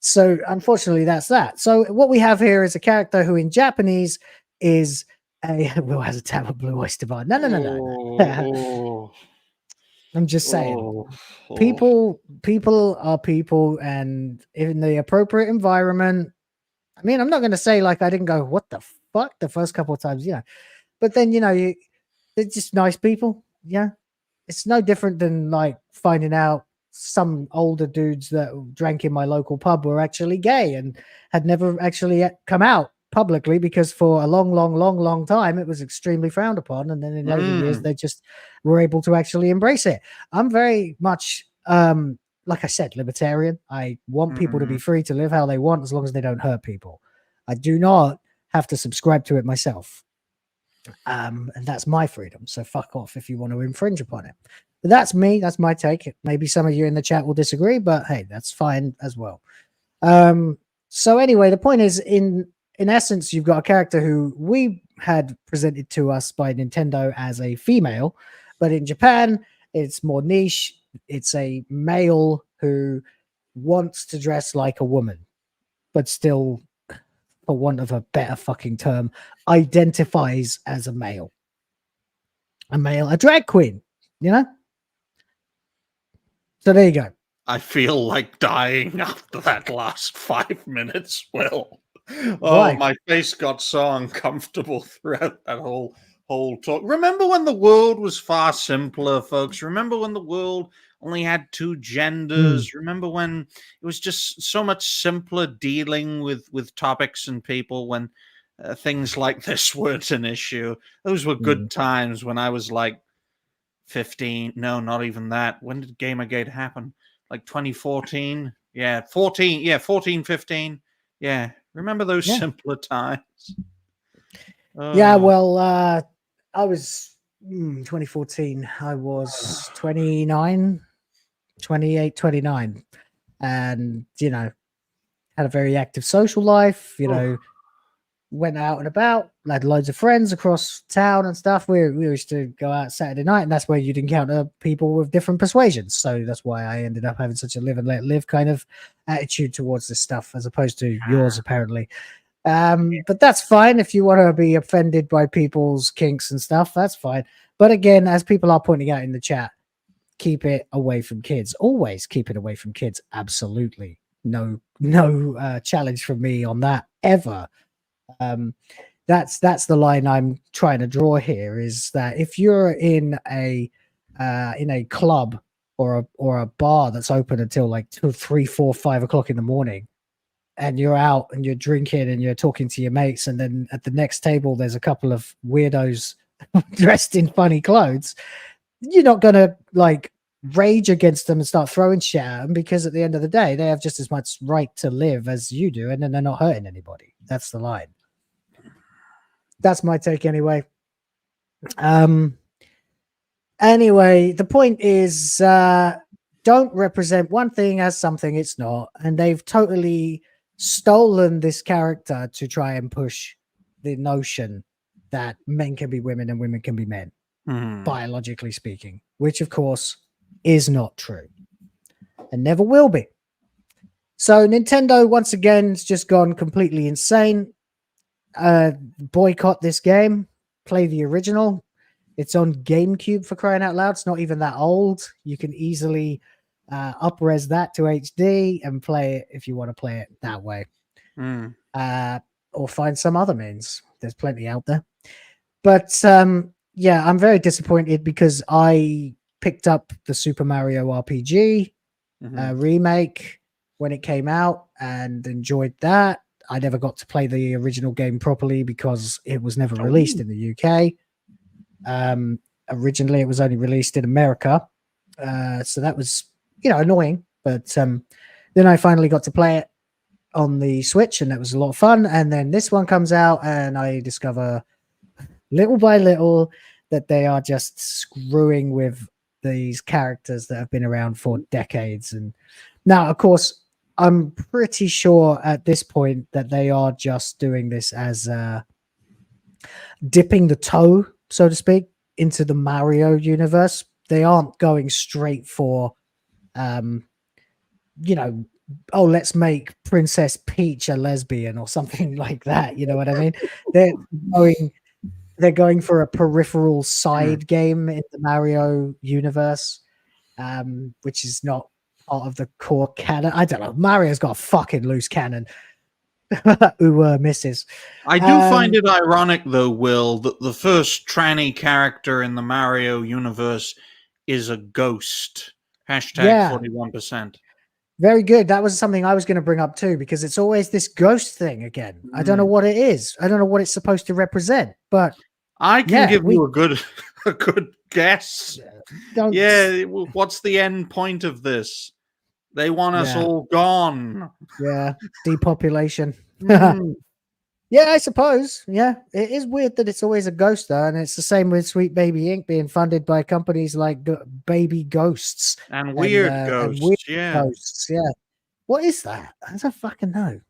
So unfortunately, that's that. So what we have here is a character who in Japanese is Will has a tab of blue oyster bar. No. I'm just saying, people are people, and in the appropriate environment. I mean, I'm not going to say like I didn't go, what the fuck, the first couple of times, yeah. But then, you know, they're just nice people. Yeah. It's no different than like finding out some older dudes that drank in my local pub were actually gay and had never actually come out publicly, because for a long time it was extremely frowned upon. And then in later years, they just were able to actually embrace it. I'm very much, like I said, libertarian. I want people to be free to live how they want, as long as they don't hurt people. I do not have to subscribe to it myself. And that's my freedom. So fuck off if you want to infringe upon it. But that's me. That's my take. Maybe some of you in the chat will disagree, but hey, that's fine as well. So anyway, the point is, in essence, you've got a character who we had presented to us by Nintendo as a female, but in Japan, it's more niche. It's a male who wants to dress like a woman, but still, for want of a better fucking term, identifies as a male. A drag queen, you know? So there you go. I feel like dying after that last 5 minutes, Will. Why? My face got so uncomfortable throughout that whole talk. Remember when the world was far simpler, folks? Remember when the world only had 2 genders? Remember when it was just so much simpler dealing with topics and people, when things like this weren't an issue? Those were good times when I was like 15. No, not even that. When did Gamergate happen? Like 2014? Yeah, 14. Yeah, 14, 15. Yeah. Remember those simpler times? Yeah, well, I was 2014. I was 28, 29. And, you know, had a very active social life, you know, went out and about, had loads of friends across town and stuff. We used to go out Saturday night, and that's where you'd encounter people with different persuasions. So that's why I ended up having such a live and let live kind of attitude towards this stuff, as opposed to yours, apparently. But that's fine. If you want to be offended by people's kinks and stuff, that's fine. But again, as people are pointing out in the chat, keep it away from kids. Always keep it away from kids. Absolutely. No challenge from me on that ever. That's the line I'm trying to draw here, is that if you're in a club or a bar that's open until like 2, 3, 4, 5 o'clock in the morning, and you're out and you're drinking and you're talking to your mates, and then at the next table there's a couple of weirdos dressed in funny clothes, you're not gonna like rage against them and start throwing shit at them, because at the end of the day they have just as much right to live as you do, and then they're not hurting anybody. That's the line. That's my take anyway. Anyway, the point is, don't represent one thing as something it's not. And they've totally stolen this character to try and push the notion that men can be women and women can be men, biologically speaking, which of course is not true and never will be. So Nintendo, once again, has just gone completely insane. boycott this game. Play the original. It's on GameCube, for crying out loud. It's not even that old. You can easily up-res that to HD and play it if you want to play it that way. Or find some other means. There's plenty out there. But yeah, I'm very disappointed because I picked up the Super Mario RPG remake when it came out and enjoyed that. I never got to play the original game properly because it was never released in the UK. Originally, it was only released in America. So that was, annoying. But then I finally got to play it on the Switch, and that was a lot of fun. And then this one comes out, and I discover little by little that they are just screwing with these characters that have been around for decades. And now, of course, I'm pretty sure at this point that they are just doing this as dipping the toe, so to speak, into the Mario universe. They aren't going straight for, let's make Princess Peach a lesbian or something like that. You know what I mean? They're going for a peripheral side game in the Mario universe, which is not part of the core canon. I don't know. Mario's got a fucking loose cannon. Who misses? I do find it ironic, though, Will, that the first tranny character in the Mario universe is a ghost. Hashtag 41%. Very good. That was something I was going to bring up too, because it's always this ghost thing again. I don't know what it is. I don't know what it's supposed to represent, but I can give you a good guess. What's the end point of this? They want us all gone. Yeah, depopulation. Yeah, I suppose. Yeah, it is weird that it's always a ghost, though, and it's the same with Sweet Baby Inc. being funded by companies like Baby Ghosts and Weird Ghosts. Ghosts. Yeah, what is that? I don't fucking know.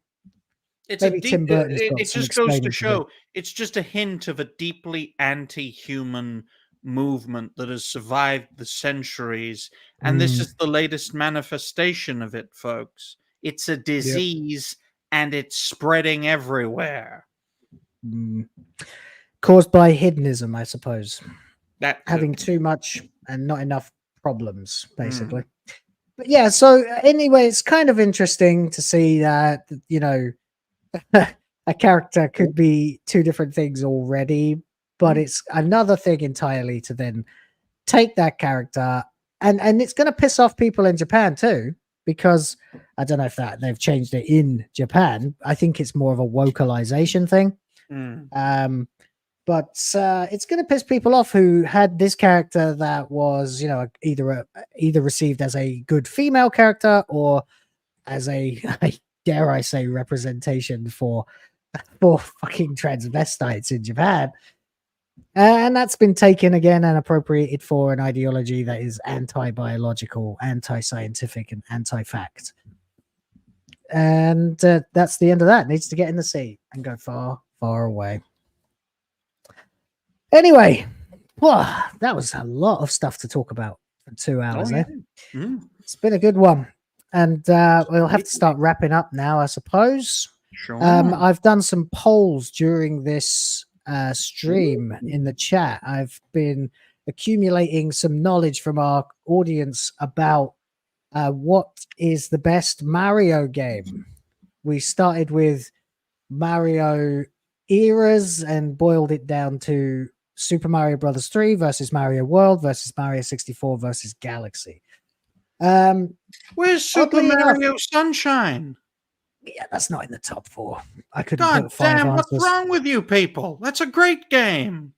It's maybe Tim Burton's it just goes to show it's just a hint of a deeply anti-human movement that has survived the centuries, and this is the latest manifestation of it, folks. It's a disease. And it's spreading everywhere. Caused by hedonism, I suppose. Having too much and not enough problems, basically. But yeah, so anyway, it's kind of interesting to see that, a character could be two different things already, but it's another thing entirely to then take that character, and it's going to piss off people in Japan too. Because I don't know if they've changed it in Japan. I think it's more of a vocalization thing. But it's going to piss people off who had this character that was, either received as a good female character or as a, dare I say, representation for fucking transvestites in Japan. And that's been taken again and appropriated for an ideology that is anti-biological, anti-scientific, and anti-fact. And that's the end of that. It needs to get in the sea and go far, far away. Anyway, that was a lot of stuff to talk about for 2 hours. It's been a good one. And we'll have to start wrapping up now, I suppose. Sure. I've done some polls during this stream in the chat. I've been accumulating some knowledge from our audience about what is the best Mario game. We started with Mario eras and boiled it down to Super Mario Brothers 3 versus Mario World versus Mario 64 versus Galaxy. Where's Super Mario Sunshine? Yeah, that's not in the top 4. I couldn't. God damn, what's wrong with you people? That's a great game.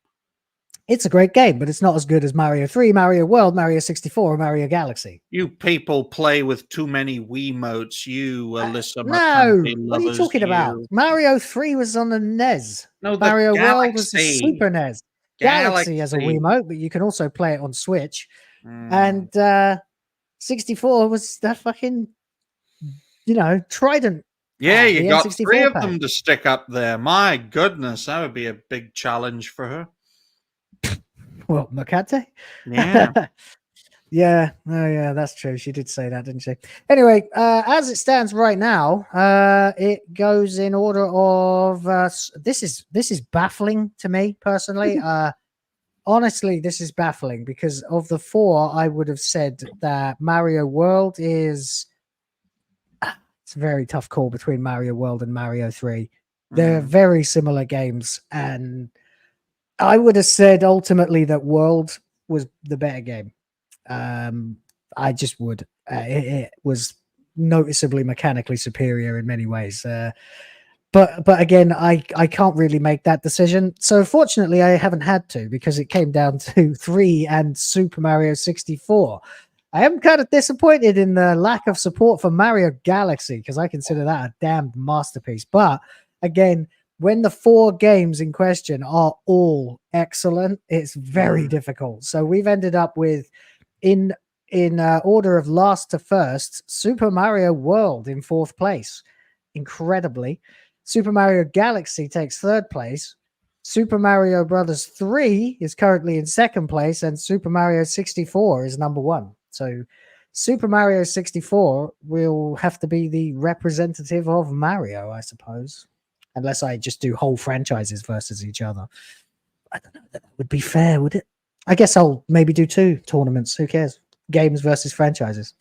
It's a great game, but it's not as good as Mario 3, Mario World, Mario 64, or Mario Galaxy. You people play with too many Wiimotes. You, Alyssa. No, what are you talking about? Mario 3 was on the NES. No, Mario Galaxy. World was the Super NES. Galaxy has a Wiimote, but you can also play it on Switch. And 64 was that fucking, Trident. Yeah, you got 3 of them to stick up there. My goodness, that would be a big challenge for her. Well, Makate? Yeah. Yeah, oh yeah, that's true. She did say that, didn't she? Anyway, as it stands right now, it goes in order of this is baffling to me personally. Honestly, this is baffling because of the four, I would have said that Mario World is it's a very tough call between Mario World and Mario 3. They're very similar games, and I would have said ultimately that World was the better game. I just would. It was noticeably mechanically superior in many ways. But again, I can't really make that decision. So fortunately, I haven't had to because it came down to 3 and Super Mario 64. I am kind of disappointed in the lack of support for Mario Galaxy because I consider that a damned masterpiece. But again, when the 4 games in question are all excellent, it's very difficult. So we've ended up with in order of last to first, Super Mario World in 4th place. Incredibly, Super Mario Galaxy takes 3rd place. Super Mario Brothers 3 is currently in 2nd place, and Super Mario 64 is number 1. So Super Mario 64 will have to be the representative of Mario, I suppose, unless I just do whole franchises versus each other. I don't know, that would be fair, would it? I guess I'll maybe do 2 tournaments. Who cares? Games versus franchises.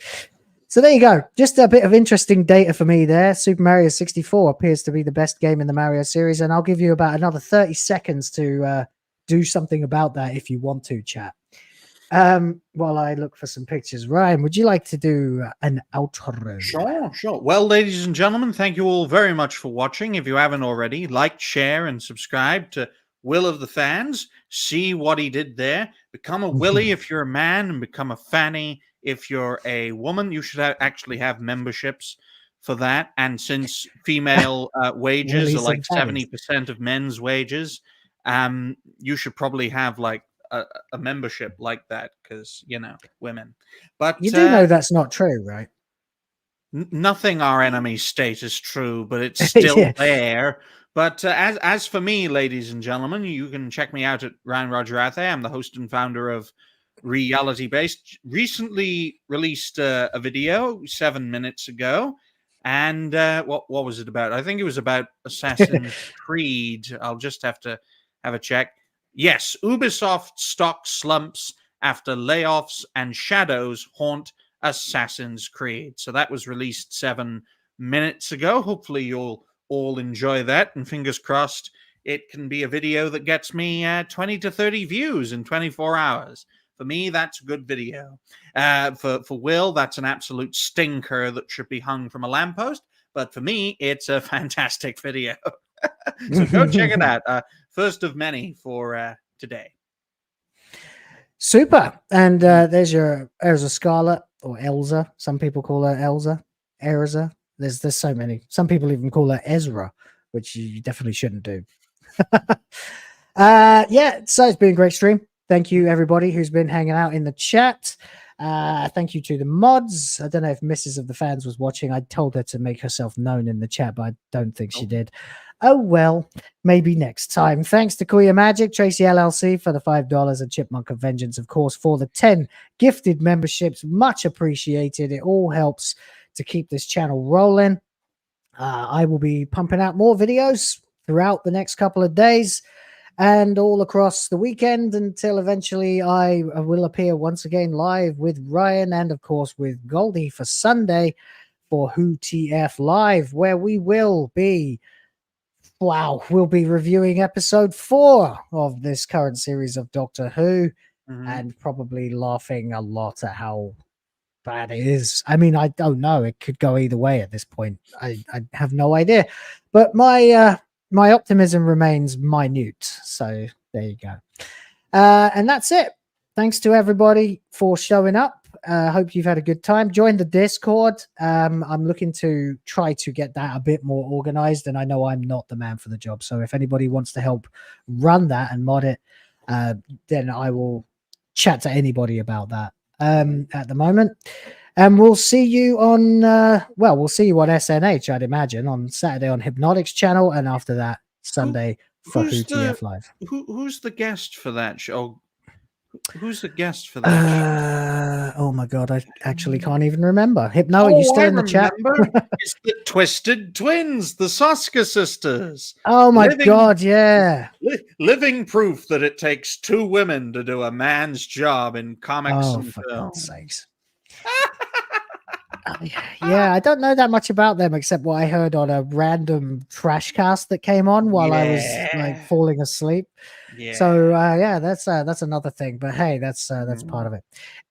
So there you go. Just a bit of interesting data for me there. Super Mario 64 appears to be the best game in the Mario series, and I'll give you about another 30 seconds to do something about that if you want to, chat. While I look for some pictures. Ryan, would you like to do an outro? Sure. Well, ladies and gentlemen, thank you all very much for watching. If you haven't already, like, share, and subscribe to Will of the Fans. See what he did there. Become a Willy if you're a man, and become a Fanny if you're a woman. You should actually have memberships for that. And since female wages are like 70% of men's wages, you should probably have like a membership like that because, you know, women. But you do know that's not true, right? Nothing our enemies state is true, but it's still there. But as for me, ladies and gentlemen, you can check me out at Ryan Roger Athe. I'm the host and founder of Reality Based. Recently released a video 7 minutes ago. And what was it about? I think it was about Assassin's Creed. I'll just have to have a check. Yes, Ubisoft stock slumps after layoffs and shadows haunt Assassin's Creed. So that was released 7 minutes ago. Hopefully you'll all enjoy that, and fingers crossed it can be a video that gets me 20 to 30 views in 24 hours. For me, that's a good video. For Will, that's an absolute stinker that should be hung from a lamppost. But for me, it's a fantastic video. So go check it out. First of many for today. Super. And there's your Erza Scarlet, or Elza. Some people call her Elza. Erza. There's so many. Some people even call her Ezra, which you definitely shouldn't do. Yeah, so it's been a great stream. Thank you, everybody who's been hanging out in the chat. Thank you to the mods. I don't know if Mrs. of the Fans was watching. I told her to make herself known in the chat, but I don't think she did. Oh, well, maybe next time. Thanks to Kuya Magic, Tracy LLC for the $5, and Chipmunk of Vengeance, of course, for the 10 gifted memberships. Much appreciated. It all helps to keep this channel rolling. I will be pumping out more videos throughout the next couple of days and all across the weekend until eventually I will appear once again live with Ryan and, of course, with Goldie for Sunday for WoTF Live, where we will be, we'll be reviewing episode 4 of this current series of Doctor Who, and probably laughing a lot at how bad it is. I mean, I don't know. It could go either way at this point. I have no idea. But my optimism remains minute. So there you go. And that's it. Thanks to everybody for showing up. Hope you've had a good time. Join the Discord. I'm looking to try to get that a bit more organized, and I know I'm not the man for the job. So if anybody wants to help run that and mod it, then I will chat to anybody about that at the moment. And we'll see you on, we'll see you on SNH, I'd imagine, on Saturday on Hypnotic's channel, and after that, Sunday for WoTF Live. Who's the guest for that show? Who's the guest for that show? Oh my god, I actually can't even remember. Hypno, are you still in the chat? It's the Twisted Twins, the Soska sisters. Oh my god, yeah. Living proof that it takes two women to do a man's job in comics Oh, and for film. God's sakes. Yeah, I don't know that much about them except what I heard on a random trash cast that came on while I was like falling asleep. Yeah. So yeah, that's another thing. But hey, that's part of it.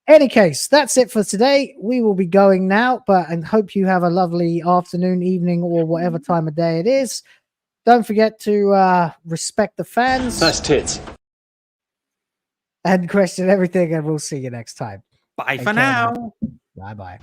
Any case, that's it for today. We will be going now, but I hope you have a lovely afternoon, evening, or whatever time of day it is. Don't forget to respect the fans. Nice tits. And question everything, and we'll see you next time. Bye for now. Bye-bye.